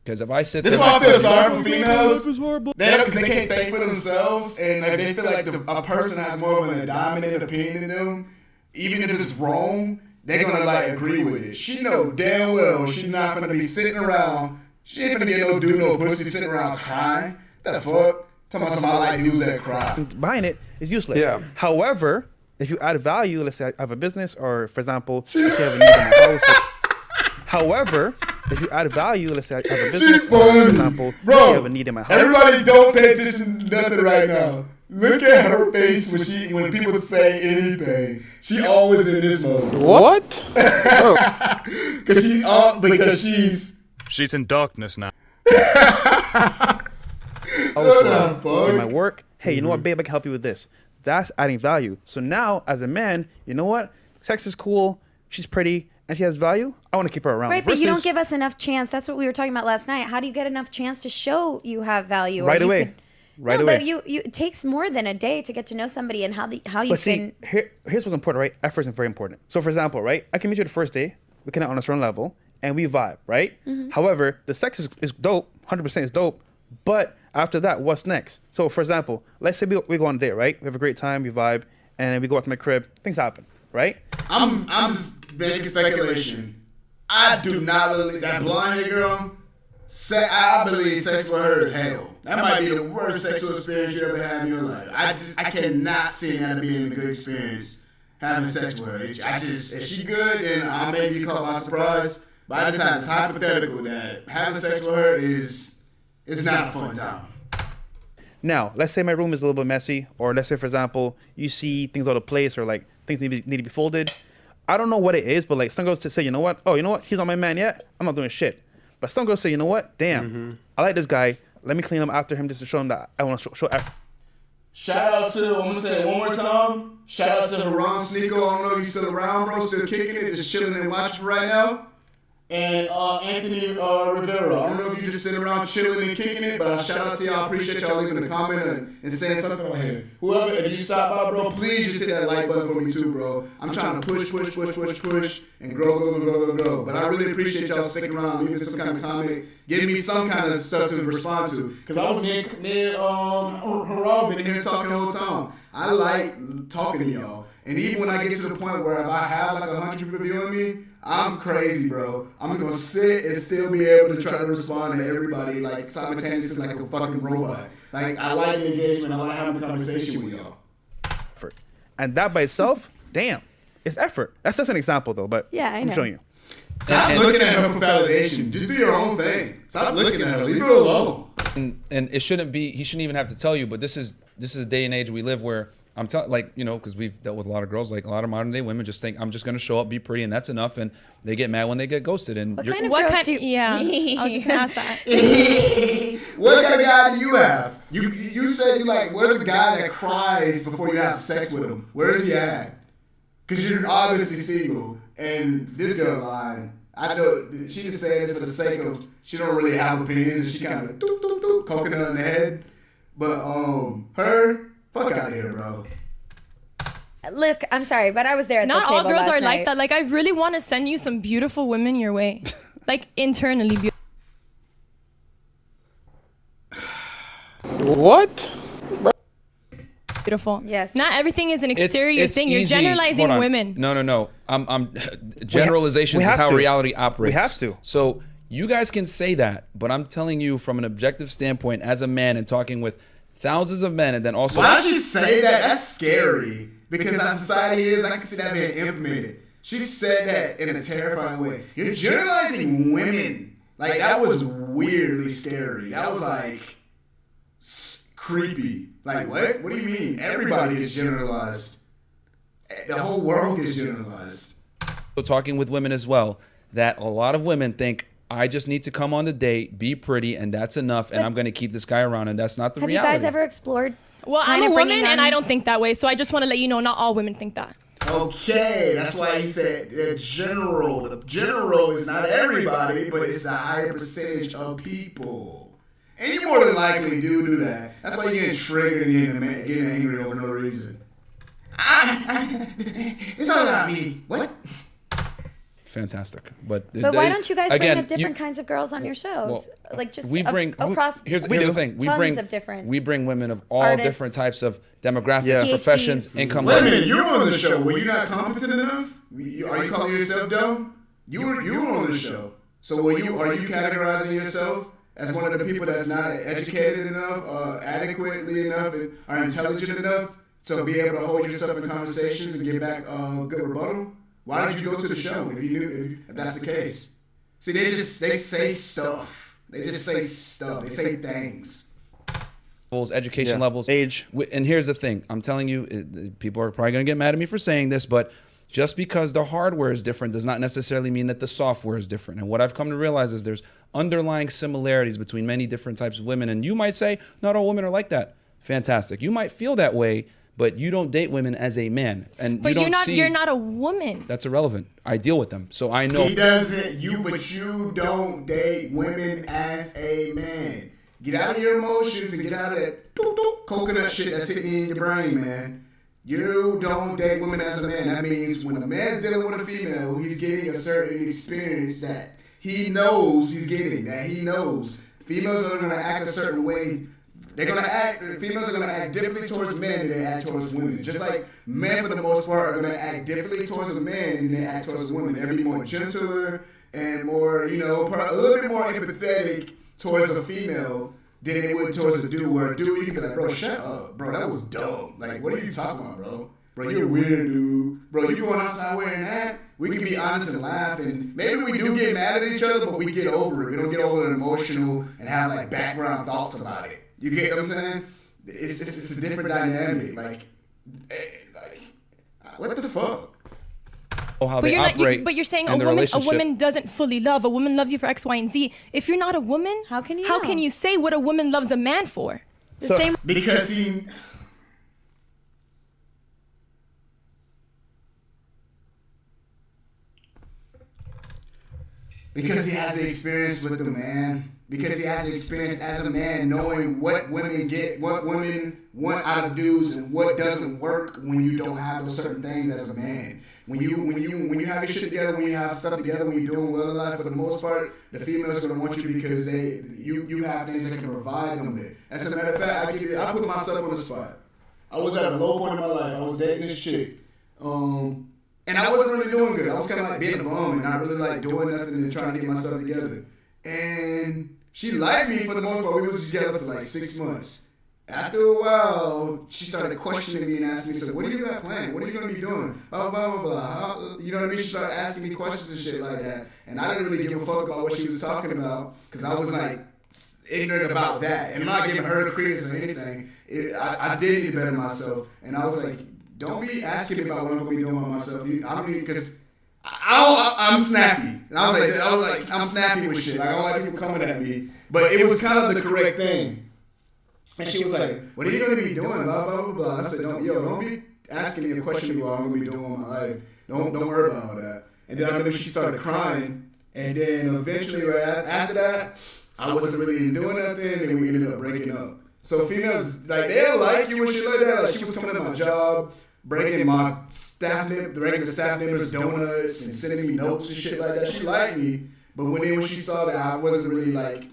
Because if I sit this is there, why I feel sorry for females. Because they can't think for themselves, and like, they feel like a person has more of a dominant opinion than them. Even if it's wrong, they're gonna like agree with it. She know damn well she's not gonna be sitting around. She ain't gonna get no dude no pussy sitting around crying. The fuck? Talking about somebody like dudes that cry. Buying it is useless. Yeah. However, if you add value, let's say I have a business, or for example, let's say I have a need in my house. However, if you add value, let's say I have a business, or for example, bro, I have a need in my house. Everybody don't pay attention to nothing right now. Look at her face when people say anything. She always in this mode. What? Because she's in darkness now. In my work, hey, you know what, babe, I can help you with this. That's adding value. So now, as a man, you know what? Sex is cool. She's pretty. And she has value, I want to keep her around. Right, but you don't give us enough chance. That's what we were talking about last night. How do you get enough chance to show you have value? Right away. But it takes more than a day to get to know somebody and how you can. Here's what's important, right? Effort is very important. So, for example, right, I can meet you the first day, we connect on a certain level, and we vibe, right? Mm-hmm. However, the sex is dope, 100% is dope, but after that, what's next? So, for example, let's say we go on a date, right? We have a great time, we vibe, and then we go out to my crib, things happen, right? I'm just making speculation. I do not believe that blonde-haired girl. I believe sex with her is hell. That might be the worst sexual experience you ever had in your life. I cannot see that being a good experience having sex with her. If she good, then I may be caught by surprise. But I just have this hypothetical that having sex with her is not a fun time. Now, let's say my room is a little bit messy, or let's say, for example, you see things out of place, or like things need to be folded. I don't know what it is, but like some girls to say, you know what? Oh, you know what? He's not my man yet. I'm not doing shit. But some girls say, you know what? Damn, I like this guy. Let me clean him after him just to show him that I want to show effort. Shout out to, I'm going to say it one more time. Shout out to Haram Sneeko. I don't know if he's still around, bro. Still kicking it, just chilling and watching right now. And Anthony Rivera. I don't know if you just sitting around chilling and kicking it, but shout out to y'all. I appreciate y'all leaving a comment and saying something on here. Whoever, if you stop by, bro, please just hit that like button for me too, bro. I'm trying to push, and grow. But I really appreciate y'all sticking around, leaving some kind of comment, giving me some kind of stuff to respond to. Because I was me and Haram been here talking the whole time. I like talking to y'all. And even when I get to the point where if I have like 100 people viewing me, I'm crazy, bro. I'm going to sit and still be able to try to respond to everybody like simultaneously like a fucking robot. Like, I like the engagement. I like having a conversation with y'all. And that by itself, damn, it's effort. That's just an example, though, but yeah, I know. I'm showing you. Stop looking at her for validation. Just do your own thing. Stop looking at her. Leave her alone. And it shouldn't be, he shouldn't even have to tell you, but this is a day and age we live where I'm telling, like, you know, because we've dealt with a lot of girls, like a lot of modern day women just think I'm just going to show up, be pretty, and that's enough. And they get mad when they get ghosted. And what kind of girls do you... Yeah, I was just going to ask that. What kind of guy do you have? You said you like, where's the guy that cries before you have sex with him? Where is he at? Because you're obviously single. And this girl lying. I know she just saying this for the sake of, she don't really have opinions. And she kind of coconut in the head. But her... fuck out of here, bro. Look, I'm sorry, but I was there at Not the all table girls last are night. like that. Like, I really want to send you some beautiful women your way. Like, internally beautiful. What? Beautiful. Yes. Not everything is an exterior It's thing. You're easy. generalizing Hold on. women. No. I'm generalizations we is have how to. reality operates. We have to. So you guys can say that, but I'm telling you from an objective standpoint as a man and talking with thousands of men and then also Why does she say that? That's scary. Because how society is, I can see that being implemented. She said that in a terrifying way. You're generalizing women. Like, that was weirdly scary. That was like creepy. Like, what? What do you mean? Everybody gets generalized. The whole world gets generalized. talking with women as well, that a lot of women think I just need to come on the date, be pretty, and that's enough, and I'm going to keep this guy around, and that's not the Have reality. you guys ever explored? Well, I'm kind a of woman bringing and them- I don't think that way. So I just want to let you know, not all women think that. Okay, that's why he said general. The general is not everybody, but it's the higher percentage of people. And you more than likely do that. That's why you're getting triggered and getting angry over no reason. It's all about me. What? Fantastic, but why don't you guys bring again, up different kinds of girls on your shows? Like just we bring across. Here's the thing: tons of different. we bring women of all artists. different types of demographics, Yeah. professions, income Wait a levels. minute, you were on the show. Were you not competent enough? Are you calling yourself dumb? You were on the show. So are you categorizing yourself as one of the people that's not educated enough, adequately enough, and are intelligent enough to be able to hold yourself in conversations and get back good rebuttal? Why did you go to the show if that's the case? See, they say stuff. They just say stuff. They say things. Education Yeah. levels, age. And here's the thing: I'm telling you, people are probably going to get mad at me for saying this, but just because the hardware is different does not necessarily mean that the software is different. And what I've come to realize is there's underlying similarities between many different types of women. And you might say, not all women are like that. Fantastic. You might feel that way, but you don't date women as a man, and But you don't you're not a woman. That's irrelevant. I deal with them, so I know. He doesn't. But you don't date women as a man. Get out of your emotions and get out of that coconut shit that's sitting in your brain, man. You don't date women as a man. That means when a man's dealing with a female, he's getting a certain experience that he knows he's getting. That he knows. Females are gonna act a certain way. Females are gonna act differently towards men than they act towards women. Just like men, for the most part, are gonna act differently towards a man than they act towards women. They'll be more gentler and more, a little bit more empathetic towards a female than they would towards a dude. Where a dude, you can be like, bro, shut up, bro, that was dumb. Like, what are you talking about, bro? Bro, you're weird, dude. Bro, you going outside wearing that? We can be honest and laugh, and maybe we do get mad at each other, but we get over it. We don't get over it emotional and have like background thoughts about it. You get what I'm saying? It's a different dynamic. Like, what the fuck? How they operate but you're saying in the a relationship. woman doesn't fully love. A woman loves you for X, Y, and Z. If you're not a woman, how can you say what a woman loves a man for? Because he. Because he has the experience with the man. Because he has the experience as a man, knowing what women get, what women want out of dudes, and what doesn't work when you don't have those certain things as a man. When you have your shit together, when you have stuff together, when you're doing well in life, for the most part, the females are gonna want you because you have things that can provide them with. As a matter of fact, I put myself on the spot. I was at a low point in my life. I was dating this chick. And I wasn't really doing good. I was kind of like being a bum and not really like doing nothing and trying to get myself together. And she liked me for the most part. We was together for like 6 months. After a while, she started questioning me and asking me, so what are you got planned? What are you going to be doing? Blah, blah, blah, blah. You know what I mean? She started asking me questions and shit like that. And I didn't really give a fuck about what she was talking about because I was like ignorant about that. And I'm not giving her the credence or anything. I did get better than myself. And I was like, don't be asking me about what I'm going to be doing with myself. I don't mean, because I'm snappy. And I was like, I'm snappy with shit. Like, I don't like people coming at me. But it was kind of the correct thing. And she was like, what are you going to be doing? Blah, blah, blah, blah. And I said, don't be asking me a question about what I'm going to be doing with my life. Don't worry about all that. And then I remember she started crying. And then eventually, right after that, I wasn't really doing nothing. And we ended up breaking up. So females, like, they'll like you and shit like that. Like, she was coming to my job. breaking my breaking the staff members donuts and sending me notes and shit like that. She liked me, but when she saw that I wasn't really like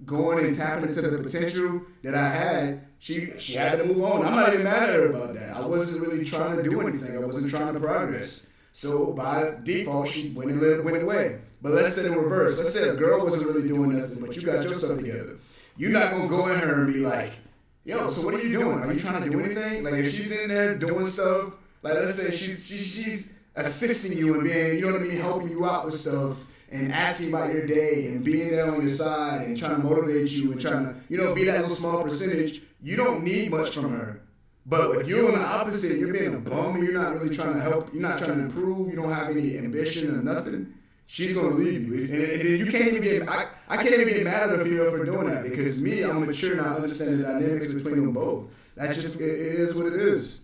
going and tapping into the potential that I had, she had to move on. I'm not even mad at her about that. I wasn't really trying to do anything. I wasn't trying to progress. So by default, she went away. But let's say the reverse. Let's say a girl wasn't really doing nothing, but you got your stuff together. You're not gonna go in her and be like, yo, so what are you doing? Are you trying to do anything? Like if she's in there doing stuff, like let's say she's assisting you and being, you know what I mean, helping you out with stuff and asking about your day and being there on your side and trying to motivate you and trying to, you know, be that little small percentage. You don't need much from her. But if you're on the opposite, you're being a bum, you're not really trying to help, you're not trying to improve, you don't have any ambition or nothing, she's going to leave you. And you can't even get, I can't even get mad at a female for doing that because me, I'm mature and I understand the dynamics between them both. That's just, it is what it is.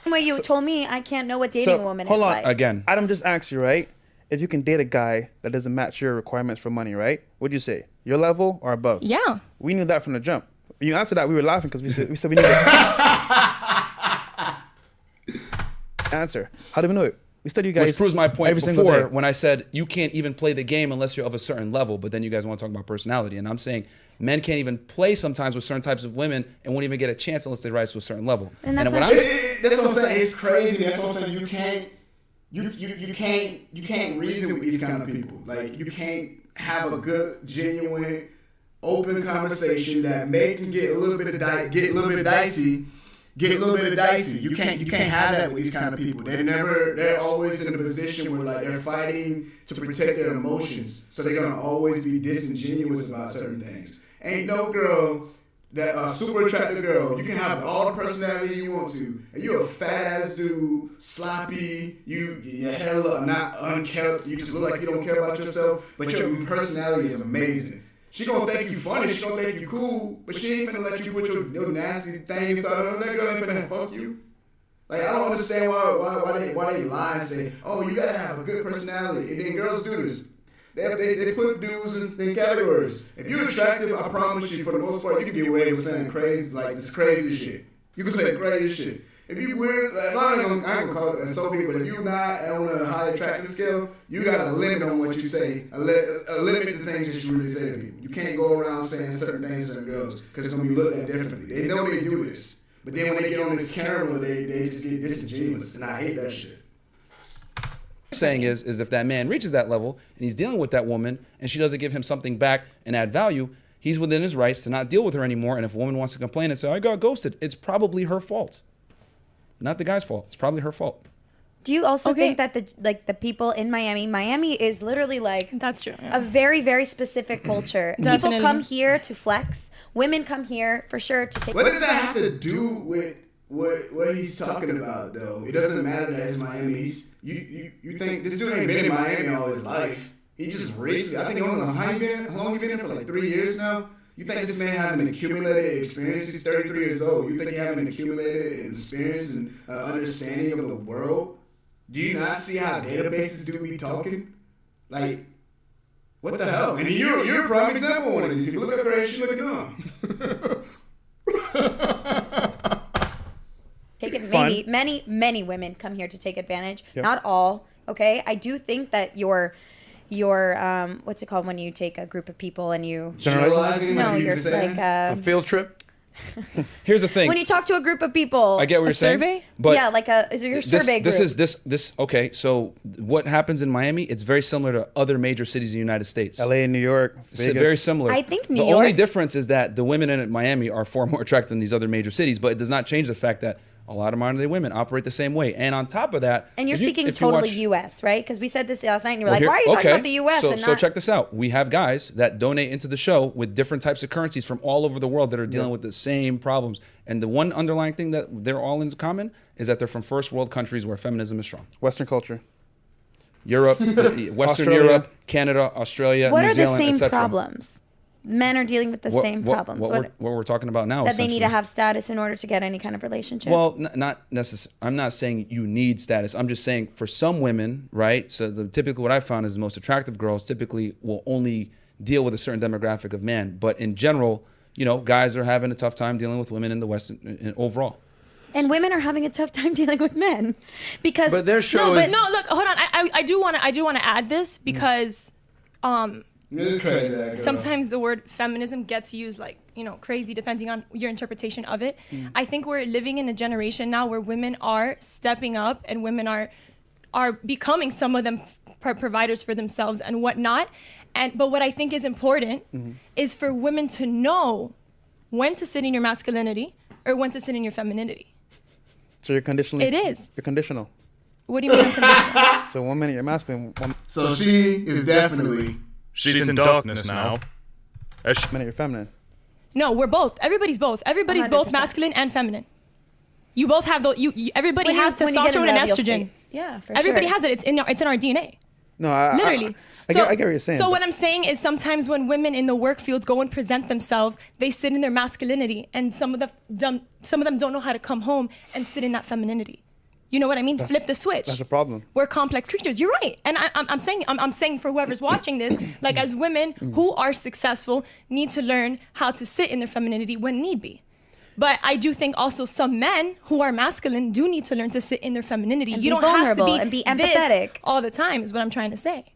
Well, you told me I can't know what dating a woman is like. Again, Adam just asked you, right? If you can date a guy that doesn't match your requirements for money, right? What'd you say? Your level or above? Yeah. We knew that from the jump. When you answered that, we were laughing because we said we knew that. Answer. How do we know it? We study you guys. Which proves my point every single before day. when I said you can't even play the game unless you're of a certain level, but then you guys want to talk about personality. And I'm saying men can't even play sometimes with certain types of women and won't even get a chance unless they rise to a certain level. And that's what I'm saying. It's crazy. That's what I'm saying. You can't reason with these kind of people. Like you can't have a good, genuine, open conversation that can get a little bit dicey. You can't have that with these kind of people. They're always in a position where like they're fighting to protect their emotions. So they're gonna always be disingenuous about certain things. Ain't no girl that a super attractive girl, you can have all the personality you want to, and you're a fat ass dude, sloppy, your hair look not unkempt, you just look like you don't care about yourself, but your personality is amazing. She gonna think you funny, she gonna think you cool, but she ain't finna let you put your nasty thing inside of her. That girl ain't finna fuck you. Like I don't understand why they lie and say, oh, you gotta have a good personality, and then girls do this. They put dudes in categories. If you're attractive, I promise you, for the most part, you can get away with saying crazy, like this crazy shit. You can say crazy shit. If you weird, like, I ain't gonna call it insult people, but if you're not on a high attractive scale, you got a limit on what you say, a limit to things that you really say to people. You can't go around saying certain things to certain girls because it's gonna be looked at differently. They know they do this, but then when they get on this camera, they just get disingenuous, and I hate that shit. Saying is if that man reaches that level and he's dealing with that woman and she doesn't give him something back and add value, he's within his rights to not deal with her anymore. And if a woman wants to complain and say, I got ghosted, it's probably her fault. Not the guy's fault. It's probably her fault. Do you also think that the people in Miami is literally like that's true, a very, very specific culture. People come here to flex. Women come here for sure to take. What does that have to do with what he's talking about though? It doesn't matter that it's Miami. You think this dude ain't been in Miami all his life? He just recently. I think how long you been in for like 3 years now? You think this man having accumulated experience? He's 33 years old. You think he having accumulated experience and understanding of the world? Do you not see how databases do be talking? Like, what the hell? And you're a prime example of one of these people. Look at her, she looking dumb. Take it. Many women come here to take advantage. Yep. Not all. Okay, I do think that your what's it called when you take a group of people and you generalizing? No, you're like a field trip. Here's the thing. When you talk to a group of people, I get what you're saying. Survey? But yeah, like your survey group. Okay, so what happens in Miami? It's very similar to other major cities in the United States. LA, New York, Vegas. It's very similar. I think the only difference is that the women in Miami are far more attractive than these other major cities, but it does not change the fact that a lot of modern-day women operate the same way. And on top of that... And you're speaking totally U.S., right? Because we said this last night, and you were like, why are you talking about the U.S. So check this out. We have guys that donate into the show with different types of currencies from all over the world that are dealing with the same problems. And the one underlying thing that they're all in common is that they're from first world countries where feminism is strong. Western culture. Europe, Western Europe, Canada, Australia, What New Zealand, are the same etc. problems? Men are dealing with the same problems. What we're talking about now, that they need to have status in order to get any kind of relationship. Well, not necessarily. I'm not saying you need status. I'm just saying for some women, right? So typically what I found is the most attractive girls typically will only deal with a certain demographic of man. But in general, guys are having a tough time dealing with women in the West overall. And women are having a tough time dealing with men because. But their show is. No, look, hold on. I do want to add this because sometimes the word feminism gets used like, crazy depending on your interpretation of it. I think we're living in a generation now where women are stepping up and women are becoming, some of them, providers for themselves and whatnot. But what I think is important is for women to know when to sit in your masculinity or when to sit in your femininity. So you're conditionally. It is. You're conditional. What do you mean unconditional? So 1 minute you're masculine. So she is definitely. She's in darkness now. 1 minute you're feminine. No, we're both. Everybody's both. Everybody's both 100%. masculine and feminine. You both have those. Everybody When you- has when you get in testosterone and love, you'll estrogen. feel- Yeah, for Everybody sure. has it. It's in our DNA. No, I Literally. I get what you're saying. So what I'm saying is sometimes when women in the work fields go and present themselves, they sit in their masculinity, and some of them don't know how to come home and sit in that femininity. You know what I mean? Flip the switch. That's a problem. We're complex creatures. You're right, and I'm saying for whoever's watching this, like as women who are successful need to learn how to sit in their femininity when need be. But I do think also some men who are masculine do need to learn to sit in their femininity. And You be don't have to vulnerable be and be this empathetic. all the time. Is what I'm trying to say.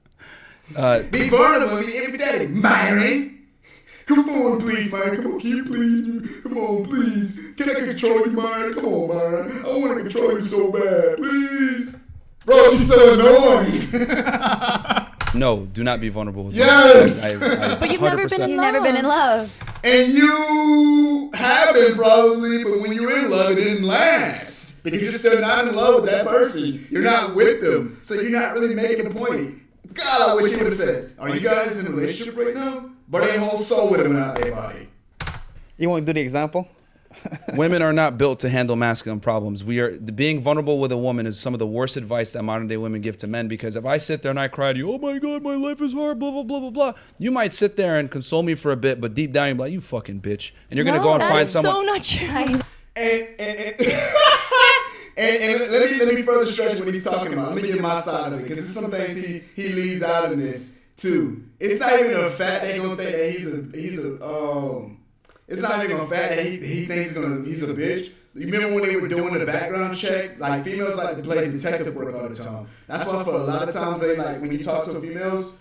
Be vulnerable, be empathetic, Myron. Come on, please, Myron. Come on, can you please? Come on, please. Can I control you, Myron? Come on, Myron. I want to control you so bad, please. Bro, she's so annoying. No, do not be vulnerable with Yes. But you've never been in love. You've never been in love. And you have been probably, but when you were in love, it didn't last. Because you're still not in love with that person. You're not with them. So you're not really making a point. God, I wish you would have said, are you guys in a relationship right now? But they whole soul with them out their body. You want to do the example? Women are not built to handle masculine problems. Being vulnerable with a woman is some of the worst advice that modern day women give to men, because if I sit there and I cry to you, oh my God, my life is hard, blah, blah, blah, blah, blah. You might sit there and console me for a bit, but deep down you're like, you fucking bitch. And you're going to go and find someone. So not true. And let me further stretch what he's talking about. Let me get my side of it, because there's some things he leaves out in this too. It's not even a fact they gonna think that it's not even a fact that he thinks he's a bitch. You remember when they were doing the background check? Like, females like to play detective work all the time. That's why for a lot of times they like, when you talk to females,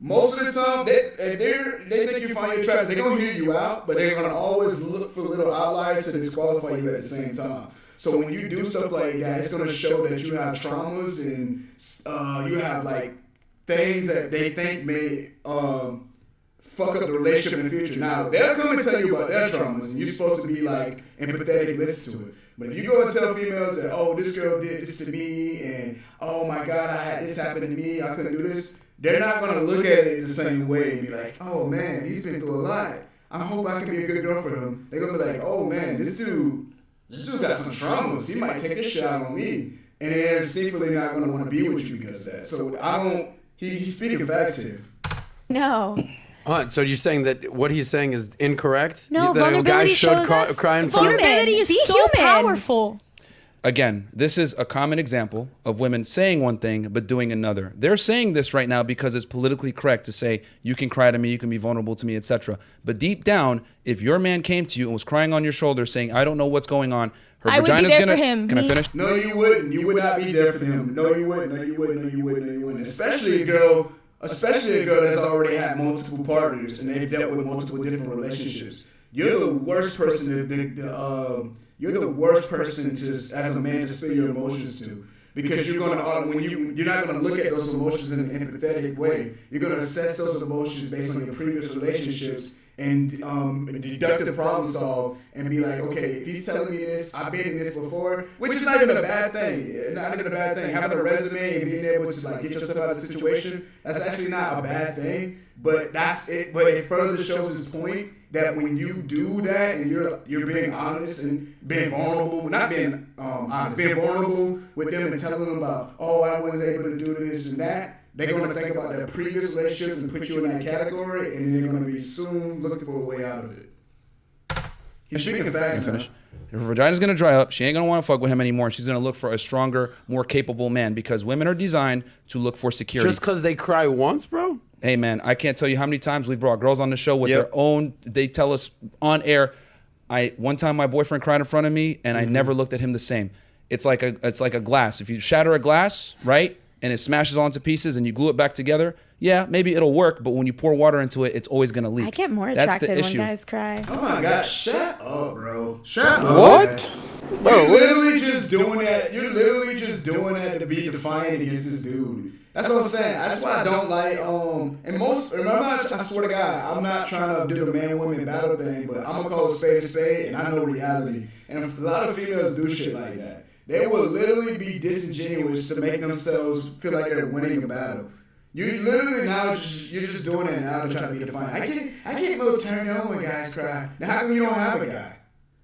most of the time they think you find your trap. They're gonna hear you out, but they're gonna always look for little outliers to disqualify you at the same time. So when you do stuff like that, it's gonna show that you have traumas and you have like things that they think may fuck up the relationship in the future. Now, they'll come and tell you about their traumas, and you're supposed to be like empathetic and listen to it. But if you go and tell females that, oh, this girl did this to me, and oh my God, I had this happen to me, I couldn't do this, they're not gonna look at it the same way and be like, oh man, he's been through a lot. I hope I can be a good girl for him. They're gonna be like, oh man, this dude got some traumas. He might take this shot on me. And they're secretly not gonna want to be with you because of that. So he's speaking facts here. No. So you're saying that what he's saying is incorrect? No, that a guy vulnerability should shows cry in front of Vulnerability is Be so human. powerful. Again, this is a common example of women saying one thing but doing another. They're saying this right now because it's politically correct to say, you can cry to me, you can be vulnerable to me, etc. But deep down, if your man came to you and was crying on your shoulder saying, I don't know what's going on, her I would be vagina's there gonna... for him. Can I finish? No, you wouldn't. You would not be there for him. No, you wouldn't. No, you wouldn't. No, you wouldn't. No, you wouldn't. Especially a girl that's already had multiple partners and they've dealt with multiple different relationships. You're the worst person you're the worst person to, as a man, to spill your emotions to, because you're not gonna look at those emotions in an empathetic way. You're gonna assess those emotions based on your previous relationships and deduct the problem solve and be like, okay, if he's telling me this, I've been in this before, which is not even a bad thing. Not even a bad thing. Having a resume and being able to like get yourself out of the situation, that's actually not a bad thing. But that's it. But it further shows his point that when you do that and you're being honest and being vulnerable, not being honest, being vulnerable with them and telling them about, oh, I wasn't able to do this and that, they're going to think about their previous relationships and put you in that category, and they're going to be soon looking for a way out of it. He's speaking facts, man. Her vagina's going to dry up. She ain't going to want to fuck with him anymore. She's going to look for a stronger, more capable man, because women are designed to look for security. Just because they cry once, bro? Hey, man, I can't tell you how many times we've brought girls on the show with their own, they tell us on air, One time my boyfriend cried in front of me, and I never looked at him the same. It's like a glass. If you shatter a glass, right, and it smashes all into pieces, and you glue it back together, yeah, maybe it'll work. But when you pour water into it, it's always gonna leak. I get more That's the attracted when issue. guys cry. Oh my God, shut up, bro. Shut up. What? You're literally just doing that. You're literally just doing that to be defiant against this dude. That's what I'm saying. That's why I don't like and most remember I swear to God, I'm not trying to do the man woman battle thing, but I'm gonna call a spade, and I know reality. And a lot of females do shit like that. They will literally be disingenuous to make themselves feel like they're winning a battle. You literally you're just doing it now to try to be defiant. I get more turned on when guys cry. Now how come you don't have a guy?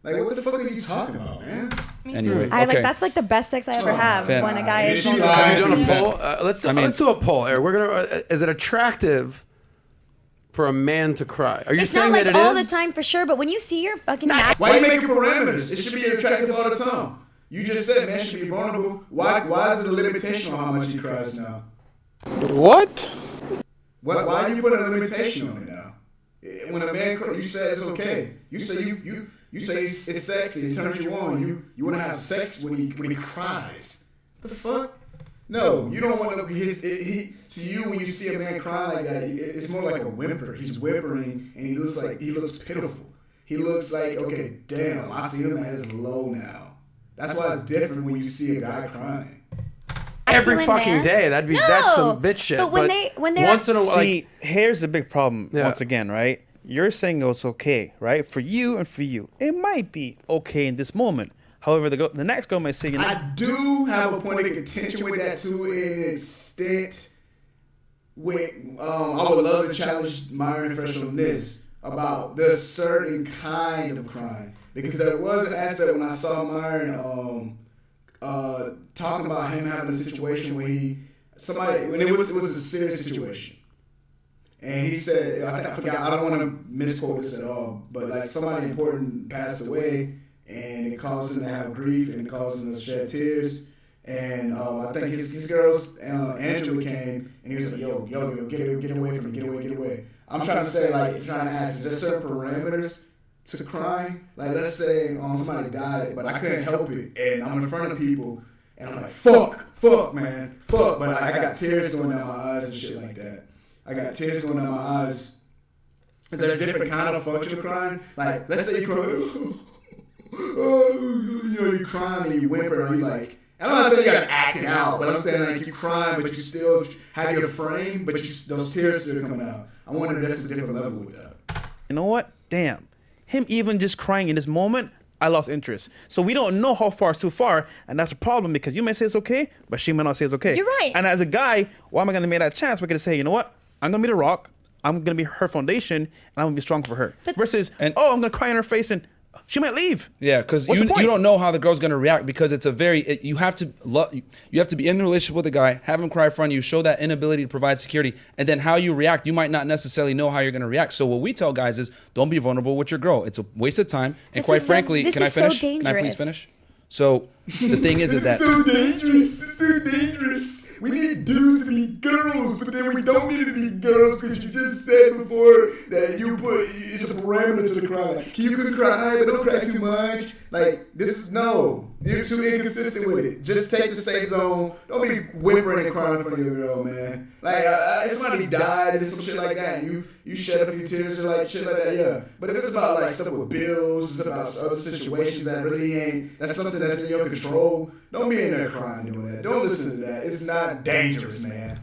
Like what the fuck are you talking about, man? Anyway, That's like the best sex I ever have when a guy is. Are you doing a poll? Let's do a poll. Eric. We're gonna. Is it attractive for a man to cry? Are you It's saying not like that it all is? the time for sure, but when you see your fucking Why you making parameters? It should be attractive all the time. You just said man should be vulnerable. Why is it a limitation on how much he cries now? What? Why are you putting a limitation on it now? When a man cries, you say it's okay. You say you say it's sexy. It turns you on. You want to have sex when he cries. The fuck? No, you don't want to. To you when you see a man cry like that, it's more like a whimper. He's whimpering and he looks pitiful. He looks like, okay, damn, I see him at his low now. That's why it's different when you see a guy crying. Every fucking day. That's some bitch shit. But when they're once in a while, See, here's the big problem once again, right? You're saying it's okay, right? For you and for you. It might be okay in this moment. However, the next girl might say, you know, I do have a point of contention with that to an extent. I would love to challenge Myron Fresh on this about the certain kind of crime, because there was an aspect when I saw Myron talking about him having a situation where it was a serious situation. And he said, I forgot, I don't want to misquote this at all, but like somebody important passed away and it caused him to have grief and it caused him to shed tears. And I think his girls, Angela came and he was like, yo, get away from me, get away. I'm trying to ask, is there certain parameters to crying? Like let's say somebody died, but I couldn't help it and I'm in front of people and I'm like, fuck, man, but I got tears going down my eyes and shit like that. I got tears going down my eyes. Is there a different kind of function of crying? Like, let's say you cry, you crying and you whimper and you like, and I'm not saying you gotta act it out, but I'm saying like you crying, but you still have your frame, but those tears still coming out. I wonder if that's a different level with that. you know what? Damn. Him even just crying in this moment, I lost interest. So we don't know how far is too far, and that's a problem because you may say it's okay, but she may not say it's okay. You're right. And as a guy, why am I gonna make that chance? We're gonna say, you know what? I'm gonna be the rock. I'm gonna be her foundation, and I'm gonna be strong for her. Versus, I'm gonna cry in her face and she might leave. Yeah, because you don't know how the girl's gonna react because it's you have to be in the relationship with a guy, have him cry in front of you, show that inability to provide security, and then how you react, you might not necessarily know how you're gonna react. So what we tell guys is don't be vulnerable with your girl. It's a waste of time. And quite frankly, can I finish? Can I please finish? So the thing is that so dangerous. It's so dangerous. We need dudes to be girls, but then we don't need it to be girls because you just said before that it's a parameter to the cry. You can cry, but don't cry too much. Like you're too inconsistent with it. Just take the safe zone. Don't be whimpering and crying in front of your girl, man. Like if somebody died and some shit like that, and you shed a few tears or like shit like that, yeah. But if it's about like stuff with bills, it's about other situations that really that's something that's in your control. Don't be in there crying doing that. Don't listen to that. It's not dangerous, man.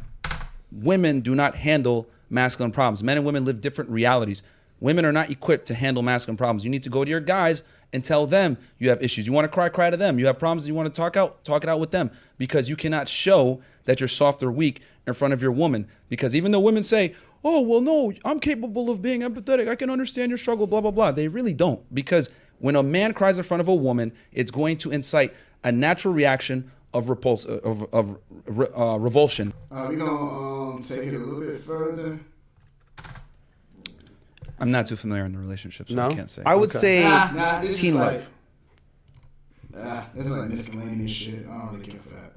women do not handle masculine problems. Men and women live different realities. Women are not equipped to handle masculine problems. You need to go to your guys and tell them you have issues. You want to cry to them. You have problems you want to talk it out with them, because you cannot show that you're soft or weak in front of your woman. Because even though women say, oh, well, no, I'm capable of being empathetic, I can understand your struggle, blah, blah, blah. They really don't. Because when a man cries in front of a woman, it's going to incite a natural reaction of revulsion. We're going to take it a little bit further. I'm not too familiar in the relationship, so I can't say. I would say this teen is life. This is like miscellaneous shit. I don't really care for that.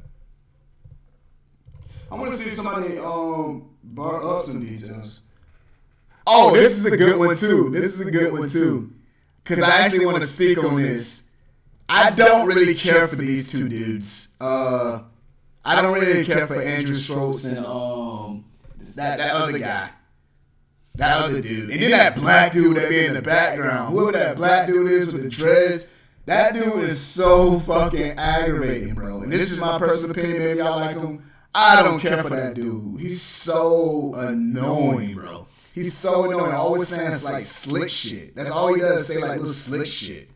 I want to see if somebody bar up some details. Oh, this is a good one too. because I actually want to speak on this. I don't really care for these two dudes. I don't really care for Andrew Schultz and that other guy. That other dude. And then that black dude that be in the background. Whoever that black dude is with the dreads, that dude is so fucking aggravating, bro. And this is just my personal opinion. Maybe y'all like him. I don't care for that dude. He's so annoying, bro. He's so annoying. Always saying it's like slick shit. That's all he does, say like little slick shit.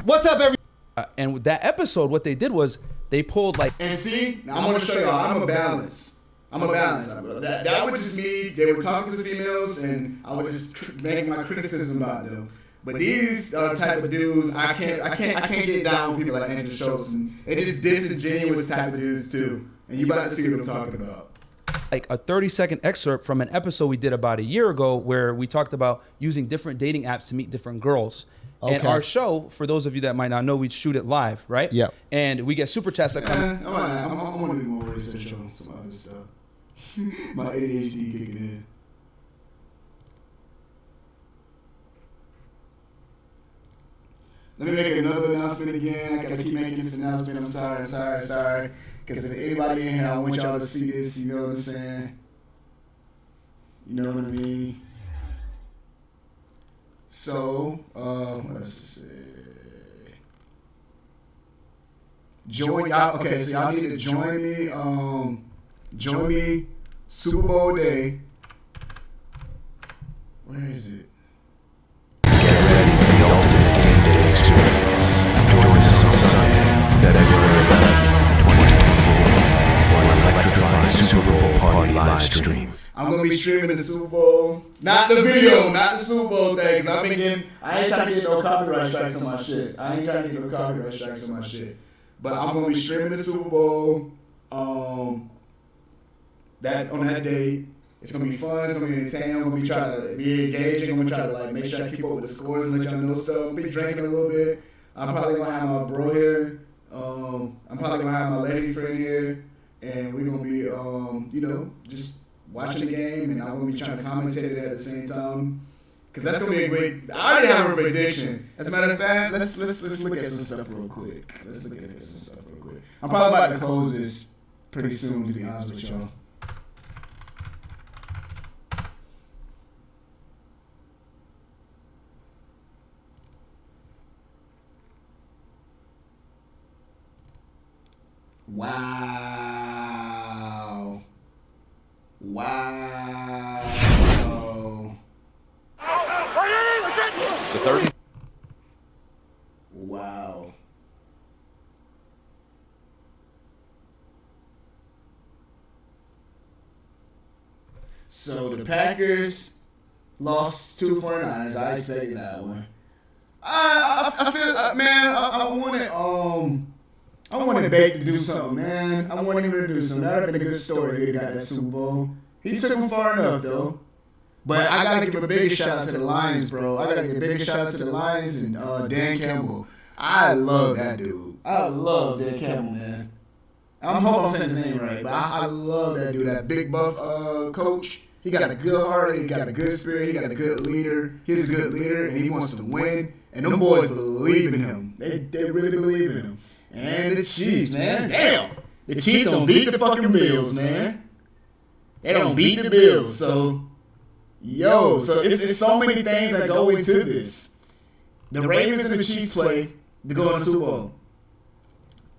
What's up, everybody? And with that episode, what they did was they pulled like. And see, now I'm gonna show y'all. I'm a balance. That was just me. They were talking to the females, and I was just making my criticism about them. But these type of dudes, I can't get down with people like Andrew Schultz, and they're just disingenuous type of dudes too. And you about to see what I'm talking about. Like a 30-second excerpt from an episode we did about a year ago where we talked about using different dating apps to meet different girls. And Okay. our show, for those of you that might not know, we shoot it live, right? Yep. And we get super chats that come. I'm gonna do more research on some other stuff. My ADHD kicking in. Let me make another announcement again. I gotta keep making this announcement. I'm sorry. Because if anybody in here, I want y'all to see this. You know what I'm saying? You know what I mean? So, what else to say? Join y'all. Okay, so y'all need to join me. Join me Super Bowl day. Where is it? The ultimate game day experience. Join us on Sunday, February 11th, 2024, for an electrifying Super Bowl party live stream. I'm gonna be streaming the Super Bowl, not the video, not the Super Bowl thing. Cause I ain't trying to get no copyright strikes on my shit. But I'm gonna be streaming the Super Bowl. That on that day, it's gonna be fun. It's gonna be entertaining. I'm gonna be trying to be engaging. I'm gonna try to like make sure I keep up with the scores and let y'all know stuff. I'm gonna be drinking a little bit. I'm probably gonna have my bro here. I'm probably gonna have my lady friend here, and we're gonna be just watching the game, and I'm gonna be trying to commentate it at the same time. Cause that's gonna be a great. I already have a prediction. As a matter of fact, let's look at some stuff real quick. I'm probably about to close this pretty soon, to be honest with y'all. Wow. It's a 30. Wow. So the Packers lost to the 49ers. I expected that one. I feel, man, I wanted Bake to do something, man. I wanted him to do something. That would have been a good story if he got that Super Bowl. He took him far enough, though. But I got to give a big shout out to the Lions, bro. I got to give a big shout out to the Lions and Dan Campbell. I love that dude. I love Dan Campbell, man. I hope I'm saying his name right, but I love that dude. That big buff coach. He got a good heart. He got a good spirit. He got a good leader. He's a good leader, and he wants to win. And them boys believe in him. They really believe in him. And the Chiefs, man. Damn. The Chiefs don't beat the fucking Bills, man. They don't beat the Bills. So it's so many things that go into this. The Ravens and the Chiefs play to go in the Super Bowl.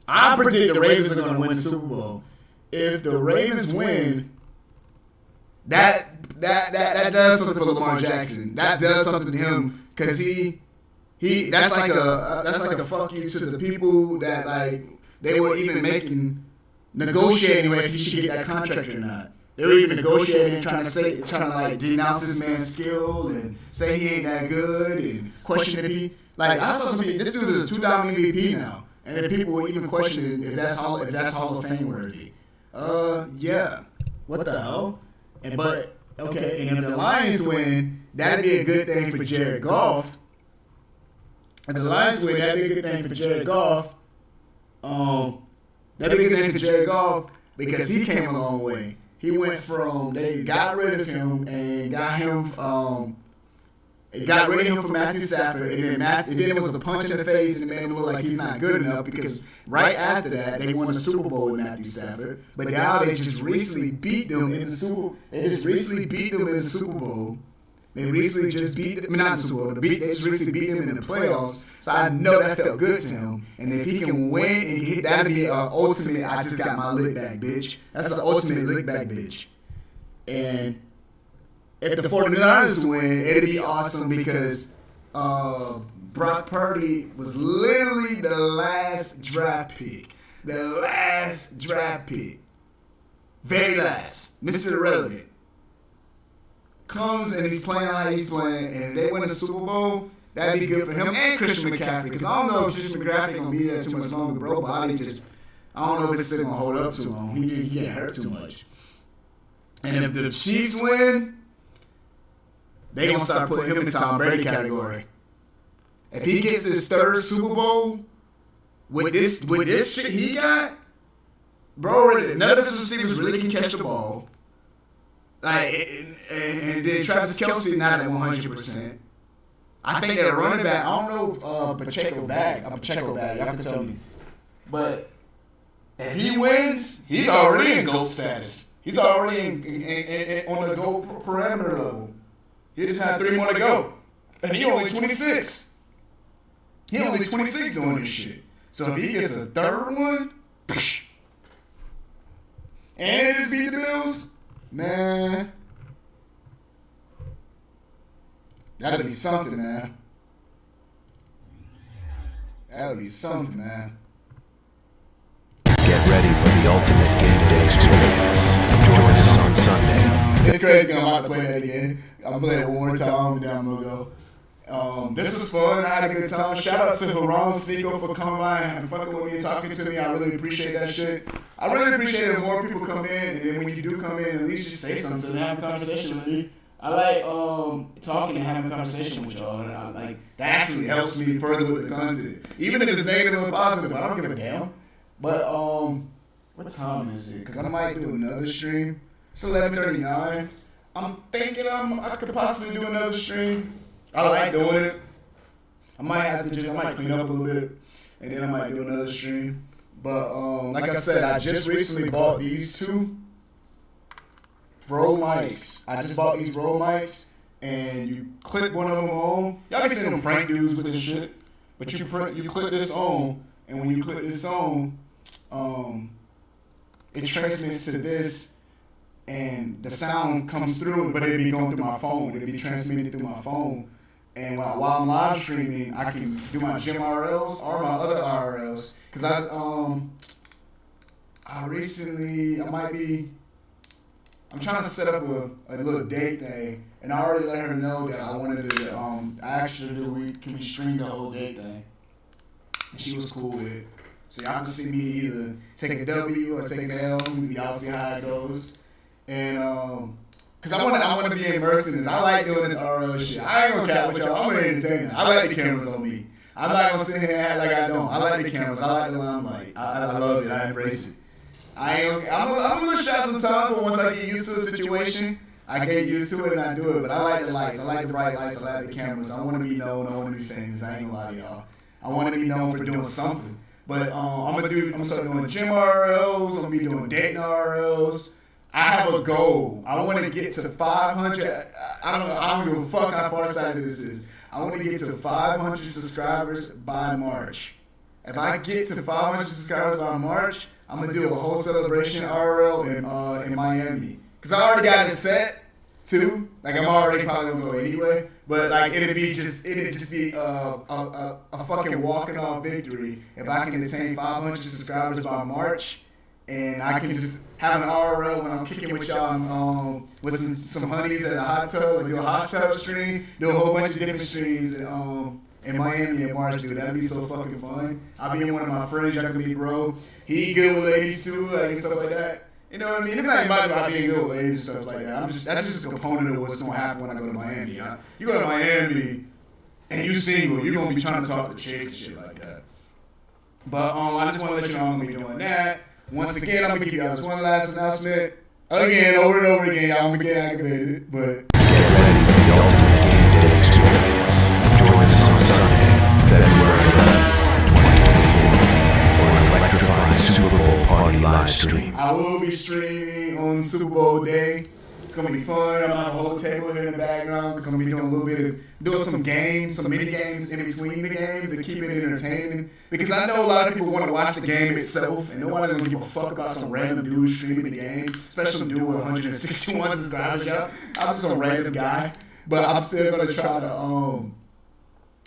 I predict the Ravens are going to win the Super Bowl. If the Ravens win, that does something for Lamar Jackson. That does something to him because that's like a fuck you to the people that like they were even negotiating if he should get that contract or not. They were even negotiating, trying to denounce this man's skill and say he ain't that good and question if he I saw something. This dude is a 2-time MVP now, and people were even questioning if that's Hall of Fame worthy. Yeah. What the hell? And if the Lions win, that'd be a good thing for Jared Goff. If the Lions win, that'd be a good thing for Jared Goff. That'd be a good thing for Jared Goff because he came a long way. he went from they got rid of him and got him it got rid of him from Matthew Stafford, and then it was a punch in the face and it made him look like he's not good enough because right after that they won the Super Bowl with Matthew Stafford. But now they just recently beat them in the Super. They just recently beat them in the Super Bowl. They recently just beat them, not the Super Bowl. They just recently beat them in the playoffs. So I know that felt good to him. And if he can win, and that'd be ultimate. I just got my lick back, bitch. That's the ultimate lick back, bitch. And if the 49ers win, it'd be awesome because Brock Purdy was literally the last draft pick. The last draft pick. Very last. Mr. Irrelevant. Comes and he's playing how he's playing, and if they win the Super Bowl, that'd be good for him and Christian McCaffrey. Because I don't know if Christian McCaffrey gonna be there too much longer, bro. Body just, I don't know if it's still gonna hold up too long. He can't hurt too much. And if the Chiefs win, they gonna start putting him in the Tom Brady category. If he gets his third Super Bowl with this shit he got, bro, none of his receivers really can catch the ball. Like, and then Travis Kelce not at 100%. I think they're running back. I don't know if Pacheco back. Y'all can tell me. But if he wins, he's already in GOAT status. He's already on the GOAT parameter level. He just had 3 more to go. And he only 26. He only 26 doing this shit. So if he gets a third one, and they just beat the Bills, man, that'd be something, man. That'd be something, man. Get ready for the ultimate game day experience. Join us on Sunday. It's crazy. I'm about to play that again. I'm gonna play it one more time and then I'm gonna go. This was fun. I had a good time. Shout out to Haram Sneeko for coming by and fucking with me and talking to me. I really appreciate that shit. I really appreciate it when more people come in, and then when you do come in, at least just say something to me, have a conversation with me. I like talking and having a conversation with y'all. And I, like, that actually helps me further with the content, even if it's negative or positive. I don't give a damn. But what time is it? Because I might do another stream. It's 11:39. I'm thinking I could possibly do another stream. I like doing it. I might clean up a little bit, and then I might do another stream. But like I said, I just recently bought these 2 Rode mics. I just bought these Rode mics, and you click one of them on. Y'all be seeing them prank dudes with this shit, but you click this on, and when you click this on, it transmits to this. And the sound comes through, but it'd be going through my phone. It'd be transmitted through my phone. And while I'm live streaming, I can do my gym RLs or my other RLs. Because I'm trying to set up a little date thing. And I already let her know that I wanted to, I actually can we stream the whole date thing. And she was cool with it. So y'all can see me either take a W or take an L. Y'all see how it goes. And cause I want to be immersed in this. I like doing this RL shit. I ain't gonna cap with y'all. I'm gonna entertain. I like the cameras on me. I'm not gonna sit here and act like I don't. I like the cameras. I like the limelight. I love it. I embrace it. I'm a little shy sometimes, but once I get used to the situation, I get used to it and I do it. But I like the lights. I like the bright lights. I like the cameras. I want to be known. I want to be famous. I ain't gonna lie to y'all. I want to be known for doing something. But I'm gonna start doing gym RLs. I'm gonna be doing dating RLs. I have a goal. I want to get to 500. I don't give a fuck how far-sighted this is. I want to get to 500 subscribers by March. If I get to 500 subscribers by March, I'm gonna do a whole celebration RL in Miami. Cause I already got it set too. Like I'm already probably gonna go anyway. But like it'd just be a fucking walking off victory if I can attain 500 subscribers by March. And I can just have an RL when I'm kicking with y'all with some honeys at a hot tub, like do a hot tub stream, do a whole bunch of different streams in Miami in March, dude. That'd be so fucking fun. I'll be in one of my friends, y'all can meet, bro. He good with ladies too, like and stuff like that. You know what I mean? It's not about being good with ladies and stuff like that. That's just a component of what's gonna happen when I go to Miami. You go to Miami and you single, you're gonna be trying to talk to chicks and shit like that. But I just want to let you know I'm gonna be doing that. Once again, I'm gonna give you guys one last announcement. Again, over and over again. I'm gonna get activated, but Get ready for the ultimate game day experience. Join us on Sunday, February 11th, 2024, for an electrifying Super Bowl party live stream. I will be streaming on Super Bowl day. It's gonna be fun. I'm gonna have a whole table here in the background because I'm gonna be doing a little bit of doing some games, some mini games in between the game to keep it entertaining. Because I know a lot of people want to watch the game itself, and nobody's gonna give a fuck about some random dude streaming the game, especially some dude with 161 subscribers. Yo, I'm just some random guy, but I'm still gonna try to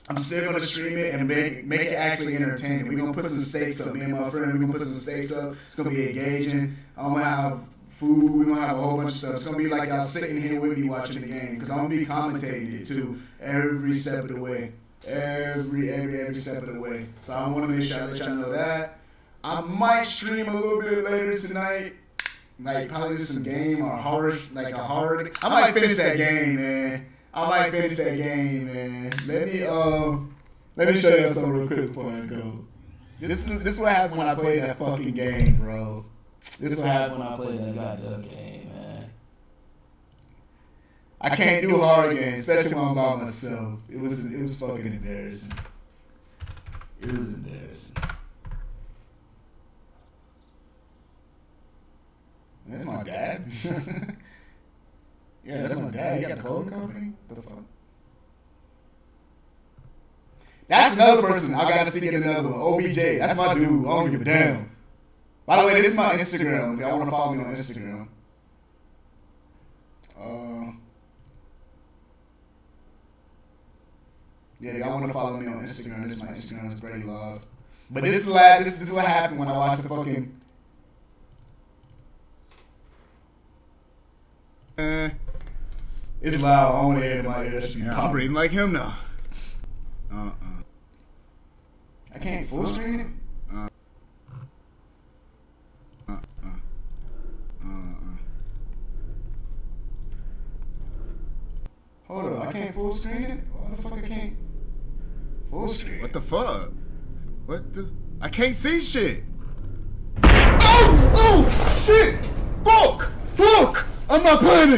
I'm still gonna stream it and make it actually entertaining. We're gonna put some stakes up. Me and my friend, we're gonna put some stakes up. It's gonna be engaging. I'm gonna have food. We're gonna have a whole bunch of stuff. It's gonna be like y'all sitting here with me watching the game because I'm gonna be commentating it too every step of the way. Every step of the way. So I want to make sure I let y'all know that. I might stream a little bit later tonight. Like probably some game or horror, like a horror. I might finish that game, man. Let me show you something real quick before I go. This is what happened when I played that fucking game, bro. This is what happened when I played that goddamn game, man. I can't do horror games, especially when I'm by myself. It was fucking embarrassing. It was embarrassing. That's my dad. Yeah, that's my dad. He got a clothing company? What the fuck? That's another person. I gotta see another one. OBJ. That's my dude. I don't give a damn. By the way, this is my Instagram. If y'all want to follow me on Instagram. Yeah, y'all want to follow me on Instagram. This is my Instagram. It's Brady Love. But this is what happened when I watched the fucking... It's loud. I want to hear it in my ear. I'm breathing like him now. I can't full screen it? Hold on, I can't full screen it? Why the fuck I can't full screen? What the fuck? What the? I can't see shit. Oh, shit! Fuck! I'm not playing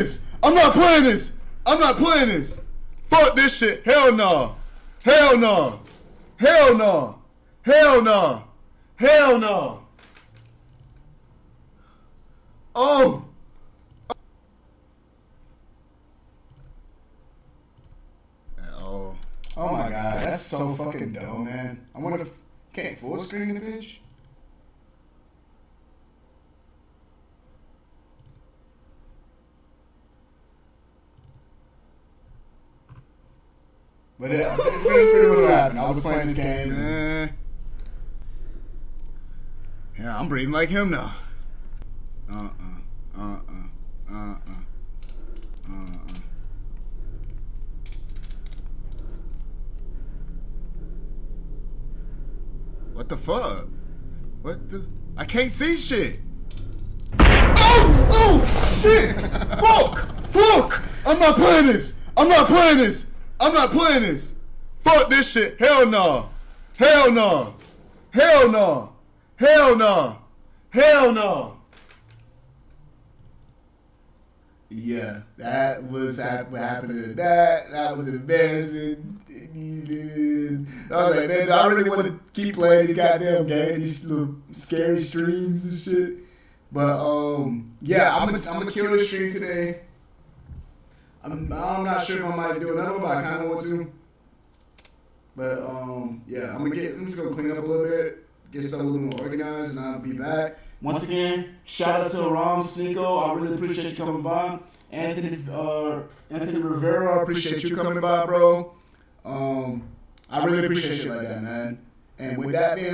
this! Fuck this shit! Hell no! Oh! Oh my god, that's so fucking dumb, man. I wonder if can't full screen the bitch. But that's pretty much what happened. I was playing this game. Yeah, I'm breathing like him now. What the fuck? What the? I can't see shit. Oh, shit! Fuck! I'm not playing this. Fuck this shit. Hell no. Yeah, that was what happened to that. That was embarrassing. I was like, man, I really want to keep playing these goddamn games, these little scary streams and shit. But yeah, I'm gonna kill this stream today. I'm not sure if I might do another one, but I kind of want to. But yeah, I'm just gonna clean up a little bit, get stuff a little more organized, and I'll be back. Once again, shout out to Ram Sneeko. I really appreciate you coming by. Anthony Rivera, I appreciate you coming by, bro. I really appreciate you like that, man. And with that being